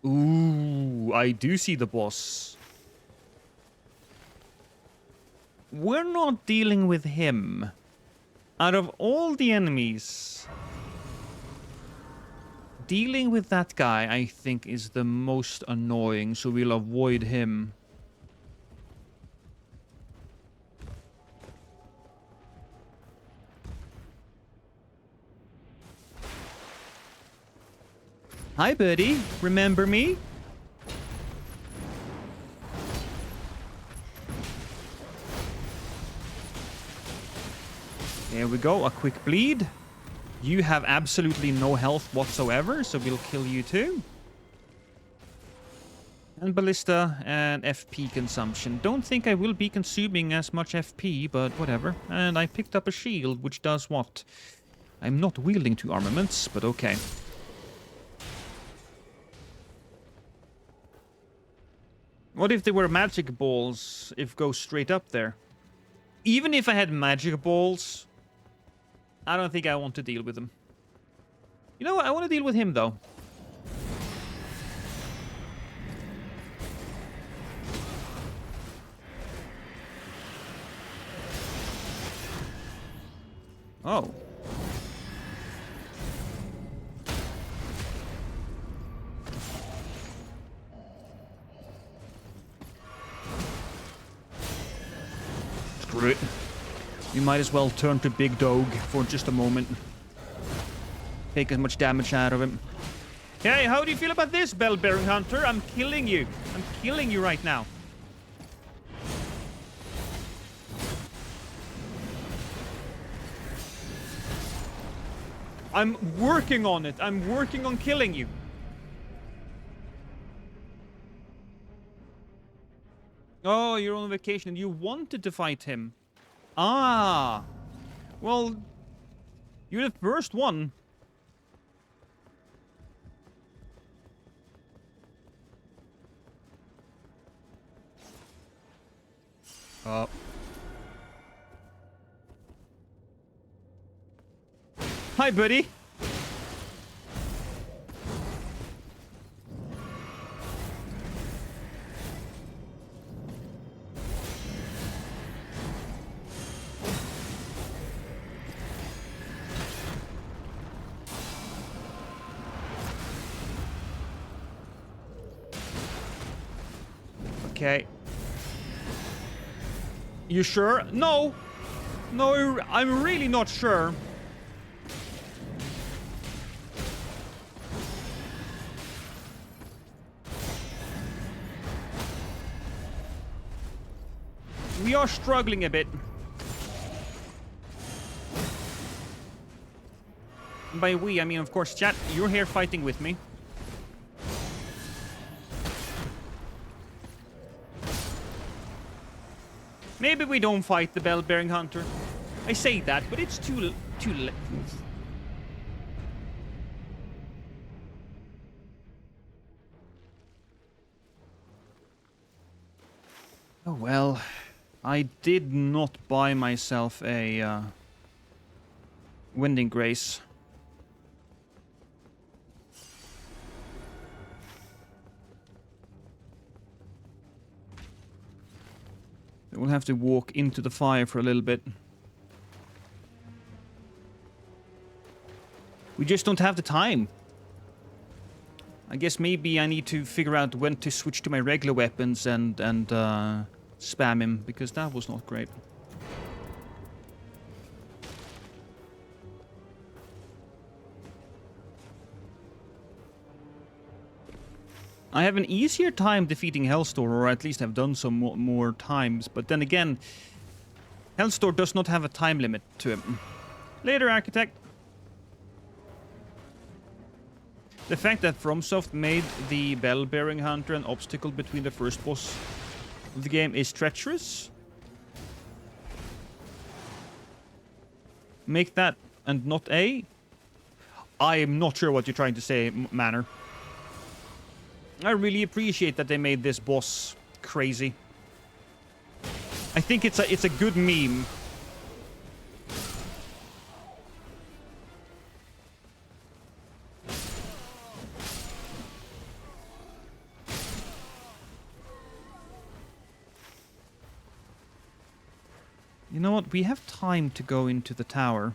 Ooh, I do see the boss. We're not dealing with him. Out of all the enemies, dealing with that guy, I think, is the most annoying, so we'll avoid him. Hi, buddy. Remember me? There we go. A quick bleed. You have absolutely no health whatsoever, so we'll kill you too. And ballista and FP consumption. Don't think I will be consuming as much FP, but whatever. And I picked up a shield, which does what? I'm not wielding two armaments, but okay. What if there were magic balls, if go straight up there? Even if I had magic balls, I don't think I want to deal with them. You know what? I want to deal with him, though. Oh. Screw it. We might as well turn to Big Dog for just a moment. Take as much damage out of him. Hey, how do you feel about this, Bell-bearing Hunter? I'm killing you. I'm killing you right now. I'm working on it. I'm working on killing you. Oh, you're on vacation and you wanted to fight him. Ah. Well, you're the first one. Oh. Hi, buddy. Okay. You sure? No. No, I'm really not sure. We are struggling a bit. And by we, I mean, of course, chat, you're here fighting with me. Maybe we don't fight the Bell-bearing Hunter. I say that, but it's too late. Oh well, I did not buy myself a Winding Grace. We'll have to walk into the fire for a little bit. We just don't have the time. I guess maybe I need to figure out when to switch to my regular weapons and spam him, because that was not great. I have an easier time defeating Hellstorm, or at least have done some more times, but then again, Hellstore does not have a time limit to him. Later, Architect. The fact that FromSoft made the Bell-Bearing Hunter an obstacle between the first boss of the game is treacherous. Make that and not A? I am not sure what you're trying to say, Manor. I really appreciate that they made this boss crazy. I think it's a good meme. You know what? We have time to go into the tower.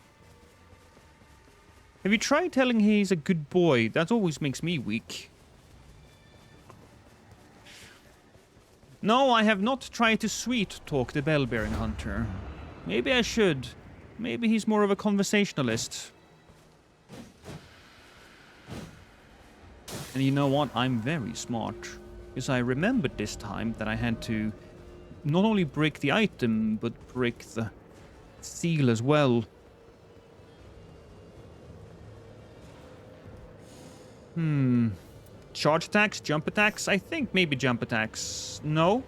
Have you tried telling he's a good boy? That always makes me weak. No, I have not tried to sweet talk the Bell-Bearing Hunter. Maybe I should. Maybe he's more of a conversationalist. And you know what? I'm very smart. Because I remembered this time that I had to not only break the item, but break the seal as well. Charge attacks? Jump attacks? I think maybe jump attacks. No?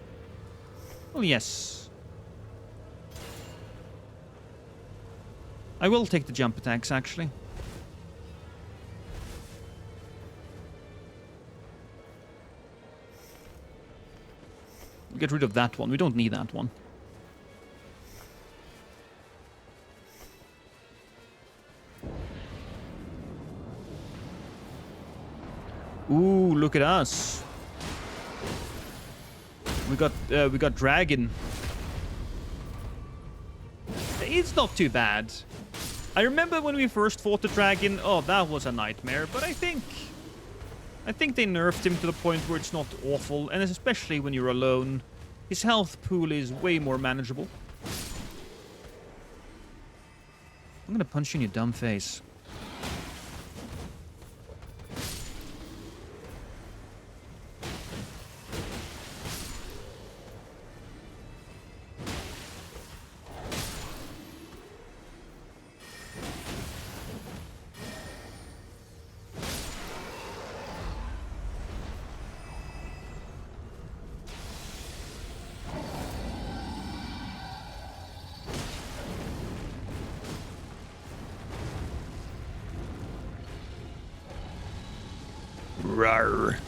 Well, yes. I will take the jump attacks, actually. Get rid of that one. We don't need that one. Ooh, look at us. We got dragon. It's not too bad. I remember when we first fought the dragon. Oh, that was a nightmare. But I think they nerfed him to the point where it's not awful, and especially when you're alone, his health pool is way more manageable. I'm gonna punch you in your dumb face. Rawr.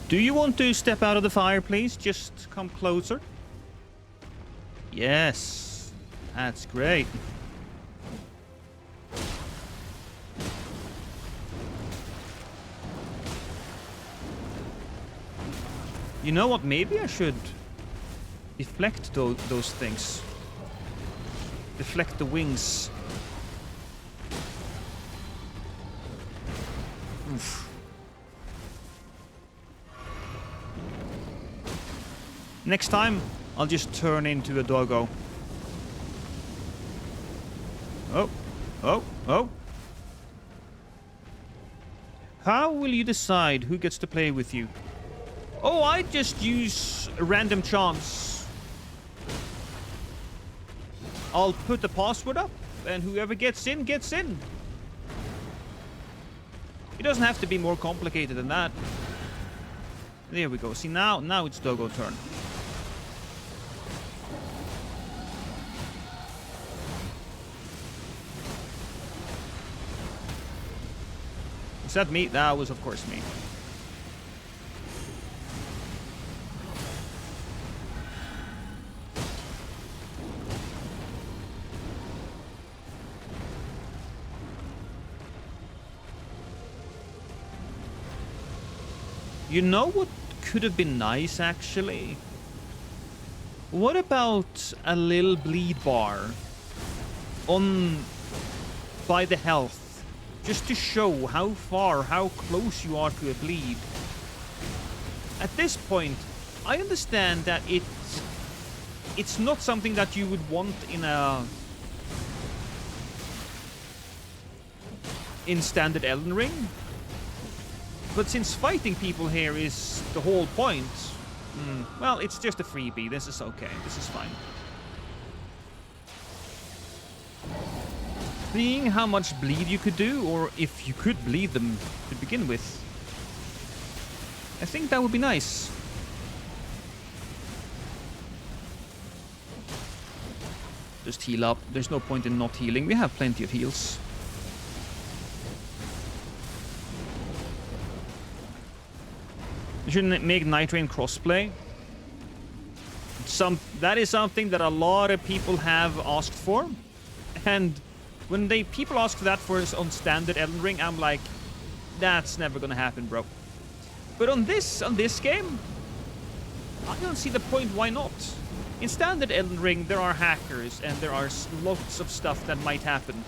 Do you want to step out of the fire, please? Just come closer. Yes. That's great. You know what? Maybe I should deflect those things. Deflect the wings. Oof. Next time, I'll just turn into a doggo. Oh, oh, oh. How will you decide who gets to play with you? Oh, I just use a random chance. I'll put the password up, and whoever gets in, gets in. It doesn't have to be more complicated than that. There we go. See, now it's Doggo turn. Was that me? That was, of course, me. You know what could have been nice, actually? What about a little bleed bar on by the health, just to show how close you are to a bleed? At this point, I understand that it's not something that you would want in standard Elden Ring. But since fighting people here is the whole point, Well, it's just a freebie. This is okay. This is fine. Seeing how much bleed you could do, or if you could bleed them to begin with, I think that would be nice. Just heal up. There's no point in not healing. We have plenty of heals. You should make Nigthreign crossplay. That is something that a lot of people have asked for, and when people ask that for us on standard Elden Ring, I'm like, that's never gonna happen, bro. But on this game, I don't see the point why not. In standard Elden Ring, there are hackers and there are lots of stuff that might happen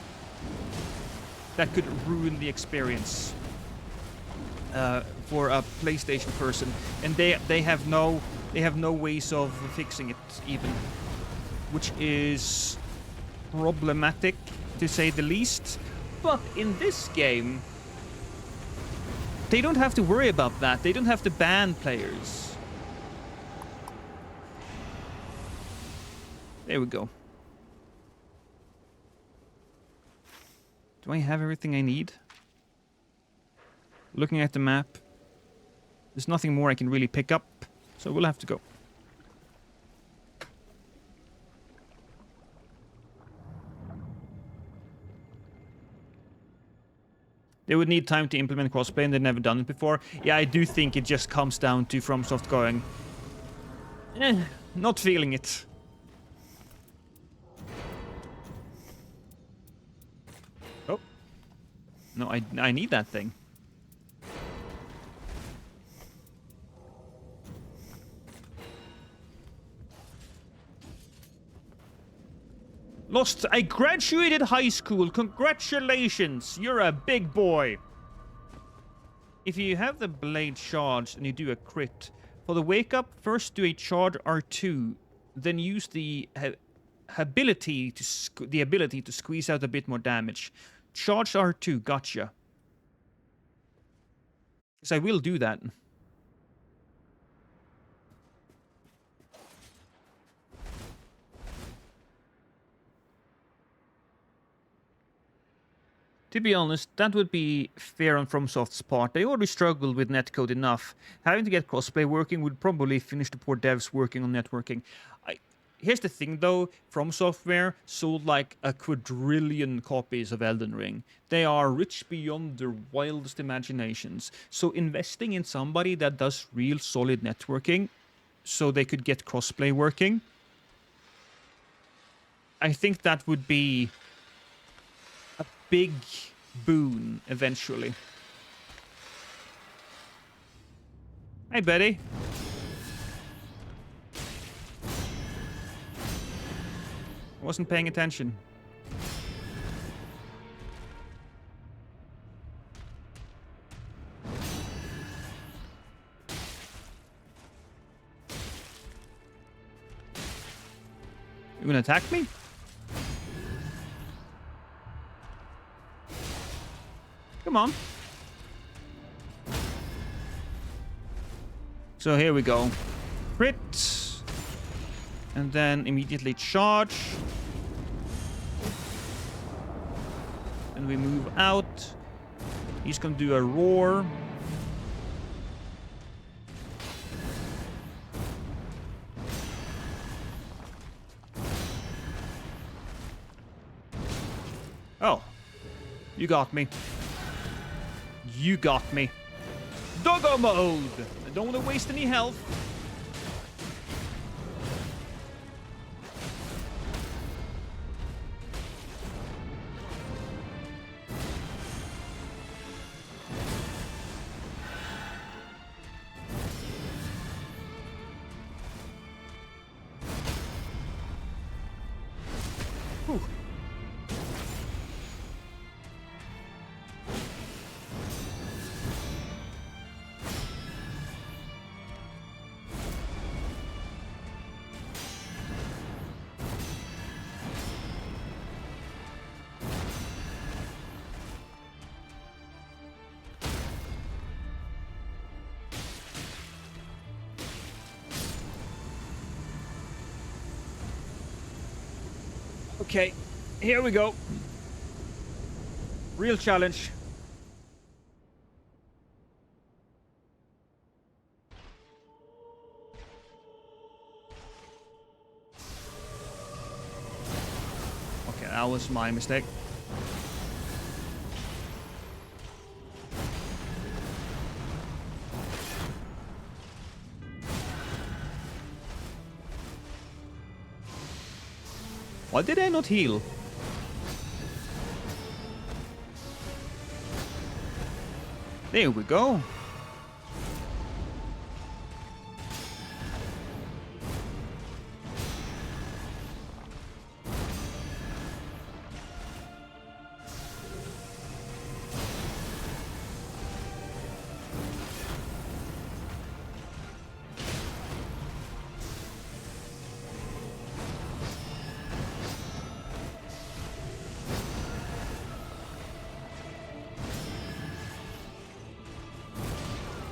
that could ruin the experience for a PlayStation person, and they have no ways of fixing it even, which is problematic to say the least. But in this game, they don't have to worry about that. They don't have to ban players. There we go. Do I have everything I need? Looking at the map, there's nothing more I can really pick up, so we'll have to go. They would need time to implement crossplay, and they've never done it before. Yeah, I do think it just comes down to FromSoft going, not feeling it. Oh. No, I need that thing. Lost, I graduated high school. Congratulations. You're a big boy. If you have the blade charged and you do a crit, for the wake up, first do a charge R2, then use the ability to squeeze out a bit more damage. Charge R2, gotcha. Because I will do that. To be honest, that would be fair on FromSoft's part. They already struggled with netcode enough. Having to get crossplay working would probably finish the poor devs working on networking. Here's the thing though, From Software sold like a quadrillion copies of Elden Ring. They are rich beyond their wildest imaginations. So investing in somebody that does real solid networking so they could get crossplay working, I think that would be a big boon eventually. Hey, Betty. I wasn't paying attention. You gonna attack me? Come on. So here we go. Crit. And then immediately charge. And we move out. He's gonna do a roar. Oh. You got me. You got me. Doggo mode! I don't want to waste any health. Whew. Okay, here we go. Real challenge. Okay, that was my mistake. Why did I not heal? There we go.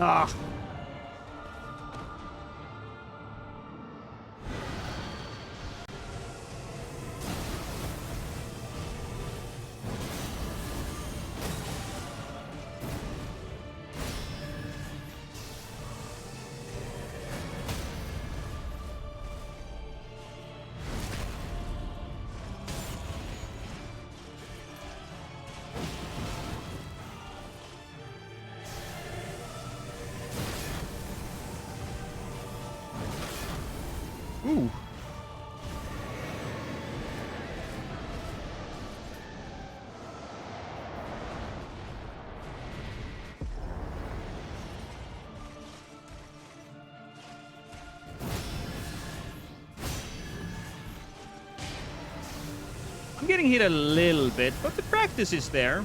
Ah. Ooh. I'm getting hit a little bit, but the practice is there.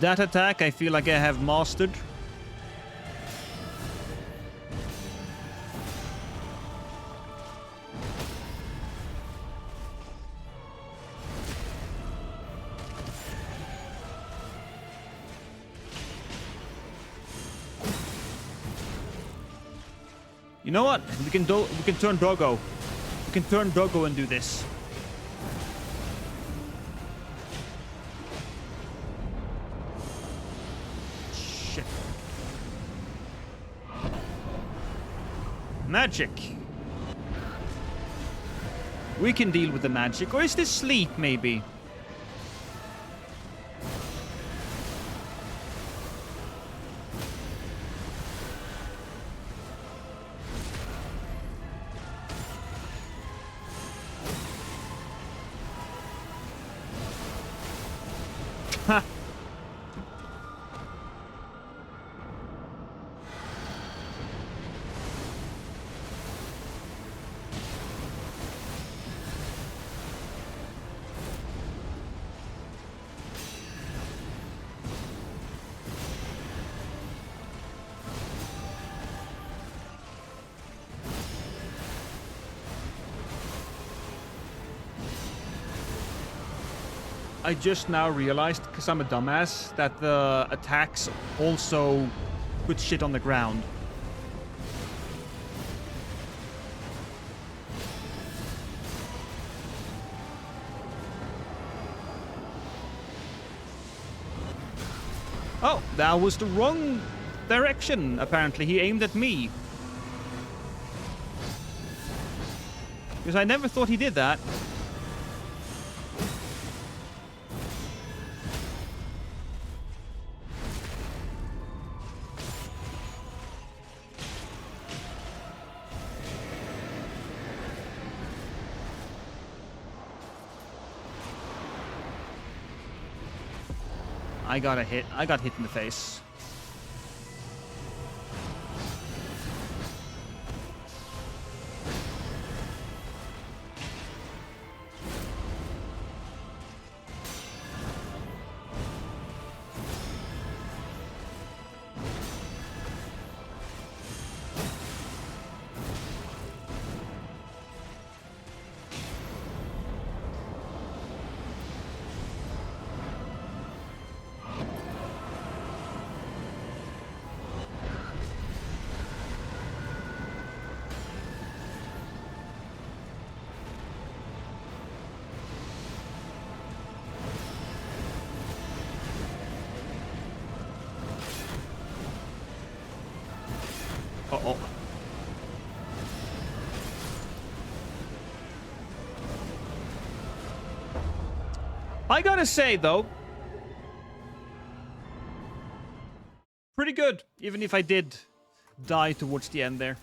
That attack, I feel like I have mastered. You know what? We can turn Doggo. We can turn Doggo and do this. Shit. Magic. We can deal with the magic. Or is this sleep, maybe? Ha! I just now realized, because I'm a dumbass, that the attacks also put shit on the ground. Oh, that was the wrong direction, apparently. He aimed at me. Because I never thought he did that. I got hit in the face. I gotta say, though, pretty good, even if I did die towards the end there.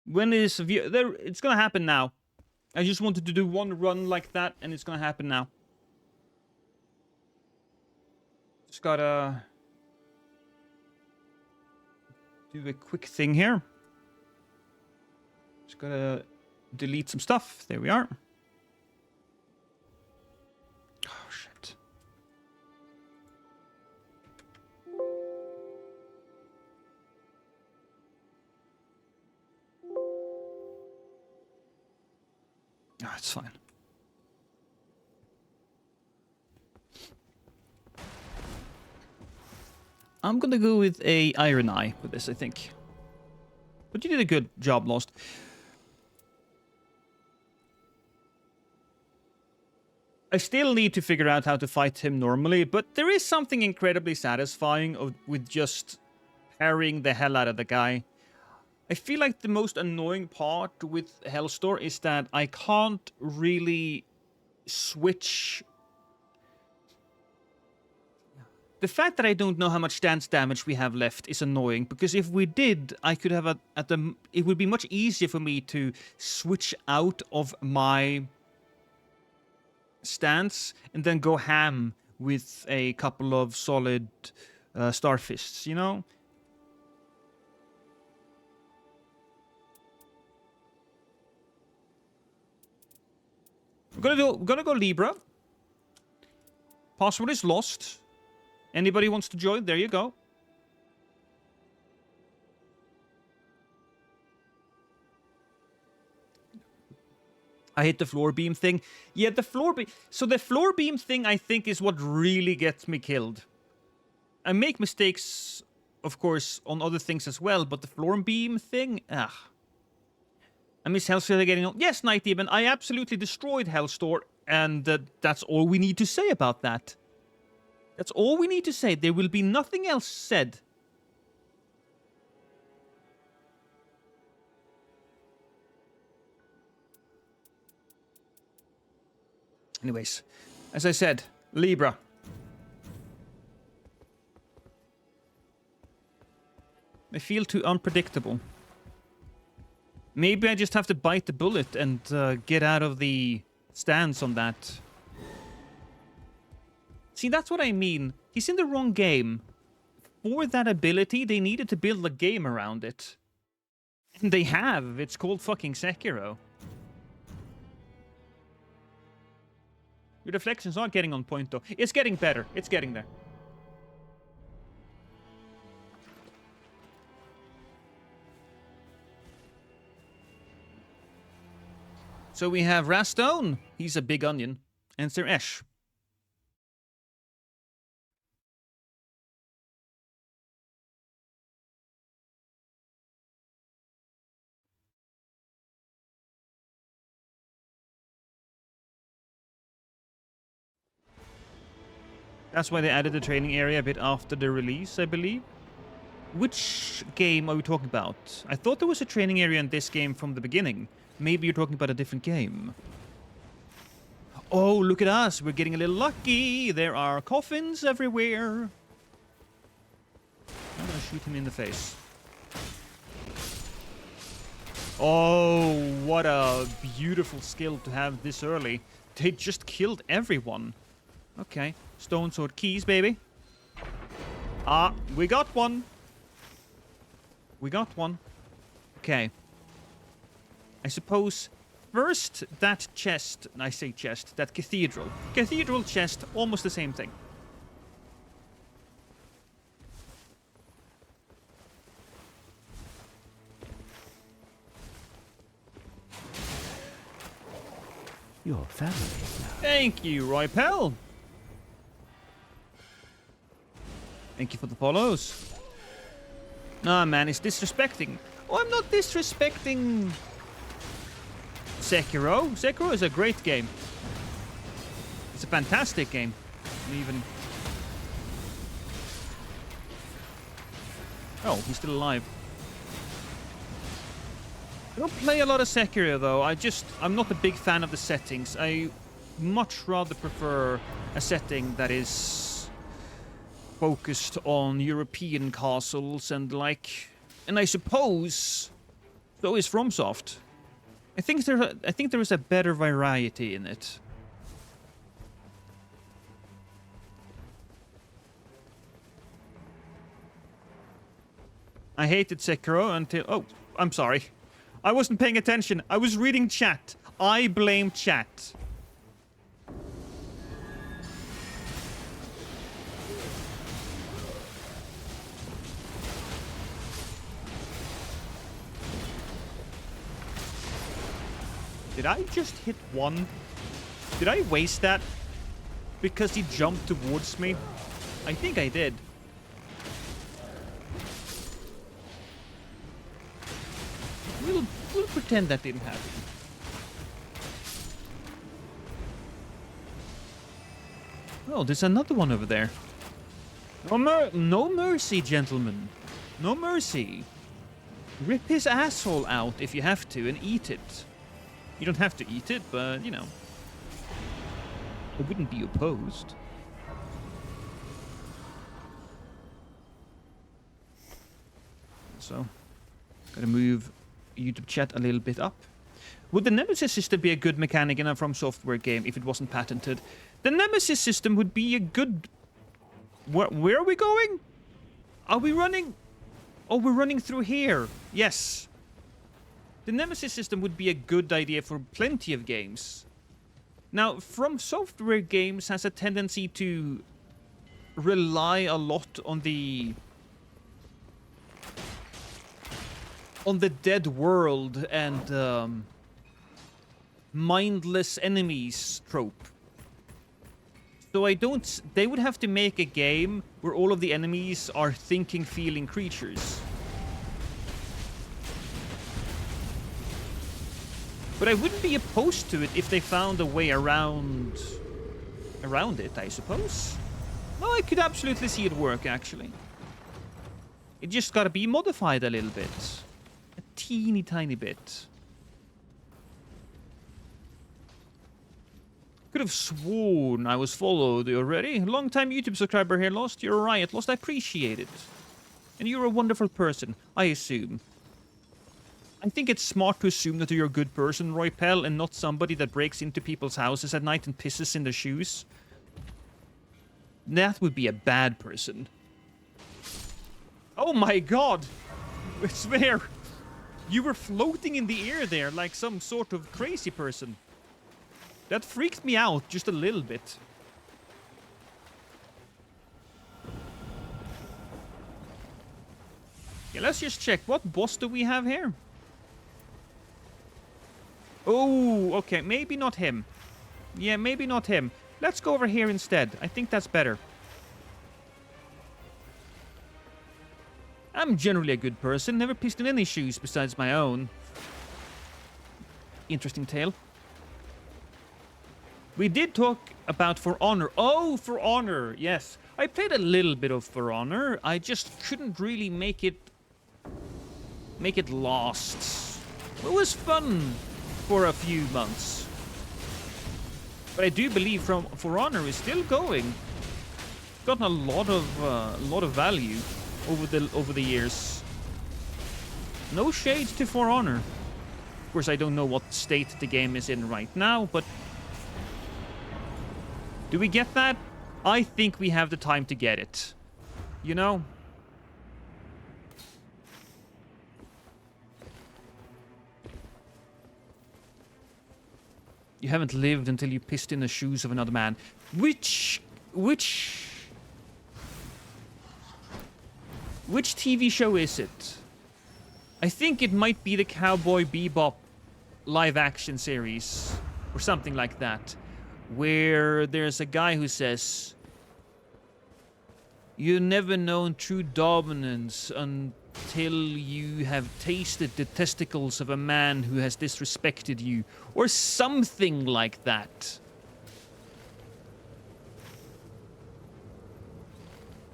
When is there? It's gonna happen now. I just wanted to do one run like that, and it's gonna happen now. Just gotta do a quick thing here. Just gotta delete some stuff. There we are. Oh, shit. Ah, it's fine. I'm gonna go with a Iron Eye with this, I think. But you did a good job, Lost. I still need to figure out how to fight him normally, but there is something incredibly satisfying with just parrying the hell out of the guy. I feel like the most annoying part with Hellstore is that I can't really switch. The fact that I don't know how much stance damage we have left is annoying, because if we did, I could have it would be much easier for me to switch out of my stance and then go ham with a couple of solid Starfists, you know? We're gonna go Libra. Password is lost. Anybody wants to join? There you go. I hit the floor beam thing. Yeah, the floor beam. So the floor beam thing, I think, is what really gets me killed. I make mistakes, of course, on other things as well, but the floor beam thing, I miss Hellstore getting on. Yes, Night Demon, I absolutely destroyed Hellstore, and that's all we need to say about that. That's all we need to say. There will be nothing else said. Anyways, as I said, Libra. I feel too unpredictable. Maybe I just have to bite the bullet and get out of the stance on that. See, that's what I mean. He's in the wrong game. For that ability, they needed to build a game around it. And they have. It's called fucking Sekiro. Your deflection's not getting on point, though. It's getting better. It's getting there. So we have Rastone. He's a big onion. And Sir Esh. That's why they added the training area a bit after the release, I believe. Which game are we talking about? I thought there was a training area in this game from the beginning. Maybe you're talking about a different game. Oh, look at us. We're getting a little lucky. There are coffins everywhere. I'm gonna shoot him in the face. Oh, what a beautiful skill to have this early. They just killed everyone. Okay. Stone sword keys, baby. Ah, we got one. We got one. Okay. I suppose first that chest, I say chest, that cathedral. Cathedral chest, almost the same thing. Your family now. Thank you, Roy Pell. Thank you for the follows. Ah, man, it's disrespecting. Oh, I'm not disrespecting Sekiro. Sekiro is a great game. It's a fantastic game. Even Oh, he's still alive. I don't play a lot of Sekiro, though. I'm not a big fan of the settings. I much rather prefer a setting that is focused on European castles and like... And I suppose so is FromSoft. I think there is a better variety in it. I hated Sekiro until... Oh, I'm sorry. I wasn't paying attention. I was reading chat. I blame chat. Did I just hit one? Did I waste that? Because he jumped towards me? I think I did. We'll pretend that didn't happen. Oh, there's another one over there. No mercy, gentlemen. No mercy. Rip his asshole out if you have to and eat it. You don't have to eat it, but, you know. I wouldn't be opposed. So, gotta move YouTube chat a little bit up. Would the Nemesis system be a good mechanic in a From Software game if it wasn't patented? The Nemesis system would be a good... Where are we going? Are we running... Oh, we're running through here. Yes. The Nemesis system would be a good idea for plenty of games. Now, From Software games has a tendency to rely a lot on the dead world and mindless enemies trope. So they would have to make a game where all of the enemies are thinking, feeling creatures. But I wouldn't be opposed to it if they found a way around it, I suppose. No, I could absolutely see it work, actually. It just gotta be modified a little bit. A teeny tiny bit. Could have sworn I was followed already. Long-time YouTube subscriber here, Lost. You're right, Lost. I appreciate it. And you're a wonderful person, I assume. I think it's smart to assume that you're a good person, Roy Pell, and not somebody that breaks into people's houses at night and pisses in their shoes. That would be a bad person. Oh my god! I swear! You were floating in the air there like some sort of crazy person. That freaked me out just a little bit. Yeah, let's just check. What boss do we have here? Oh, okay. Maybe not him. Yeah, maybe not him. Let's go over here instead. I think that's better. I'm generally a good person. Never pissed in any shoes besides my own. Interesting tale. We did talk about For Honor. Oh, For Honor. Yes. I played a little bit of For Honor. I just couldn't really make it last. It was fun for a few months. But I do believe For Honor is still going. Gotten a lot of value over the years. No shade to For Honor. Of course, I don't know what state the game is in right now, but do we get that? I think we have the time to get it. You know? You haven't lived until you pissed in the shoes of another man. Which TV show is it? I think it might be the Cowboy Bebop live-action series. Or something like that. Where there's a guy who says, "You've never known true dominance until you have tasted the testicles of a man who has disrespected you." Or something like that.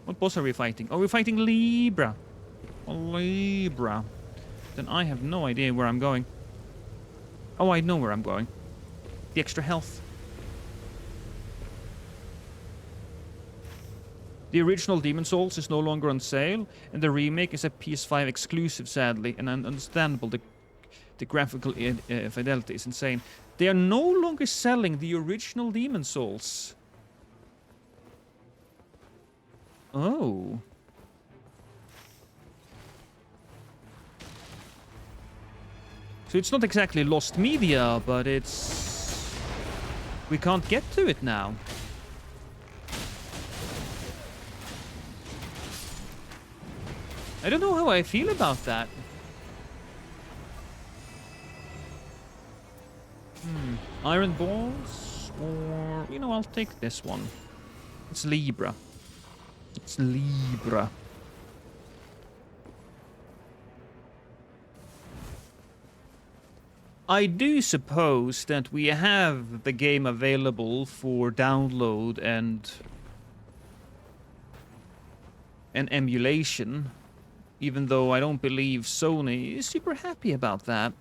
What boss are we fighting? Oh, we're fighting Libra. Libra. Then I have no idea where I'm going. Oh, I know where I'm going. The extra health. The original Demon Souls is no longer on sale, and the remake is a PS5 exclusive, sadly, and understandable. The graphical fidelity is insane. They are no longer selling the original Demon Souls. Oh. So it's not exactly lost media, but it's... we can't get to it now. I don't know how I feel about that. Iron balls? Or... you know, I'll take this one. It's Libra. It's Libra. I do suppose that we have the game available for download and emulation, even though I don't believe Sony is super happy about that.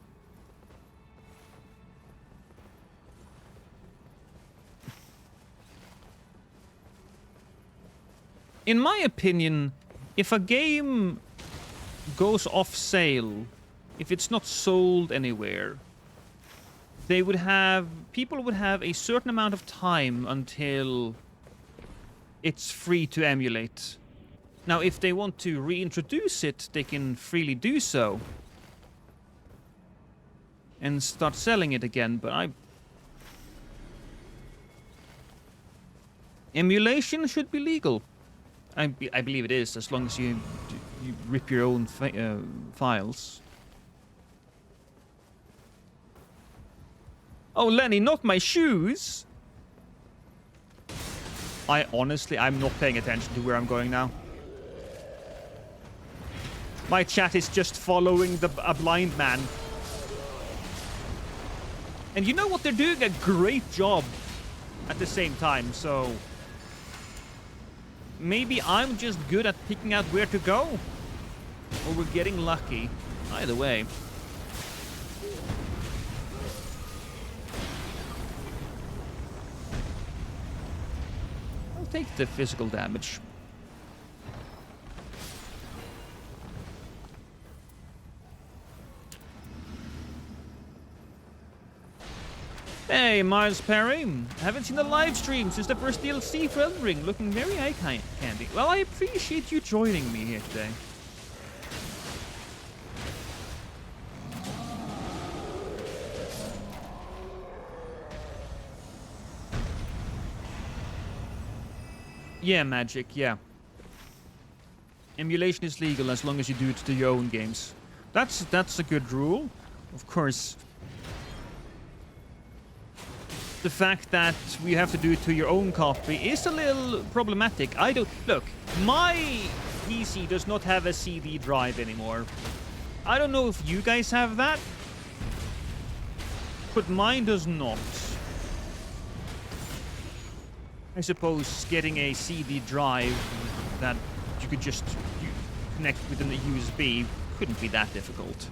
In my opinion, if a game goes off sale, if it's not sold anywhere, people would have a certain amount of time until it's free to emulate. Now, if they want to reintroduce it, they can freely do so and start selling it again, but emulation should be legal. I believe it is, as long as you rip your own files. Oh, Lenny, not my shoes! I'm not paying attention to where I'm going now. My chat is just following a blind man. And you know what? They're doing a great job at the same time, so... maybe I'm just good at picking out where to go. Or we're getting lucky. Either way. I'll take the physical damage. Hey, Miles Perry. Haven't seen the live stream since the first DLC for Elden Ring. Looking very eye candy. Well, I appreciate you joining me here today. Yeah, Magic, yeah. Emulation is legal as long as you do it to your own games. That's a good rule. Of course... the fact that we have to do it to your own copy is a little problematic. Look, my PC does not have a CD drive anymore. I don't know if you guys have that, but mine does not. I suppose getting a CD drive that you could just connect within the USB couldn't be that difficult.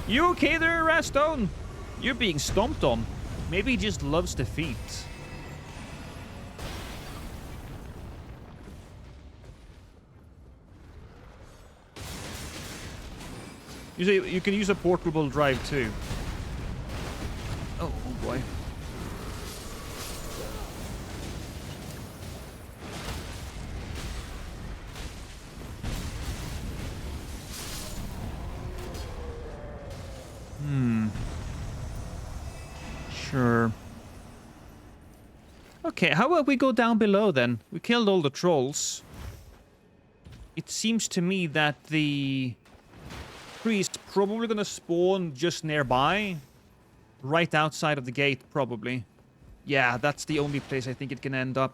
You okay there, Rastone? You're being stomped on. Maybe he just loves defeat. You can use a portable drive too. Oh boy. Sure. Okay, how about we go down below then? We killed all the trolls. It seems to me that the priest probably gonna spawn just nearby. Right outside of the gate, probably. Yeah, that's the only place I think it can end up.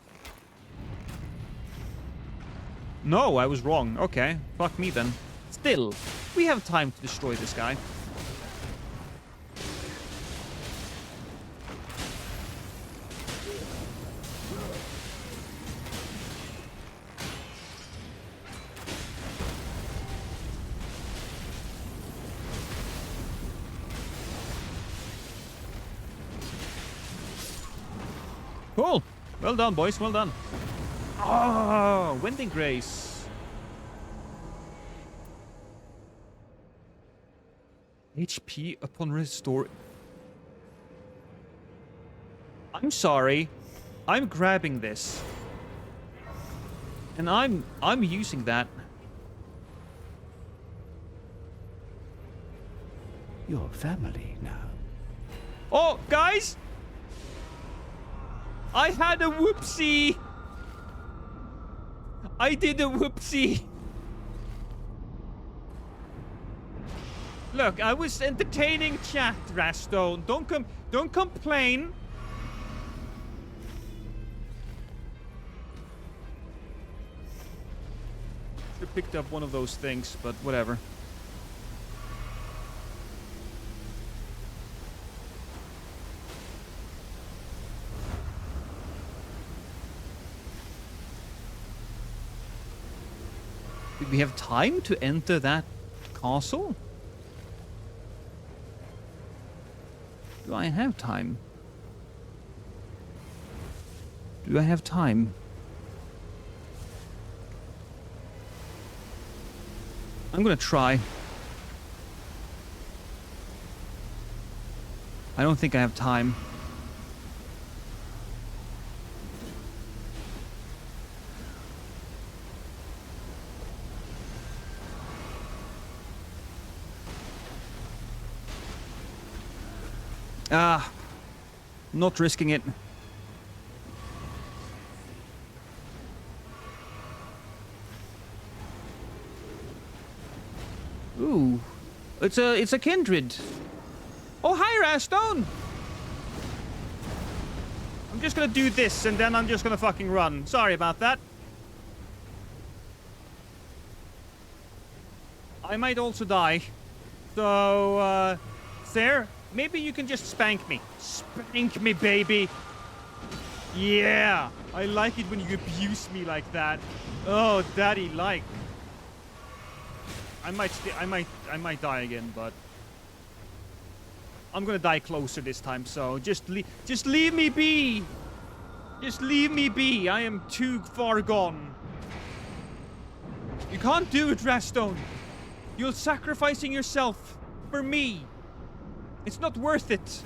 No, I was wrong. Okay, fuck me then. Still, we have time to destroy this guy. Cool. Well done, boys. Well done. Oh, Wending Grace. HP upon restore. I'm sorry. I'm grabbing this. And I'm using that. Your family now. Oh, guys! I had a whoopsie! I did a whoopsie! Look, I was entertaining chat, Rastone. Don't complain. Should've picked up one of those things, but whatever. Did we have time to enter that castle? Do I have time? Do I have time? I'm gonna try. I don't think I have time. Ah, not risking it. Ooh, it's a kindred. Oh, hi, Rastone. I'm just gonna do this, and then I'm just gonna fucking run. Sorry about that. I might also die. So, Sarah, maybe you can just spank me. Spank me, baby. Yeah, I like it when you abuse me like that. Oh, daddy-like. I might die again, but I'm gonna die closer this time. So just leave me be. Just leave me be. I am too far gone. You can't do it, Rastone. You're sacrificing yourself for me. It's not worth it.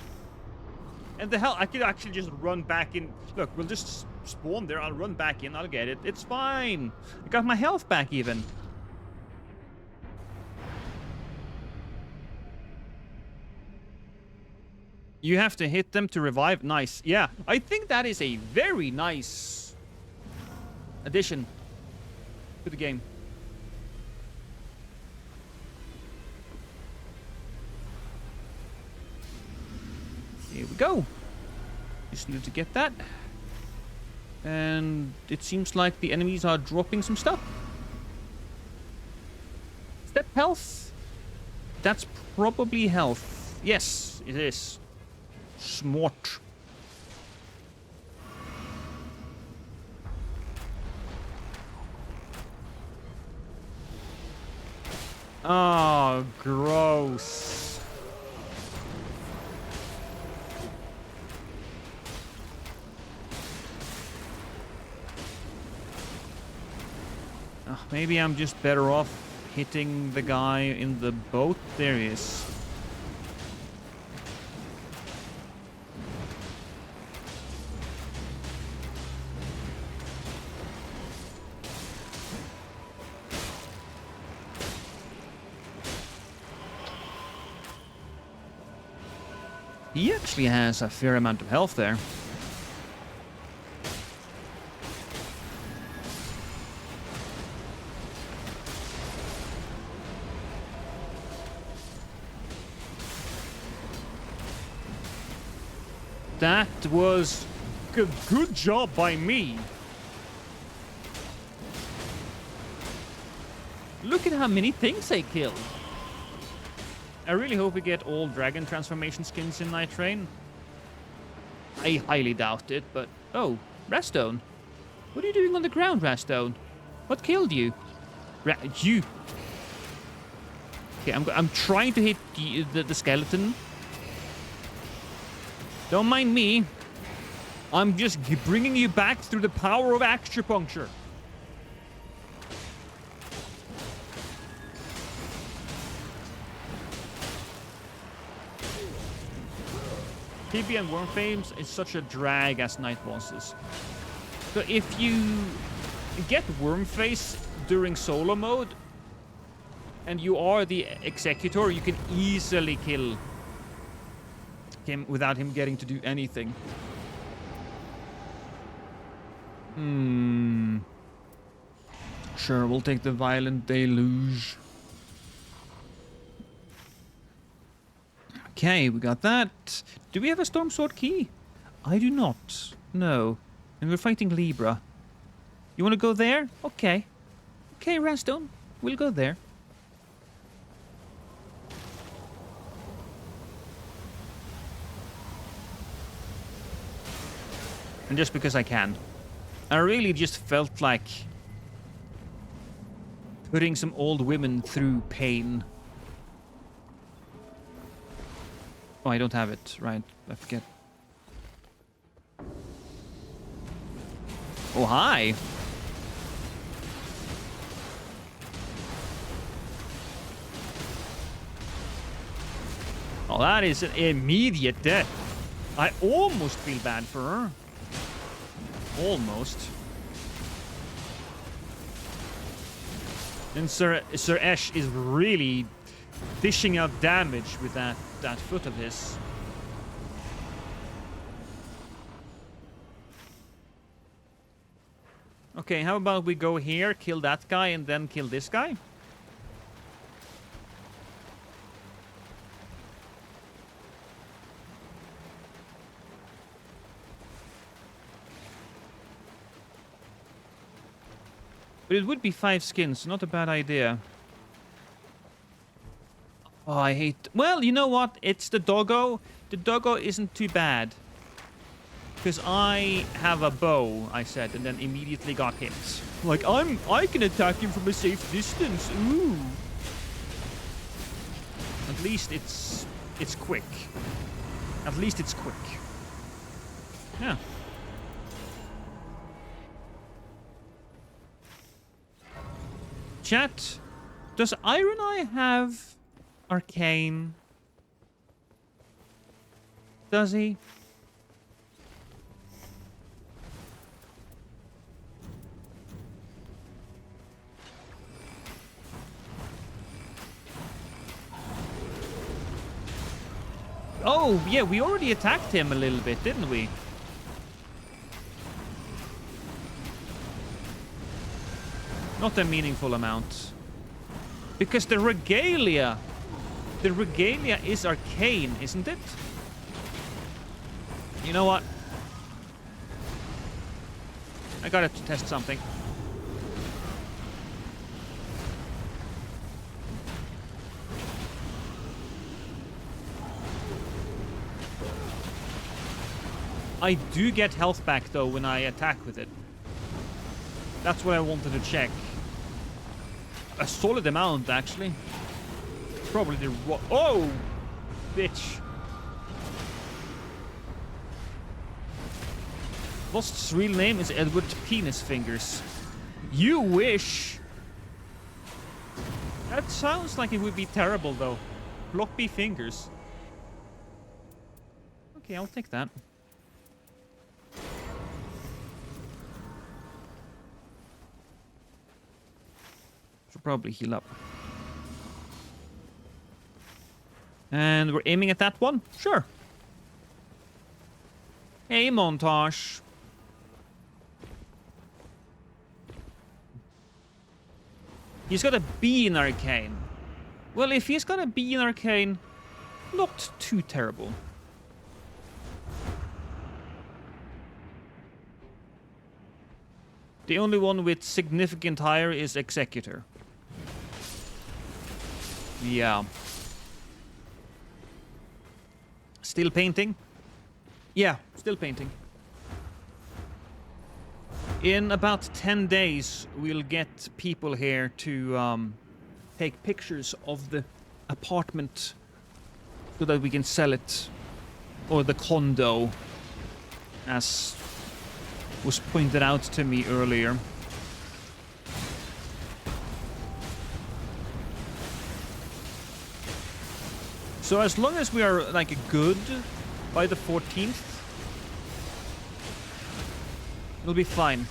And the hell, I could actually just run back in. Look, we'll just spawn there. I'll run back in. I'll get it. It's fine. I got my health back even. You have to hit them to revive. Nice. Yeah, I think that is a very nice addition to the game. Here we go. Just need to get that. And it seems like the enemies are dropping some stuff. Is that health? That's probably health. Yes, it is. Smart. Oh, gross. Maybe I'm just better off hitting the guy in the boat. There he is. He actually has a fair amount of health there. That was a good job by me. Look at how many things I killed. I really hope we get all dragon transformation skins in Nigthreign. I highly doubt it, but... Oh, Rastone. What are you doing on the ground, Rastone? What killed you? You. Okay, I'm trying to hit the skeleton. Don't mind me. I'm just bringing you back through the power of acupuncture. TB and Wormfames is such a drag as night bosses. So if you get Wormface during solo mode, and you are the Executor, you can easily kill him without him getting to do anything. Sure, we'll take the Violent Deluge. Okay, we got that. Do we have a Storm Sword key? I do not. No. And we're fighting Libra. You want to go there? Okay. Okay, Rastone. We'll go there. And just because I can. I really just felt like putting some old women through pain. Oh, I don't have it. Right. I forget. Oh, hi. Oh, that is an immediate death. I almost feel bad for her. Almost. And Sir Esh is really dishing out damage with that foot of his. Okay, how about we go here, kill that guy, and then kill this guy? But it would be 5 skins, not a bad idea. Oh, I hate... Well, you know what? It's the doggo. The doggo isn't too bad. Because I have a bow, I said, and then immediately got hit. Like, I can attack him from a safe distance. Ooh. At least it's quick. At least it's quick. Yeah. Chat, does Iron Eye have Arcane? Does he? Oh, yeah, we already attacked him a little bit, didn't we? Not a meaningful amount. Because the regalia is arcane, isn't it? You know what? I gotta test something. I do get health back though when I attack with it. That's what I wanted to check. A solid amount, actually. Probably the oh, bitch. Lost's real name is Edward Penis Fingers. You wish. That sounds like it would be terrible, though. Floppy fingers. Okay, I'll take that. Should probably heal up. And we're aiming at that one? Sure. Hey, montage. He's got a B in Arcane. Well, if he's got a B in Arcane, not too terrible. The only one with significant higher is Executor. Yeah. Still painting? Yeah, still painting. In about 10 days, we'll get people here to take pictures of the apartment so that we can sell it. Or the condo. as was pointed out to me earlier. So as long as we are like good by the 14th, it'll be fine.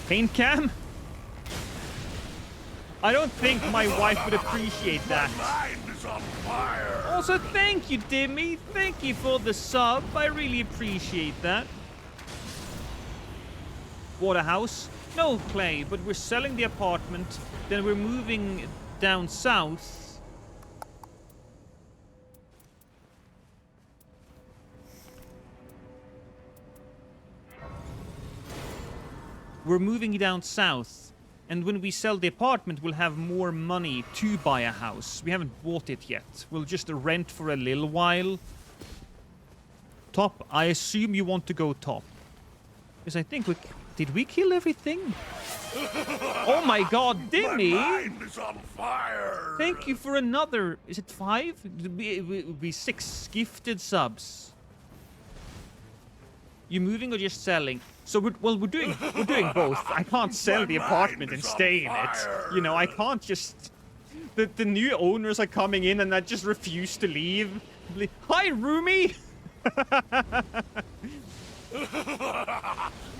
Paint cam? I don't think my wife would appreciate that. My mind is on fire. Also, thank you, Dimmy. Thank you for the sub. I really appreciate that. Waterhouse? No, Clay, but we're selling the apartment. Then we're moving down south. We're moving down south, and when we sell the apartment, we'll have more money to buy a house. We haven't bought it yet. We'll just rent for a little while. Top, I assume you want to go top. Because I think we... Did we kill everything? Oh my god, Dimmy! My mind is on fire. Thank you for another... Is it 5? It would be 6 gifted subs. You moving or just selling? So we're doing both. I can't sell the apartment and stay in it. You know, I can't just. The new owners are coming in and I just refuse to leave. Hi, roomie.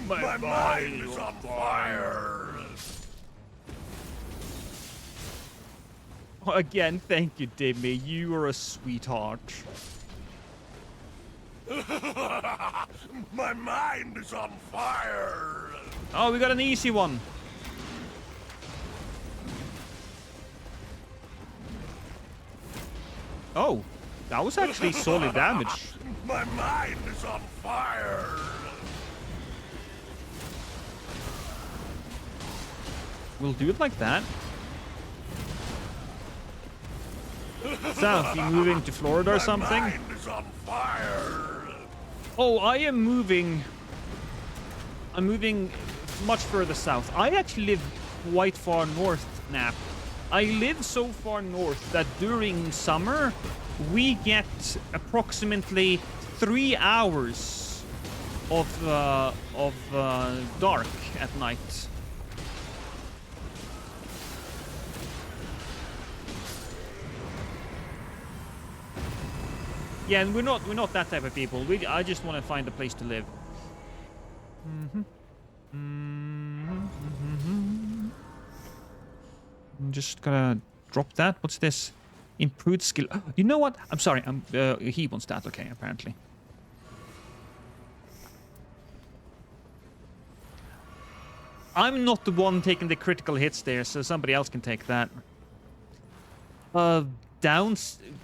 My mind is on fire. Again, thank you, Dimmy. You are a sweetheart. My mind is on fire. Oh, we got an easy one. Oh, that was actually solid damage. My mind is on fire. We'll do it like that. South, you moving to Florida or something? My mind is on fire. Oh, I am moving. I'm moving much further south. I actually live quite far north, Nap. I live so far north that during summer, we get approximately 3 hours of dark at night. Yeah, and we're not that type of people. I just want to find a place to live. I'm just gonna drop that. What's this? Improved skill. Oh, you know what? I'm sorry. He wants that. Okay, apparently. I'm not the one taking the critical hits there, so somebody else can take that.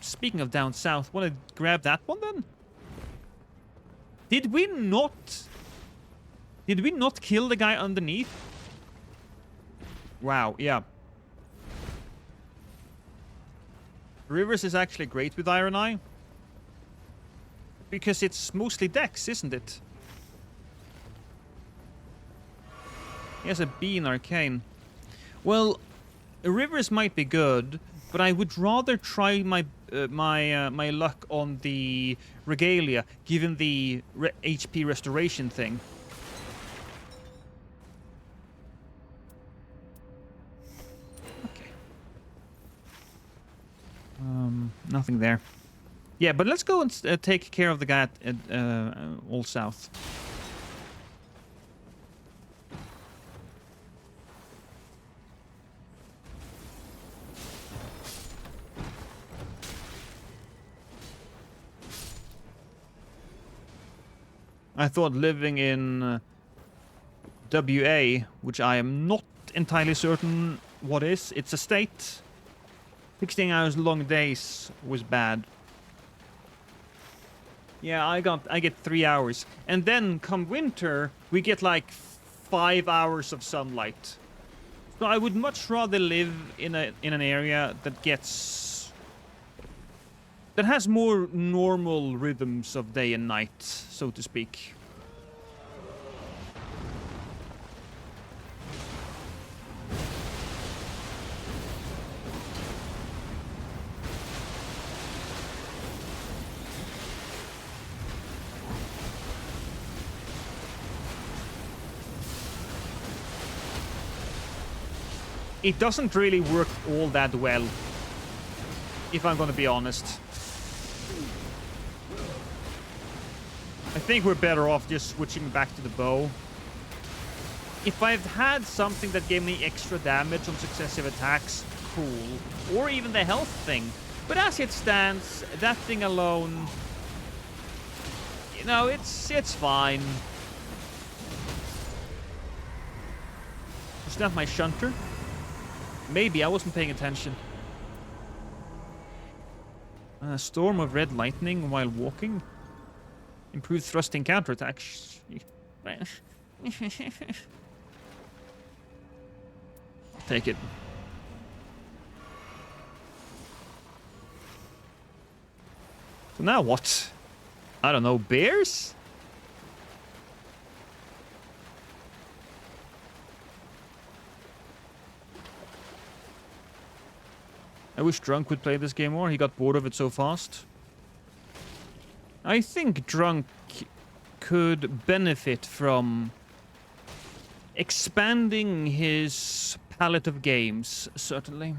Speaking of down south, want to grab that one then? Did we not kill the guy underneath? Wow, yeah. Rivers is actually great with Iron Eye. Because it's mostly Dex, isn't it? He has a B in Arcane. Well, Rivers might be good, but I would rather try my my luck on the Regalia, given the HP restoration thing. Okay. Nothing there. Yeah, but let's go and take care of the guy at Old South. I thought living in WA, which I am not entirely certain what is, it's a state. 16 hours long days was bad. Yeah, I get 3 hours. And then come winter, we get like 5 hours of sunlight. So I would much rather live in an area that has more normal rhythms of day and night, so to speak. it doesn't really work all that well, if I'm gonna be honest. I think we're better off just switching back to the bow. If I've had something that gave me extra damage on successive attacks, cool. Or even the health thing. But as it stands, that thing alone, you know, it's fine. Is that my shunter? Maybe, I wasn't paying attention. A storm of red lightning while walking. Improved thrusting counterattacks. Take it. So now what? I don't know, bears? I wish Drunk would play this game more. He got bored of it so fast. I think Drunk could benefit from expanding his palette of games, certainly.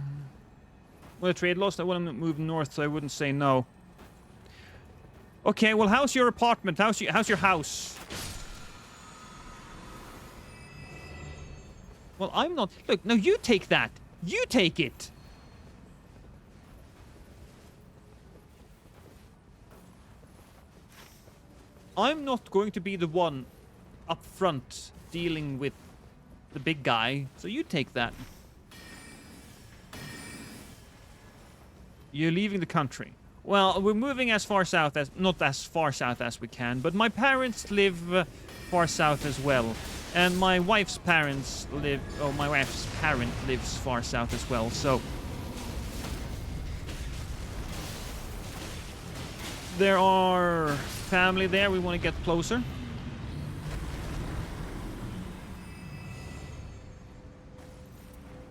Well, trade lost. I want to move north, so I wouldn't say no. Okay, well, how's your apartment? How's your house? Well, I'm not... Look, no, you take that. You take it. I'm not going to be the one up front dealing with the big guy, so you take that. You're leaving the country. Well, we're moving as far south as... Not as far south as we can, but my parents live far south as well. And my wife's parents live... Oh, my wife's parent lives far south as well, so... There are family there. We want to get closer.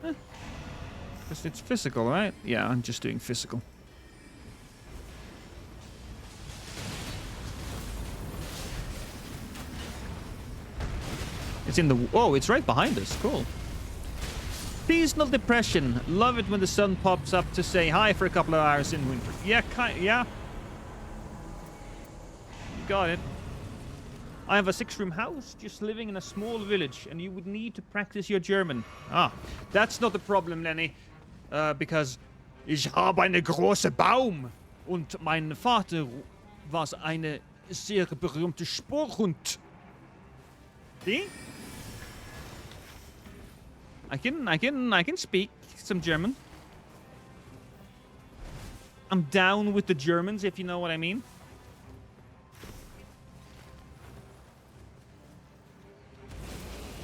Because it's physical, right? Yeah, I'm just doing physical. It's in the... Oh, it's right behind us. Cool. Seasonal depression. Love it when the sun pops up to say hi for a couple of hours in winter. Yeah, yeah. You got it. I have a 6-room house, just living in a small village, and you would need to practice your German. Ah, that's not the problem, Lenny. Because ich habe eine große Baum und mein Vater war eine sehr berühmte Sporhund. See? I can speak some German. I'm down with the Germans, if you know what I mean.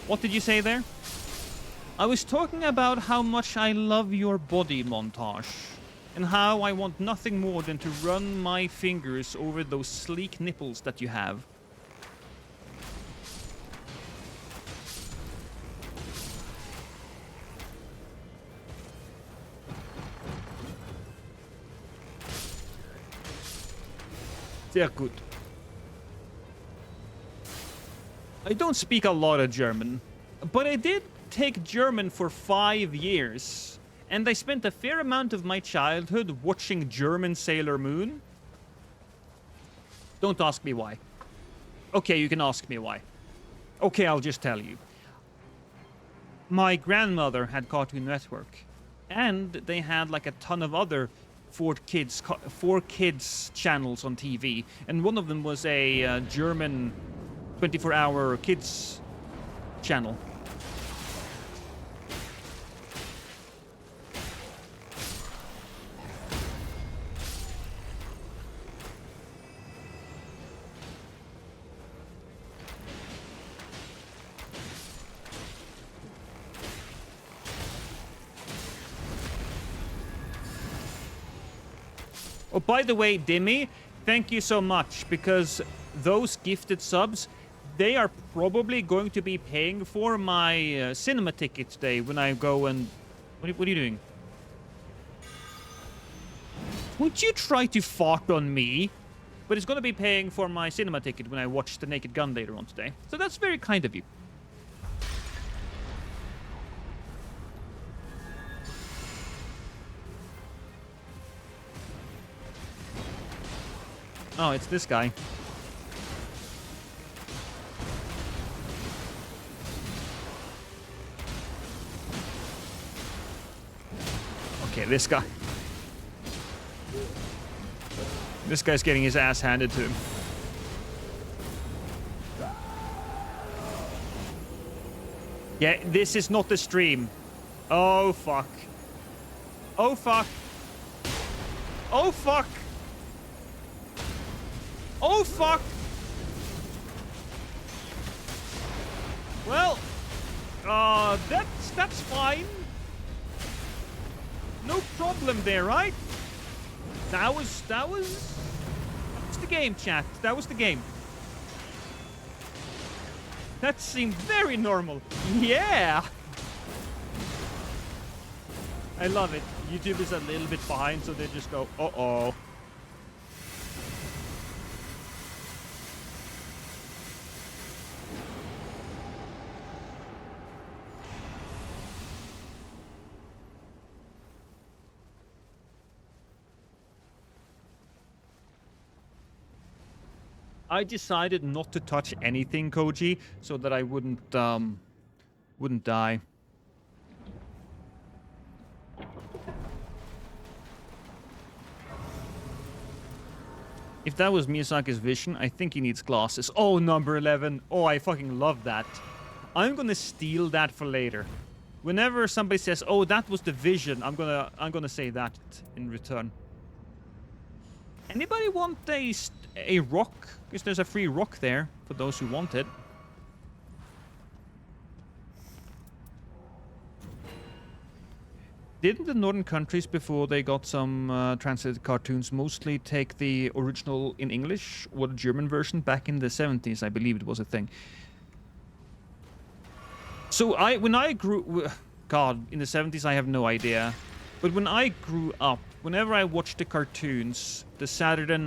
What did you say there? I was talking about how much I love your body montage. And how I want nothing more than to run my fingers over those sleek nipples that you have. Sehr gut. I don't speak a lot of German, but I did take German for 5 years, and I spent a fair amount of my childhood watching German Sailor Moon. Don't ask me why. Okay, you can ask me why. Okay, I'll just tell you. My grandmother had Cartoon Network, and they had like a ton of other 4Kids channels on TV, and one of them was a German 24-hour kids channel. Oh, by the way, Dimmy, thank you so much, because those gifted subs, they are probably going to be paying for my cinema ticket today when I go and... What are you doing? Would you try to fart on me? But it's going to be paying for my cinema ticket when I watch The Naked Gun later on today. So that's very kind of you. Oh, it's this guy. Okay, this guy. This guy's getting his ass handed to him. Yeah, this is not the stream. Oh, fuck. Oh, fuck. Oh, fuck. Oh, fuck. Well, that's fine. No problem there, right? That was the game, chat. That was the game. That seemed very normal. Yeah. I love it. YouTube is a little bit behind, so they just go, uh-oh. I decided not to touch anything, Koji, so that I wouldn't die. If that was Miyazaki's vision, I think he needs glasses. Oh, number 11. Oh, I fucking love that. I'm gonna steal that for later. Whenever somebody says, "Oh, that was the vision," I'm gonna say that in return. Anybody want a rock? Because there's a free rock there for those who want it. Didn't the northern countries, before they got some translated cartoons, mostly take the original in English or the German version back in the 70s? I believe it was a thing. So when I grew... God, in the 70s I have no idea. But when I grew up, whenever I watched the cartoons, the Saturday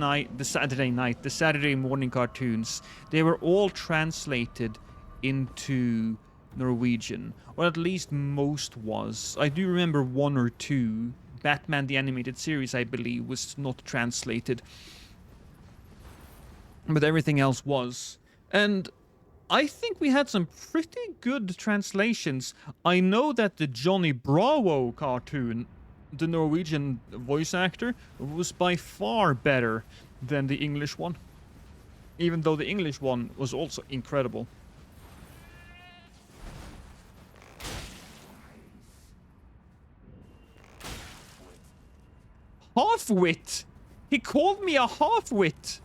morning cartoons, they were all translated into Norwegian, or at least most was. I do remember one or two. Batman the Animated Series, I believe, was not translated, but everything else was. And I think we had some pretty good translations. I know that the Johnny Bravo cartoon, the Norwegian voice actor, was by far better than the English one, even though the English one was also incredible. Half-wit! He called me a half-wit!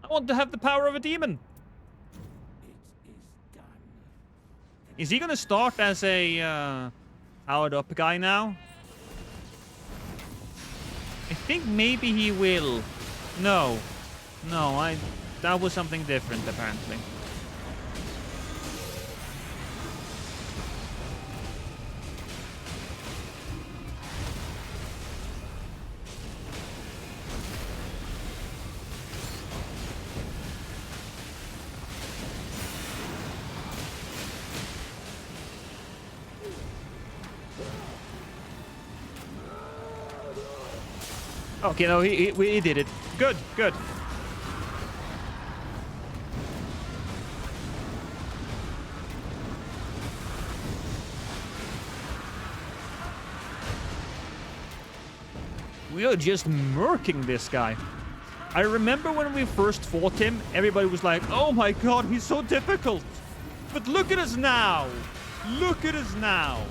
I want to have the power of a demon! Is he gonna start as a powered up guy now? I think maybe he will. No. No, that was something different apparently. Okay, no, he did it. Good, good. We are just murking this guy. I remember when we first fought him, everybody was like, "Oh my god, he's so difficult." But look at us now. Look at us now.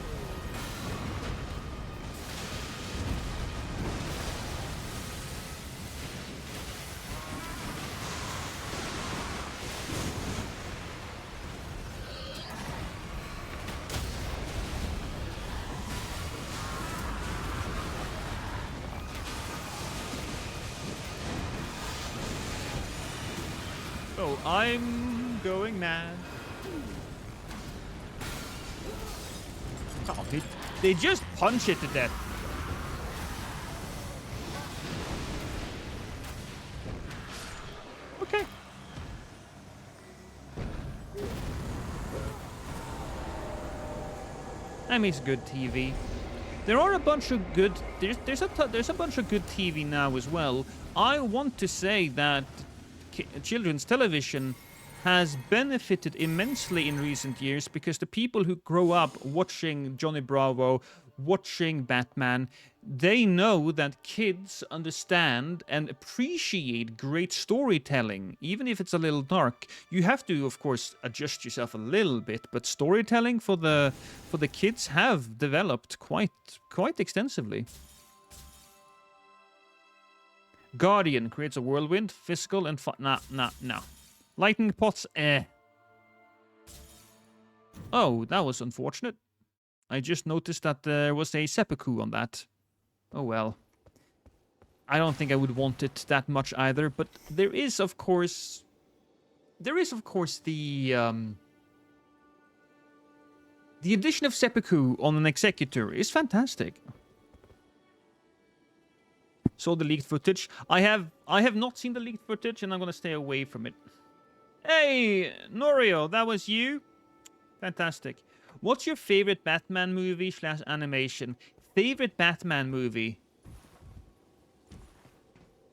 Oh, I'm going mad. Oh, they just punch it to death. Okay. That makes good TV. There are a bunch of good. There's a bunch of good TV now as well. I want to say that children's television has benefited immensely in recent years because the people who grow up watching Johnny Bravo, watching Batman, they know that kids understand and appreciate great storytelling, even if it's a little dark. You have to, of course, adjust yourself a little bit, but storytelling for the kids have developed quite extensively. Guardian creates a whirlwind, physical and nah. Lightning pots, Oh, that was unfortunate. I just noticed that there was a seppuku on that. Oh well. I don't think I would want it that much either, but there is of course the addition of seppuku on an executor is fantastic. Saw the leaked footage. I have not seen the leaked footage, and I'm gonna stay away from it. Hey, Norio, that was you? Fantastic. What's your favorite Batman movie / animation? Favorite Batman movie?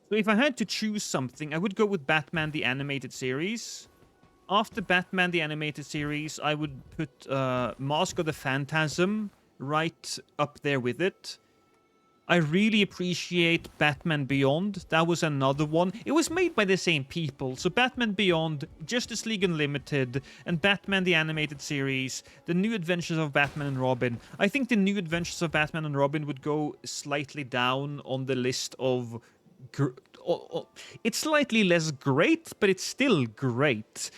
So if I had to choose something, I would go with Batman the Animated Series. After Batman the Animated Series, I would put Mask of the Phantasm right up there with it. I really appreciate Batman Beyond. That was another one. It was made by the same people. So Batman Beyond, Justice League Unlimited, and Batman the Animated Series, The New Adventures of Batman and Robin. I think The New Adventures of Batman and Robin would go slightly down on the list of... It's slightly less great, but it's still great.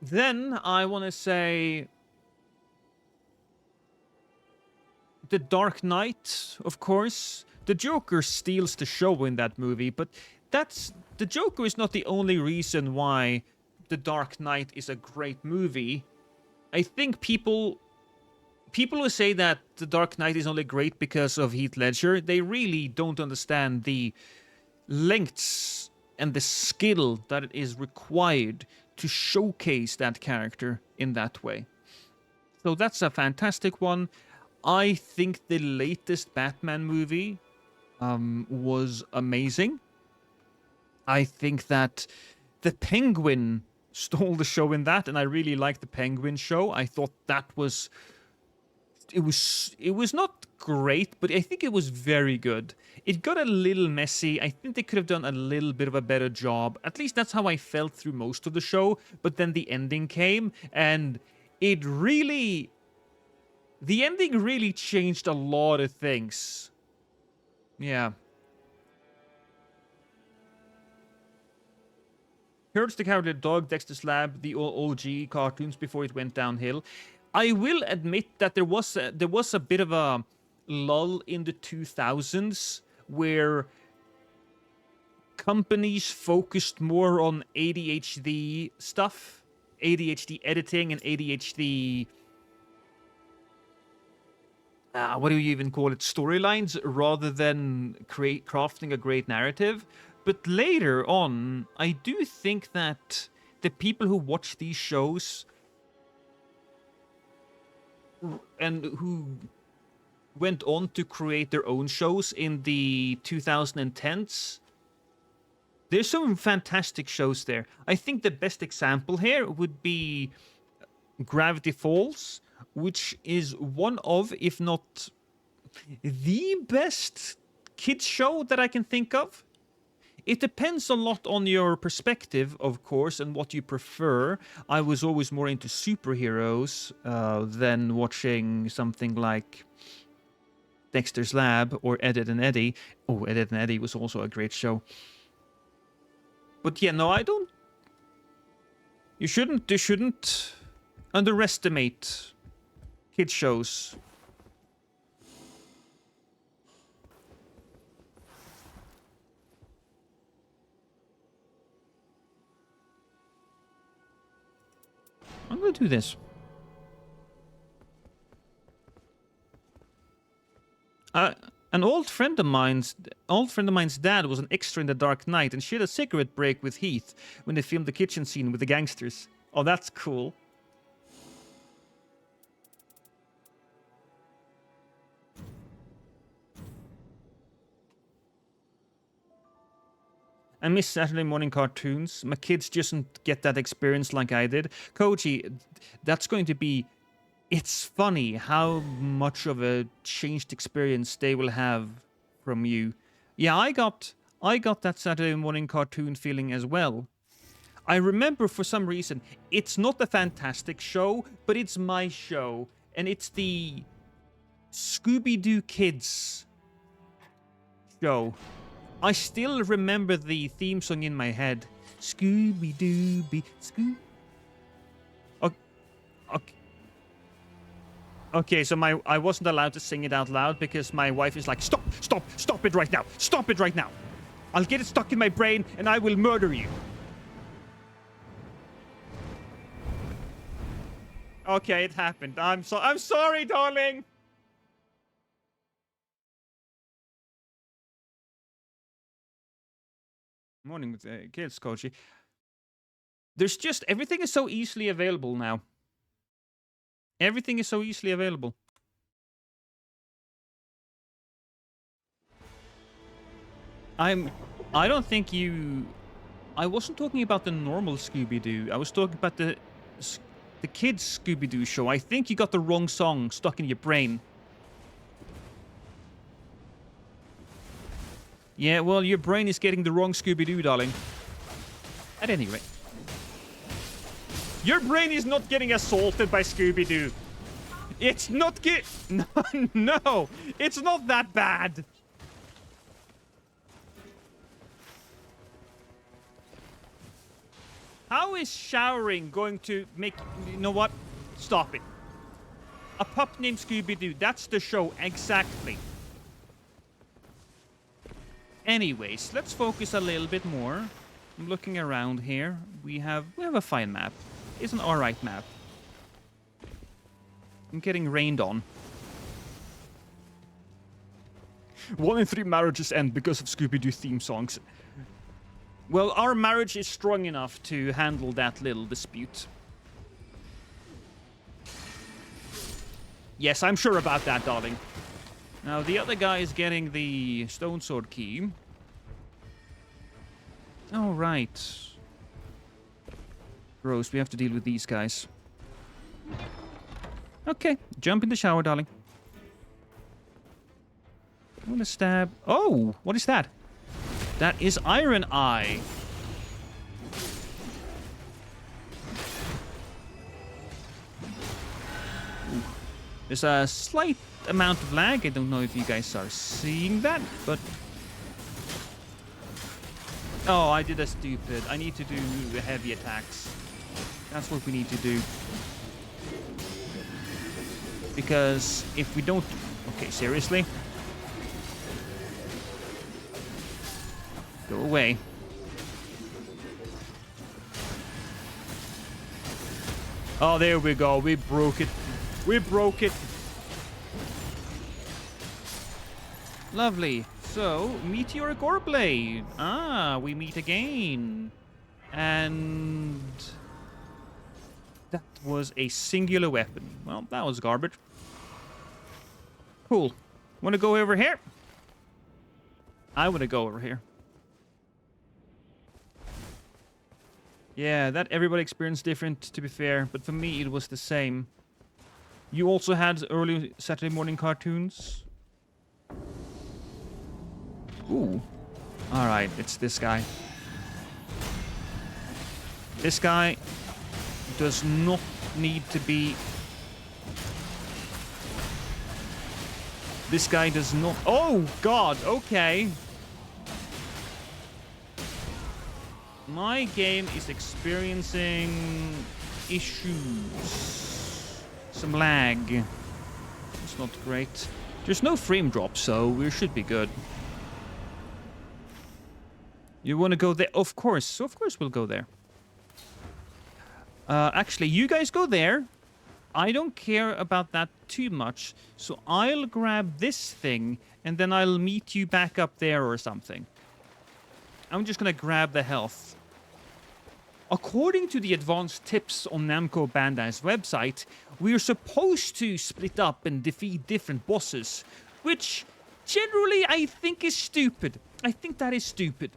Then I want to say... The Dark Knight, of course. The Joker steals the show in that movie, but the Joker is not the only reason why The Dark Knight is a great movie. I think people who say that The Dark Knight is only great because of Heath Ledger, they really don't understand the lengths and the skill that it is required to showcase that character in that way. So that's a fantastic one. I think the latest Batman movie was amazing. I think that the Penguin stole the show in that, and I really liked the Penguin show. I thought that was... It was not great, but I think it was very good. It got a little messy. I think they could have done a little bit of a better job. At least that's how I felt through most of the show. But then the ending came, and it really... The ending really changed a lot of things. Yeah. Courage the Cowardly Dog, Dexter's Lab, the OG cartoons before it went downhill. I will admit that there was a bit of a lull in the 2000s where companies focused more on ADHD stuff, ADHD editing and ADHD... what do you even call it? Storylines, rather than crafting a great narrative. But later on, I do think that the people who watch these shows and who went on to create their own shows in the 2010s, there's some fantastic shows there. I think the best example here would be Gravity Falls, which is one of, if not the best kids show that I can think of. It depends a lot on your perspective, of course, and what you prefer. I was always more into superheroes than watching something like Dexter's Lab or Ed, Edd and Eddy. Oh, Ed, Edd and Eddy was also a great show. But yeah, no, I don't... You shouldn't underestimate kids shows. I'm gonna do this. An old friend of mine's dad was an extra in The Dark Knight and shared a cigarette break with Heath when they filmed the kitchen scene with the gangsters. Oh, that's cool. I miss Saturday morning cartoons. My kids just don't get that experience like I did. Koji, that's going to be... It's funny how much of a changed experience they will have from you. Yeah, I got that Saturday morning cartoon feeling as well. I remember for some reason, it's not a fantastic show, but it's my show. And it's the Scooby-Doo Kids show. I still remember the theme song in my head. Scooby-Doo, Scoob... Okay. Okay, so I wasn't allowed to sing it out loud because my wife is like, stop it right now. Stop it right now. I'll get it stuck in my brain and I will murder you. Okay, it happened. I'm sorry, darling. Morning with the kids, Koji. There's just... Everything is so easily available now. Everything is so easily available. I don't think you... I wasn't talking about the normal Scooby-Doo. I was talking about the kids Scooby-Doo show. I think you got the wrong song stuck in your brain. Yeah, well, your brain is getting the wrong Scooby-Doo, darling. At any rate. Your brain is not getting assaulted by Scooby-Doo. It's not No, it's not that bad. How is showering going to make... You know what? Stop it. A pup named Scooby-Doo. That's the show, exactly. Anyways, let's focus a little bit more. I'm looking around here. We have a fine map. It's an alright map. I'm getting rained on. 1 in 3 marriages end because of Scooby-Doo theme songs. Well, our marriage is strong enough to handle that little dispute. Yes, I'm sure about that, darling. Now, the other guy is getting the stone sword key. All right. Gross, we have to deal with these guys. Okay, jump in the shower, darling. I'm gonna stab... Oh, what is that? That is Iron Eye. Ooh. There's a slight amount of lag. I don't know if you guys are seeing that, but... Oh, I did a stupid. I need to do heavy attacks. That's what we need to do. Because if we don't... Okay, seriously? Go away. Oh, there we go. We broke it. We broke it. Lovely. So, Meteoric Ore Blade. Ah, we meet again. And... that was a singular weapon. Well, that was garbage. Cool. Want to go over here? I want to go over here. Yeah, that everybody experienced different, to be fair. But for me, it was the same. You also had early Saturday morning cartoons? Ooh. Alright, it's this guy. This guy does not need to be... This guy does not... Oh, God, okay. My game is experiencing issues. Some lag. It's not great. There's no frame drop, so we should be good. You want to go there? Of course we'll go there. Actually, you guys go there. I don't care about that too much, so I'll grab this thing, and then I'll meet you back up there or something. I'm just gonna grab the health. According to the advanced tips on Namco Bandai's website, we're supposed to split up and defeat different bosses, which generally I think is stupid. I think that is stupid.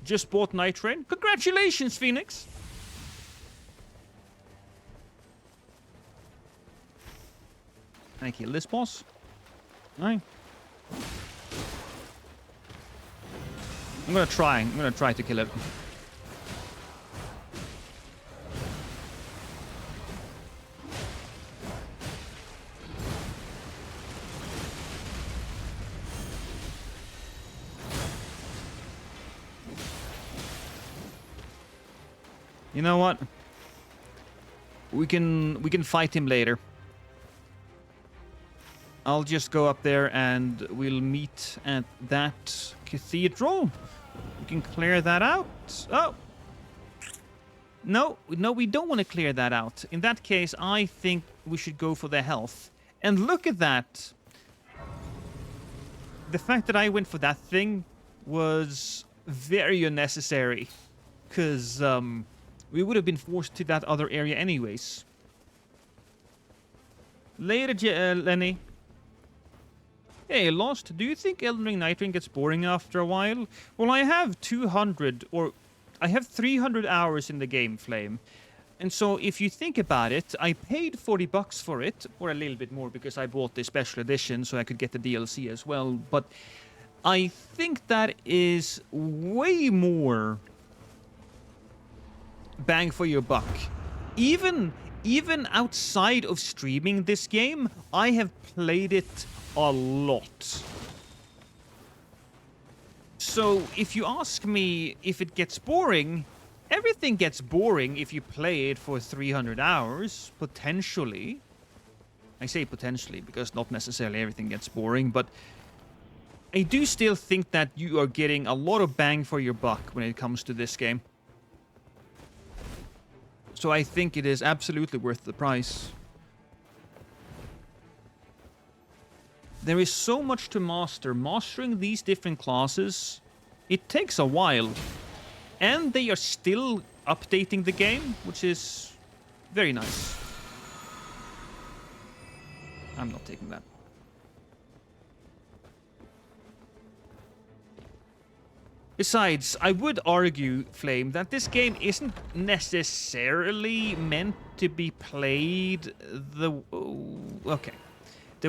just bought Nigthreign. Congratulations, Phoenix! Can I kill this boss? No. I'm gonna try. I'm gonna try to kill it. You know what? We can fight him later. I'll just go up there and we'll meet at that cathedral. We can clear that out. Oh! No, we don't want to clear that out. In that case, I think we should go for the health. And look at that! The fact that I went for that thing was very unnecessary. Because, we would have been forced to that other area anyways. Later, Lenny. Hey, Lost, do you think Elden Ring Nightreign gets boring after a while? Well, I have 300 hours in the game, Flame. And so, if you think about it, I paid $40 for it, or a little bit more because I bought the special edition so I could get the DLC as well. But I think that is way more bang for your buck. Even outside of streaming this game, I have played it a lot. So if you ask me if it gets boring, everything gets boring if you play it for 300 hours, potentially. I say potentially because not necessarily everything gets boring, but I do still think that you are getting a lot of bang for your buck when it comes to this game. So I think it is absolutely worth the price. There is so much to master. Mastering these different classes, it takes a while. And they are still updating the game, which is very nice. I'm not taking that. Besides, I would argue, Flame, that this game isn't necessarily meant to be played the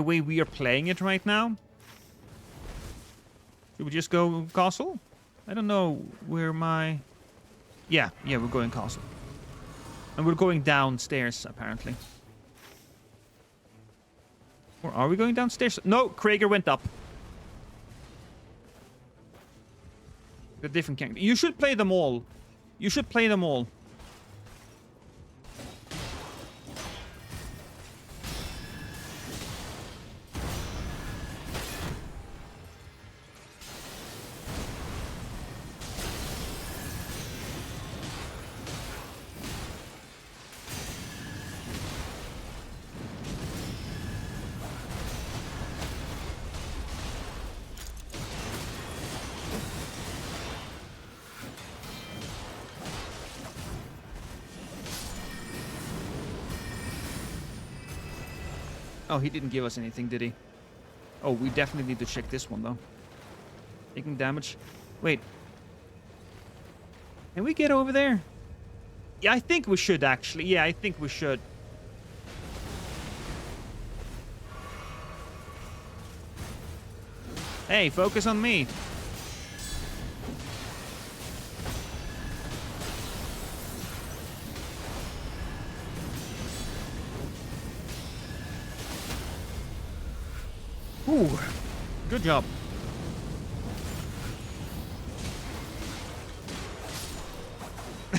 way we are playing it right now. Should we just go castle? I don't know where my... Yeah, we're going castle. And we're going downstairs, apparently. Or are we going downstairs? No, Krager went up. The different characters. You should play them all. You should play them all. Oh, he didn't give us anything, did he? Oh, we definitely need to check this one, though. Taking damage. Wait. Can we get over there? Yeah, I think we should, actually. Yeah, I think we should. Hey, focus on me. Ooh, good job.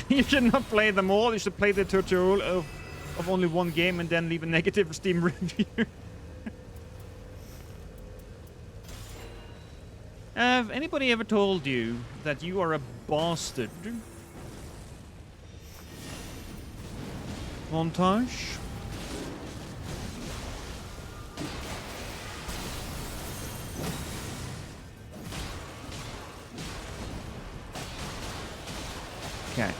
You should not play them all. You should play the tutorial of only one game and then leave a negative Steam review. Have anybody ever told you that you are a bastard? Montage? Okay.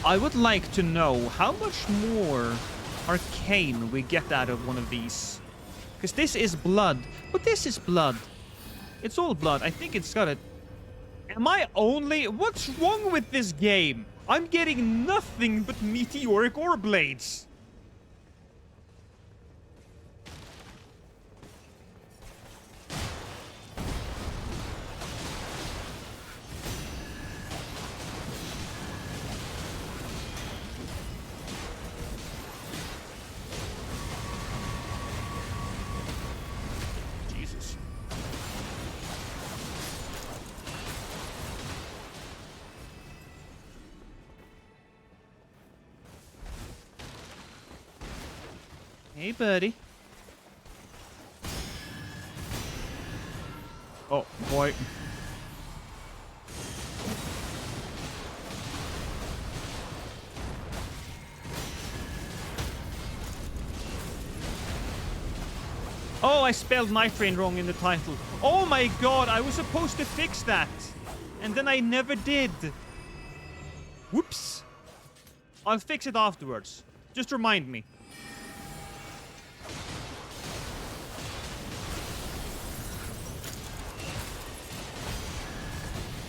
I would like to know how much more arcane we get out of one of these. Because this is blood. But this is blood. It's all blood. I think it's got it. Am I only... What's wrong with this game? I'm getting nothing but meteoric ore blades. Jesus. Hey, buddy. Oh, boy. Oh, I spelled Nigthreign wrong in the title. Oh my god, I was supposed to fix that. And then I never did. Whoops. I'll fix it afterwards. Just remind me.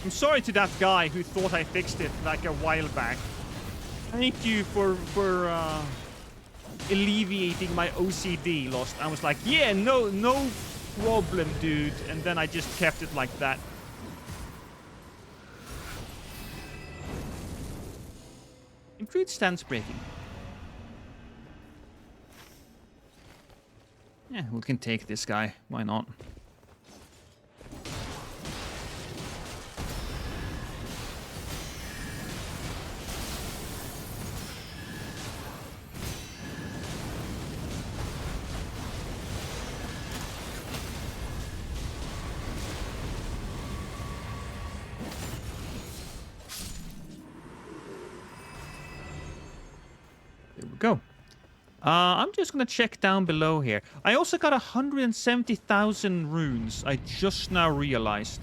I'm sorry to that guy who thought I fixed it like a while back. Thank you for alleviating my OCD lost. I was like, yeah, no problem, dude. And then I just kept it like that. Improved stance breaking. Yeah, we can take this guy. Why not? There we go. I'm just gonna check down below here. I also got 170,000 runes. I just now realized.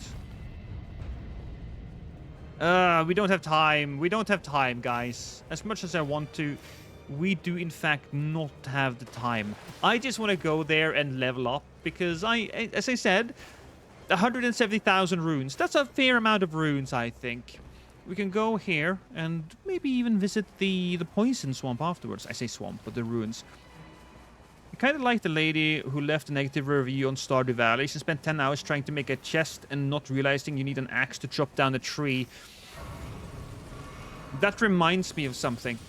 We don't have time. We don't have time, guys. As much as I want to, we do in fact not have the time. I just want to go there and level up because as I said, 170,000 runes. That's a fair amount of runes, I think. We can go here and maybe even visit the poison swamp afterwards. I say swamp, but the ruins. I kind of like the lady who left a negative review on Stardew Valley. She spent 10 hours trying to make a chest and not realizing you need an axe to chop down a tree. That reminds me of something.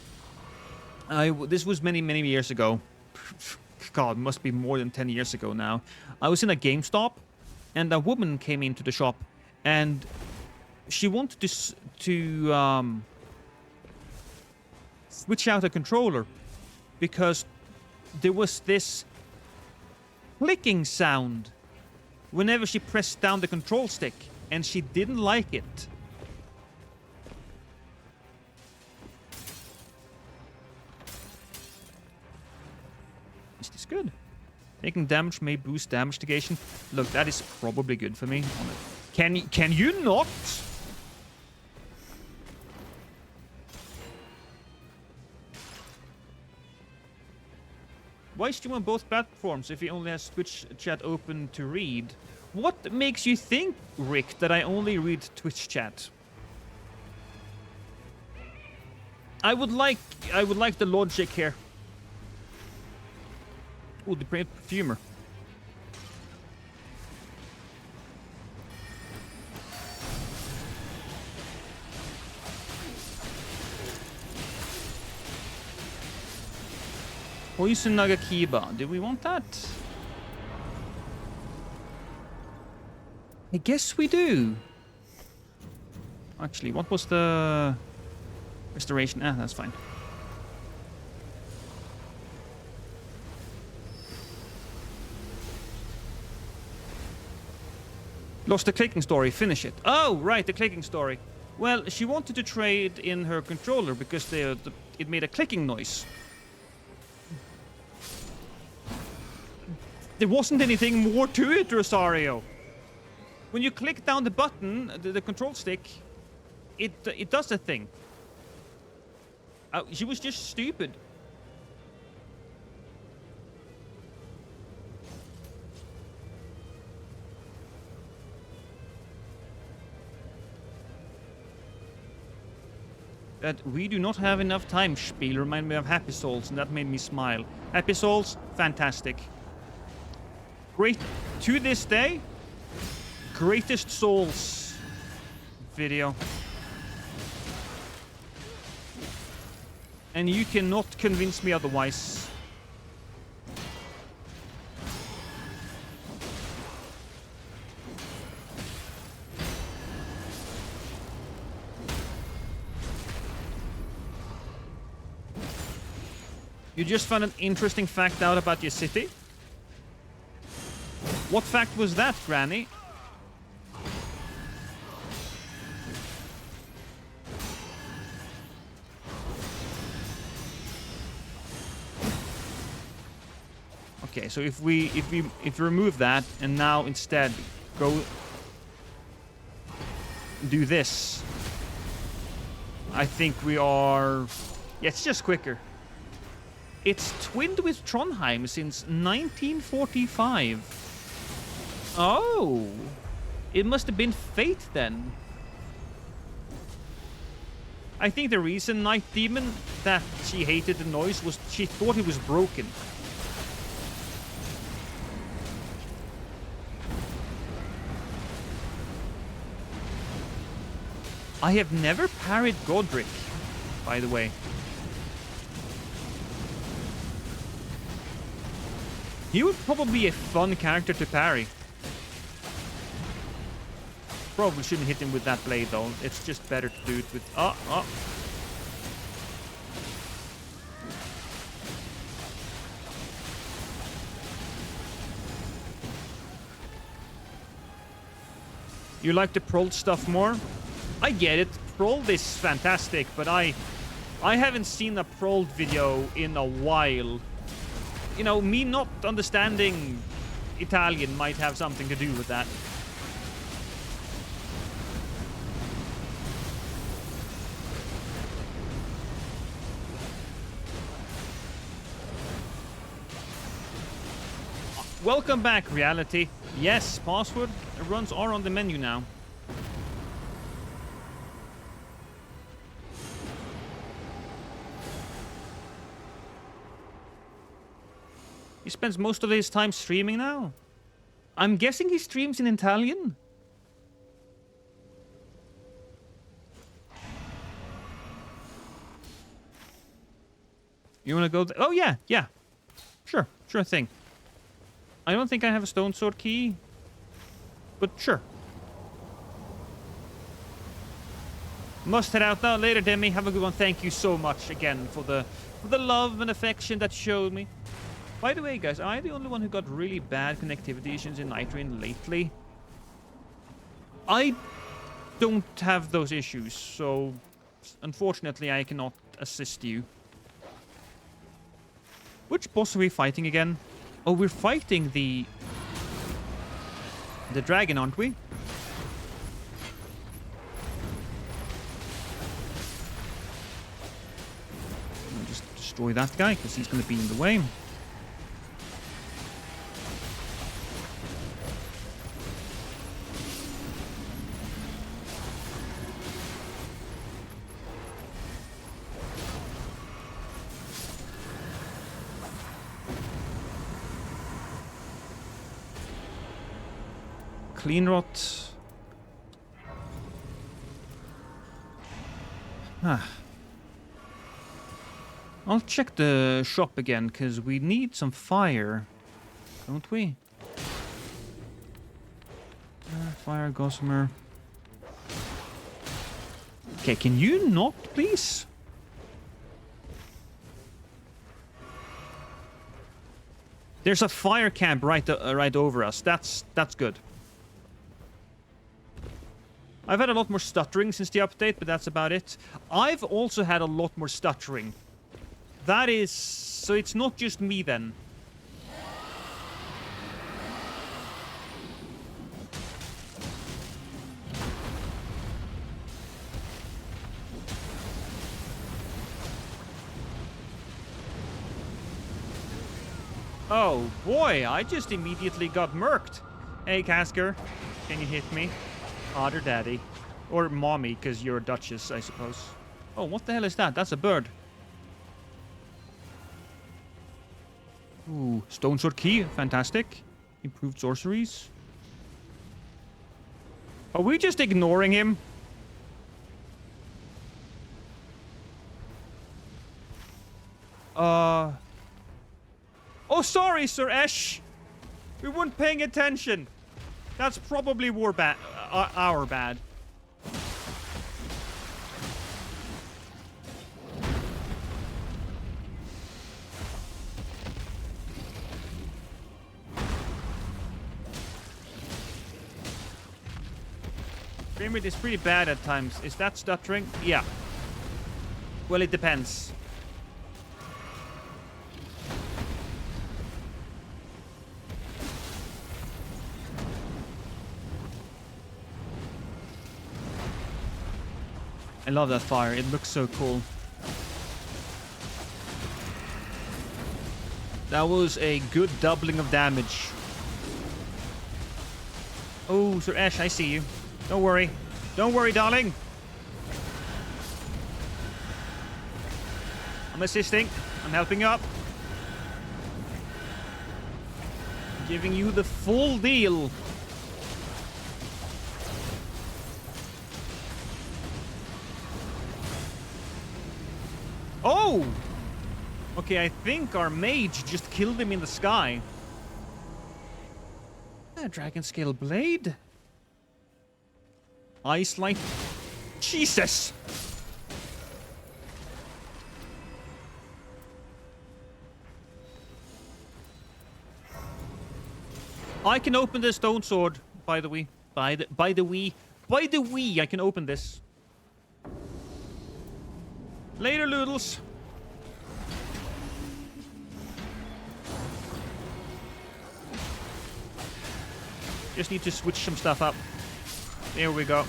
This was many, many years ago. God, must be more than 10 years ago now. I was in a GameStop, and a woman came into the shop, and she wanted to switch out a controller because there was this clicking sound whenever she pressed down the control stick, and she didn't like it. Is this good? Taking damage may boost damage negation. Look, that is probably good for me. Can you not? Why stream on both platforms if he only has Twitch chat open to read? What makes you think, Rick, that I only read Twitch chat? I would like the logic here. Oh, the perfumer. Poison Nagakiba. Do we want that? I guess we do. Actually, what was the restoration? Ah, that's fine. Lost the clicking story. Finish it. Oh, right, the clicking story. Well, she wanted to trade in her controller because it made a clicking noise. There wasn't anything more to it, Rosario. When you click down the button, the control stick, it does a thing. She was just stupid. that we do not have enough time spiel remind me of Happy Souls, and that made me smile. Happy Souls, fantastic. Great, to this day, greatest Souls video. And you cannot convince me otherwise. You just found an interesting fact out about your city? What fact was that, Granny? Okay, so if we remove that and now instead go do this, I think we are. Yeah, it's just quicker. It's twinned with Trondheim since 1945. Oh, it must have been fate then. I think the reason Night Demon that she hated the noise was she thought it was broken. I have never parried Godric, by the way. He would probably be a fun character to parry. Probably shouldn't hit him with that blade though. It's just better to do it with... You like the prod stuff more? I get it. Prod is fantastic, but I haven't seen a prod video in a while. You know, me not understanding Italian might have something to do with that. Welcome back, reality. Yes, password runs are on the menu now. He spends most of his time streaming now. I'm guessing he streams in Italian. You wanna go? Oh yeah, yeah. Sure thing. I don't think I have a stone sword key, but sure. Must head out now. Later, Demi. Have a good one. Thank you so much again for the love and affection that showed me. By the way, guys, am I the only one who got really bad connectivity issues in Nightreign lately? I don't have those issues, so unfortunately I cannot assist you. Which boss are we fighting again? Oh, we're fighting the dragon, aren't we? I'll just destroy that guy, because he's going to be in the way. Clean rot. I'll check the shop again, because we need some fire, don't we? Fire, gossamer. Okay, can you not, please? There's a fire camp right over us. That's good. I've had a lot more stuttering since the update, but that's about it. I've also had a lot more stuttering. That is... So it's not just me then. Oh boy, I just immediately got murked. Hey Casker, can you hit me? Otter daddy. Or mommy, because you're a duchess, I suppose. Oh, what the hell is that? That's a bird. Ooh, Stone Sword Key. Fantastic. Improved sorceries. Are we just ignoring him? Oh, sorry, Sir Esh. We weren't paying attention. That's probably our bad. Frame rate is pretty bad at times. Is that stuttering? Yeah. Well, it depends. I love that fire. It looks so cool. That was a good doubling of damage. Oh, Sir Ash, I see you. Don't worry. Don't worry, darling. I'm assisting. I'm helping you up. Giving you the full deal. Oh! Okay, I think our mage just killed him in the sky. A dragon scale blade? Ice light. Jesus! I can open the stone sword, by the way. By the way, I can open this. Later, Loodles. Just need to switch some stuff up. There we go.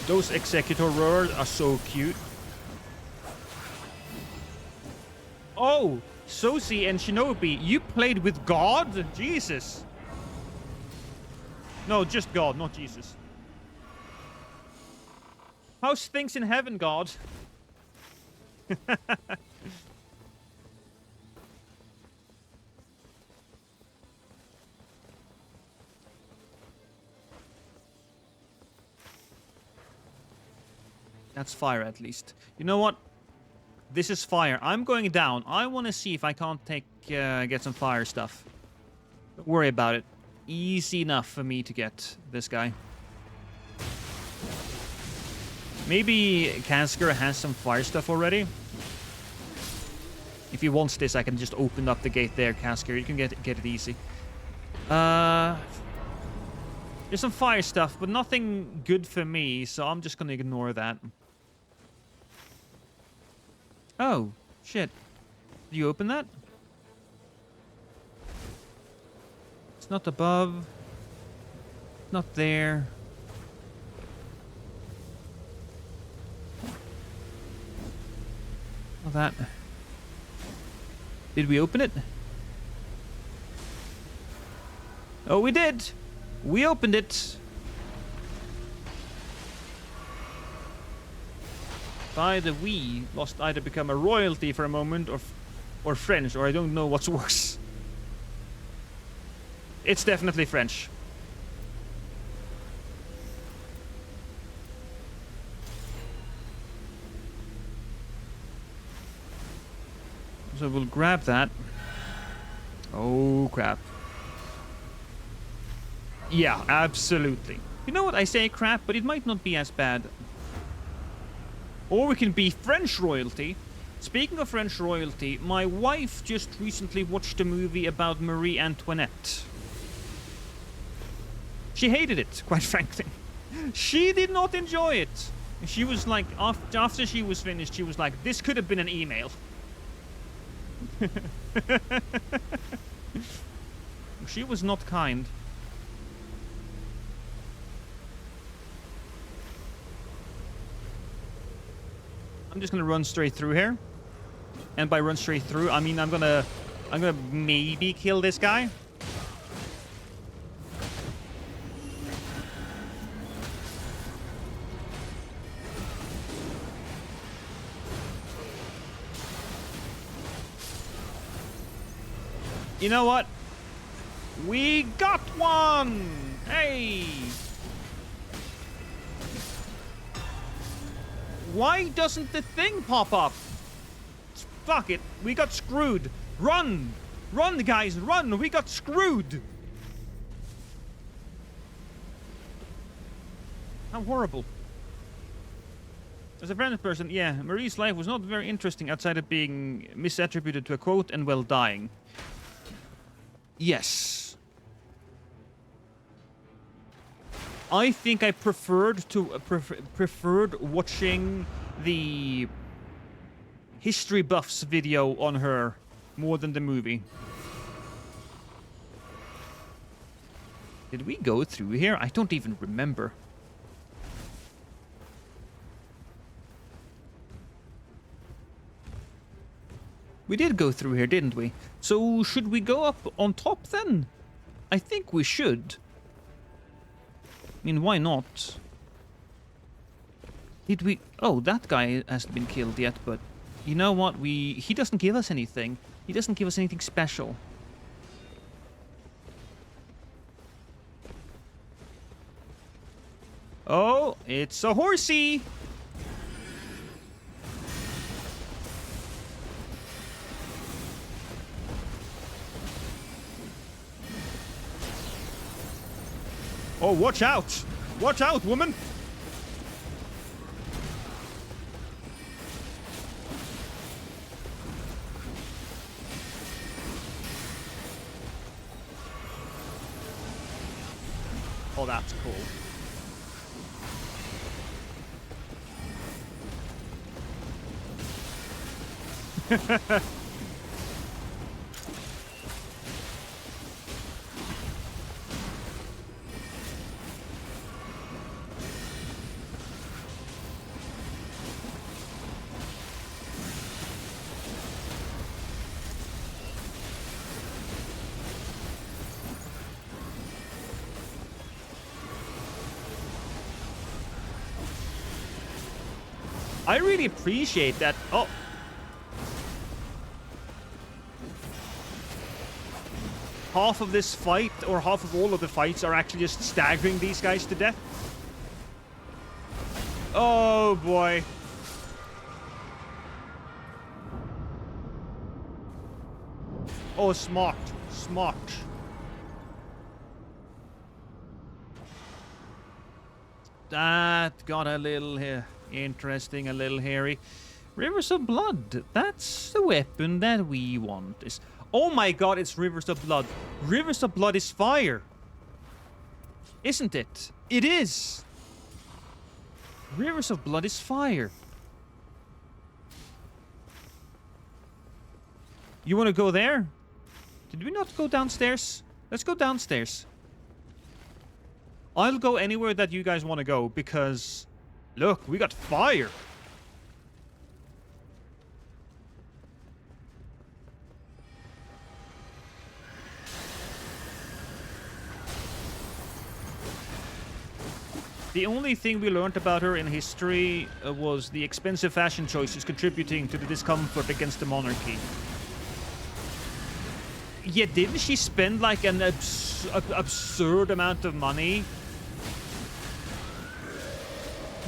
Those Executor roars are so cute. Oh, Sosi and Shinobi, you played with God? Jesus. No, just God, not Jesus. How's things in heaven, God? That's fire, at least. You know what? This is fire. I'm going down. I want to see if I can't get some fire stuff. Don't worry about it. Easy enough for me to get this guy. Maybe Kasker has some fire stuff already. If he wants this, I can just open up the gate there, Kasker. You can get it easy. There's some fire stuff, but nothing good for me, so I'm just gonna ignore that. Oh, shit. Did you open that? It's not above. Not there. Not that. Did we open it? Oh, we did! We opened it! By the we lost either become a royalty for a moment or French, or I don't know what's worse. It's definitely French. So we'll grab that. Oh, crap. Yeah, absolutely. You know what? I say crap, but it might not be as bad. Or we can be French royalty. Speaking of French royalty, my wife just recently watched a movie about Marie Antoinette. She hated it, quite frankly. She did not enjoy it. She was like, after she was finished, she was like, this could have been an email. She was not kind. I'm just gonna run straight through here. And by run straight through, I mean I'm gonna maybe kill this guy. You know what? We got one! Hey! Why doesn't the thing pop up? Fuck it. We got screwed. Run! Run, guys, run! We got screwed! How horrible. As a friendly person, yeah, Marie's life was not very interesting outside of being misattributed to a quote and, well, dying. Yes. I think I preferred watching the history buffs video on her more than the movie. Did we go through here? I don't even remember. We did go through here, didn't we? So should we go up on top then? I think we should. I mean, why not? Did we... Oh, that guy hasn't been killed yet, but... You know what? He doesn't give us anything. He doesn't give us anything special. Oh, it's a horsey! Oh, watch out! Watch out, woman! Oh, that's cool. I really appreciate that. Oh. Half of this fight, or half of all of the fights, are actually just staggering these guys to death. Oh, boy. Oh, smart. Smart. That got a little here. Interesting, a little hairy. Rivers of Blood. That's the weapon that we want. Oh my god, it's Rivers of Blood. Rivers of Blood is fire. Isn't it? It is. Rivers of Blood is fire. You want to go there? Did we not go downstairs? Let's go downstairs. I'll go anywhere that you guys want to go because... Look, we got fire. The only thing we learned about her in history was the expensive fashion choices contributing to the discomfort against the monarchy. Yeah, didn't she spend like an absurd amount of money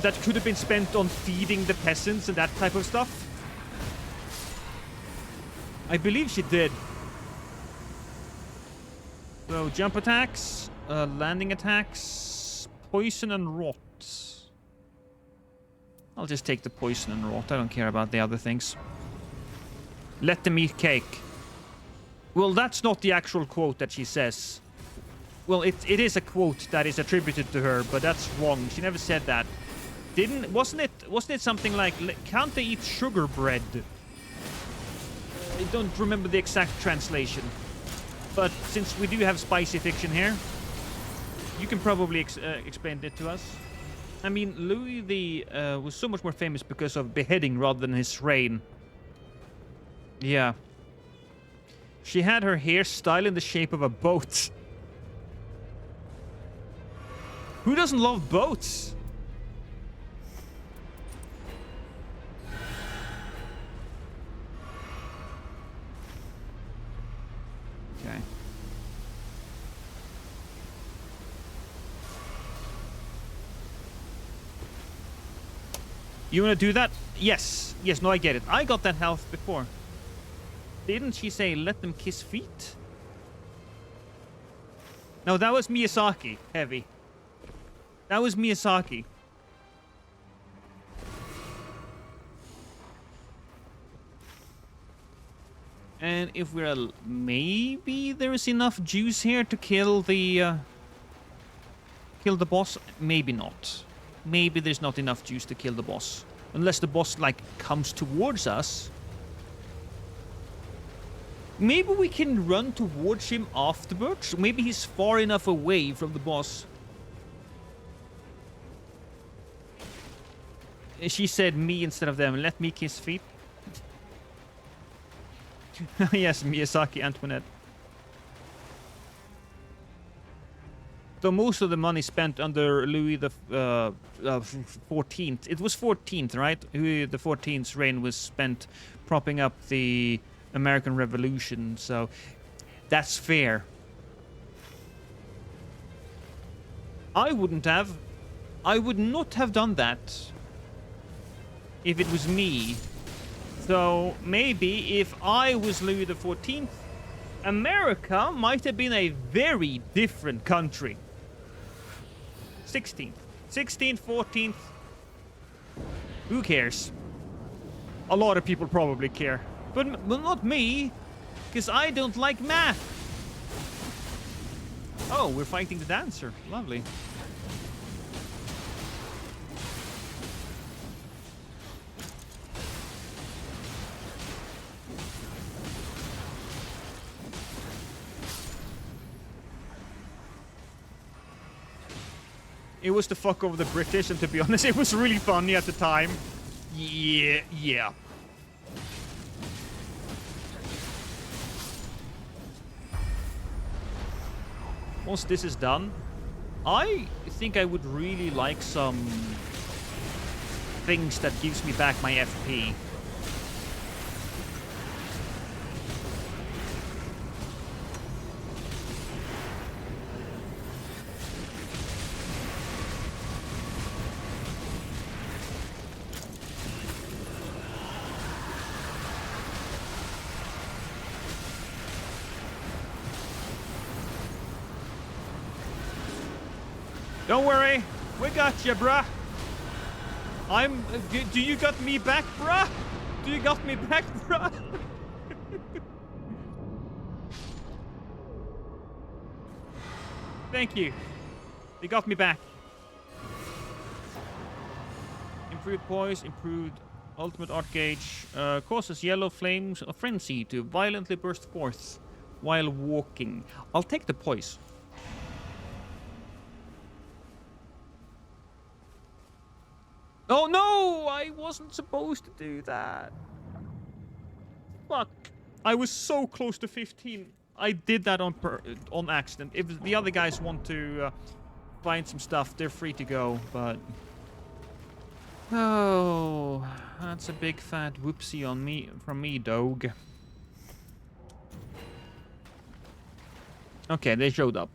that could have been spent on feeding the peasants and that type of stuff? I believe she did. So, jump attacks, landing attacks, poison and rot. I'll just take the poison and rot. I don't care about the other things. Let them eat cake. Well, that's not the actual quote that she says. Well, it is a quote that is attributed to her, but that's wrong. She never said that. Wasn't it something like, can't they eat sugar bread? I don't remember the exact translation. But since we do have spicy fiction here, you can probably explain it to us. I mean, Louis the was so much more famous because of beheading rather than his reign. Yeah. She had her hairstyle in the shape of a boat. Who doesn't love boats? Okay. You wanna do that? Yes. Yes, no, I get it. I got that health before. Didn't she say let them kiss feet? No, that was Miyazaki. Heavy. That was Miyazaki. And if we're maybe there is enough juice here to kill the boss. Maybe not. Maybe there's not enough juice to kill the boss, unless the boss like comes towards us. Maybe we can run towards him afterwards. Maybe he's far enough away from the boss. She said me instead of them. Let me kiss feet. Yes, Miyazaki Antoinette. So most of the money spent under Louis the 14th. It was 14th, right? Louis the 14th's reign was spent propping up the American Revolution. So that's fair. I would not have done that if it was me. So maybe if I was Louis the 14th, America might have been a very different country. 16th, 14th. Who cares? A lot of people probably care, but not me, because I don't like math. Oh, we're fighting the dancer. Lovely. It was to fuck over the British, and to be honest, it was really funny at the time. Yeah. Once this is done, I think I would really like some things that gives me back my FP. Don't worry, we got you, bruh. Do you got me back, bruh? Do you got me back, bruh? Thank you. They got me back. Improved poise, improved ultimate art gauge, causes yellow flames of frenzy to violently burst forth while walking. I'll take the poise. Oh no! I wasn't supposed to do that. Fuck. I was so close to 15. I did that on accident. If the other guys want to find some stuff, they're free to go, but... Oh, that's a big fat whoopsie on me, from me, dog. Okay, they showed up.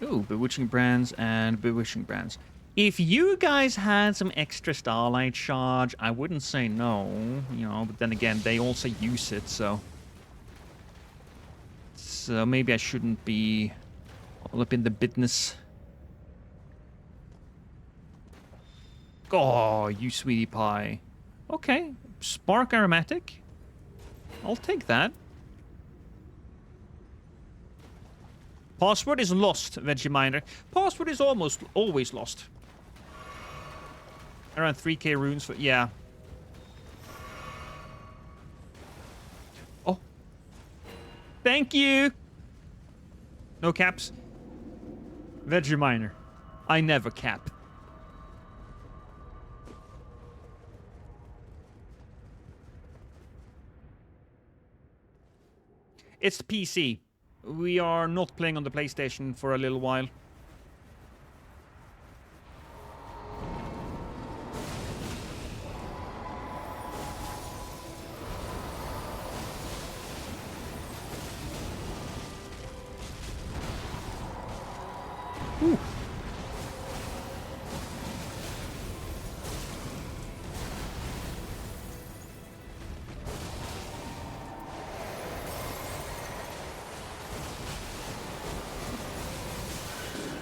Ooh, Bewitching Brands and Bewitching Brands. If you guys had some extra Starlight Charge, I wouldn't say no, you know, but then again, they also use it, so... So maybe I shouldn't be all up in the business. Oh, you sweetie pie. Okay, Spark Aromatic. I'll take that. Password is lost, Vegeminer. Password is almost always lost. Around 3k runes for... Yeah. Oh. Thank you. No caps. Vegeminer. I never cap. It's PC. We are not playing on the PlayStation for a little while. Ooh.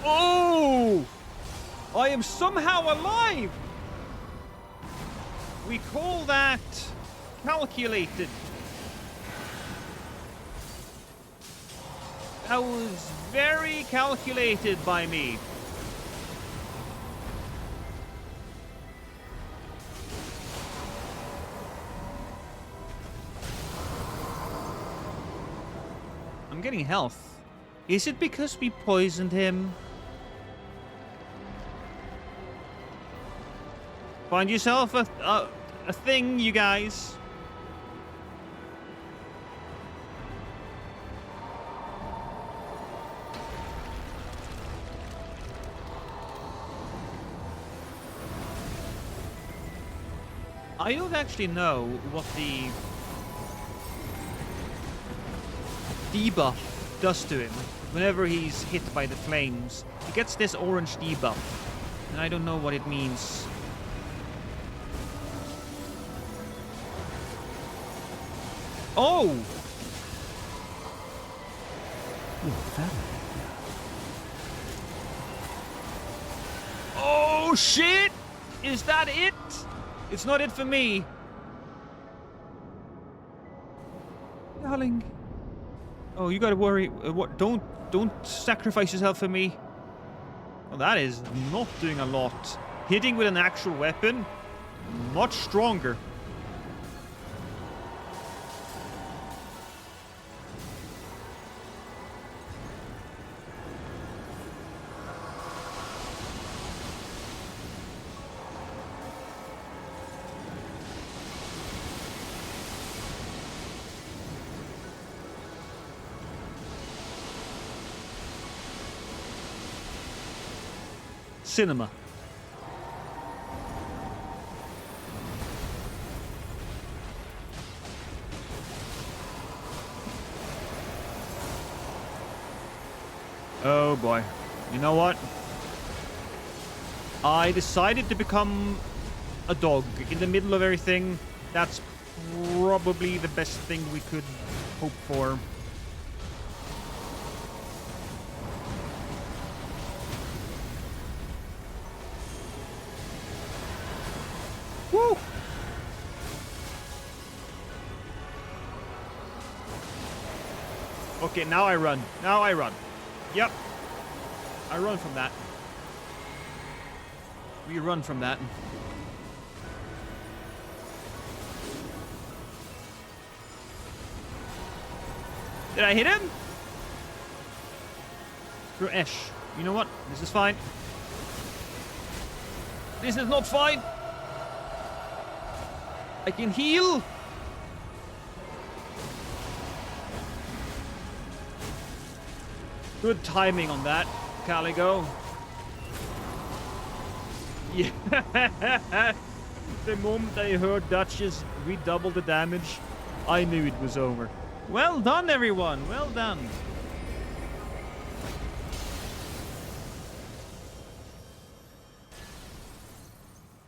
Oh! I am somehow alive! We call that calculated. That was very calculated by me. I'm getting health. Is it because we poisoned him? Find yourself a thing, you guys. I don't actually know what the debuff does to him whenever he's hit by the flames. He gets this orange debuff, and I don't know what it means. Oh! Your family now. Oh, shit! Is that it? It's not it for me. Darling. Oh, you gotta worry. What? Don't sacrifice yourself for me. Well, that is not doing a lot. Hitting with an actual weapon, much stronger. Cinema. Oh boy. You know what? I decided to become a dog in the middle of everything. That's probably the best thing we could hope for. Woo! Okay, now I run. Now I run. Yep. I run from that. We run from that. Did I hit him? Through Ash. You know what? This is fine. This is not fine. I can heal. Good timing on that, Caligo. Yeah. The moment I heard Duchess redouble the damage, I knew it was over. Well done, everyone. Well done.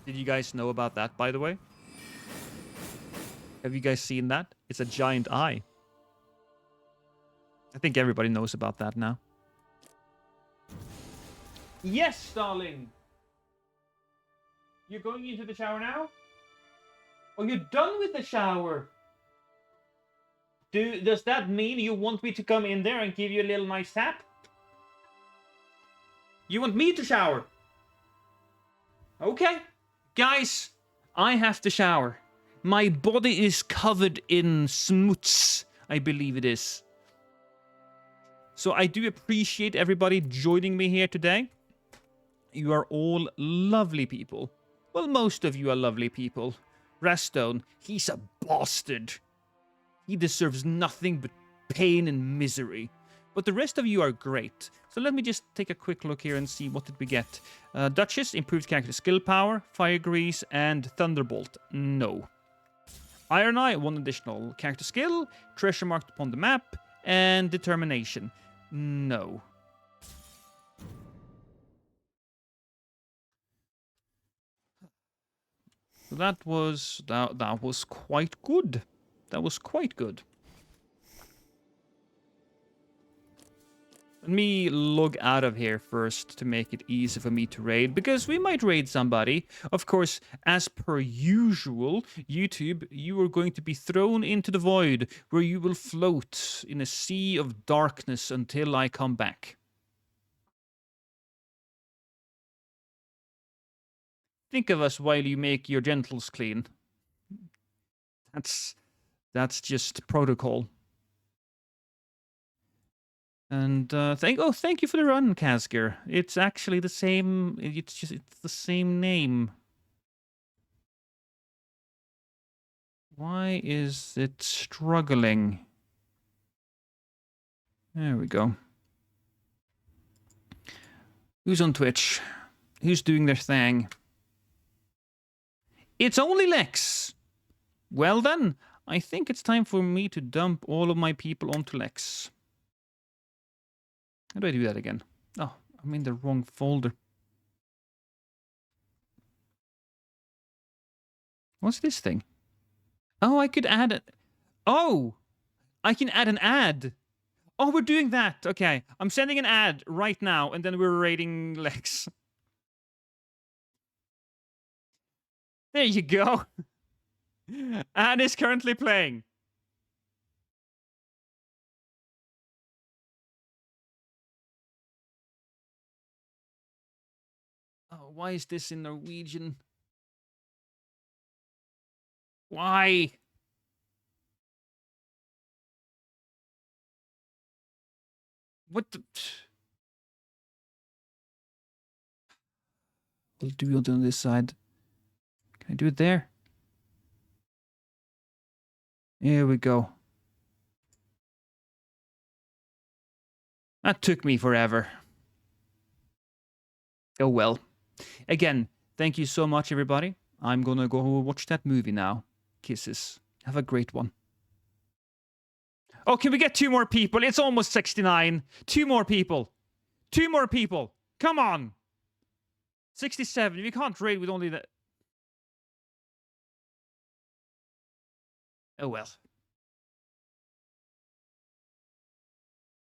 Did you guys know about that, by the way? Have you guys seen that? It's a giant eye. I think everybody knows about that now. Yes, darling. You're going into the shower now? Oh, you're done with the shower. Does that mean you want me to come in there and give you a little nice tap? You want me to shower? Okay. Guys, I have to shower. My body is covered in smuts, I believe it is. So I do appreciate everybody joining me here today. You are all lovely people. Well, most of you are lovely people. Rastone, he's a bastard. He deserves nothing but pain and misery. But the rest of you are great. So let me just take a quick look here and see what did we get. Duchess, improved character skill power, Fire Grease, and Thunderbolt. No. Iron Eye, 1 additional character skill, treasure marked upon the map, and Determination. No. So that was quite good. That was quite good. Let me log out of here first to make it easy for me to raid, because we might raid somebody. Of course, as per usual, YouTube, you are going to be thrown into the void, where you will float in a sea of darkness until I come back. Think of us while you make your gentles clean. That's just protocol. And thank you for the run, Kazger. It's actually the same. It's the same name. Why is it struggling? There we go. Who's on Twitch? Who's doing their thing? It's only Lex. Well then, I think it's time for me to dump all of my people onto Lex. How do I do that again? Oh, I'm in the wrong folder. What's this thing? Oh, I could add it. Oh, I can add an ad. Oh, we're doing that. Okay, I'm sending an ad right now, and then we're raiding Lex. There you go. Ad is currently playing. Oh, why is this in Norwegian? Why? What the... We'll do it on this side. Can I do it there? Here we go. That took me forever. Oh well. Again, thank you so much, everybody. I'm gonna go watch that movie now. Kisses. Have a great one. Oh, can we get 2 more people? It's almost 69. 2 more people. 2 more people. Come on. 67. We can't raid with only the... Oh well.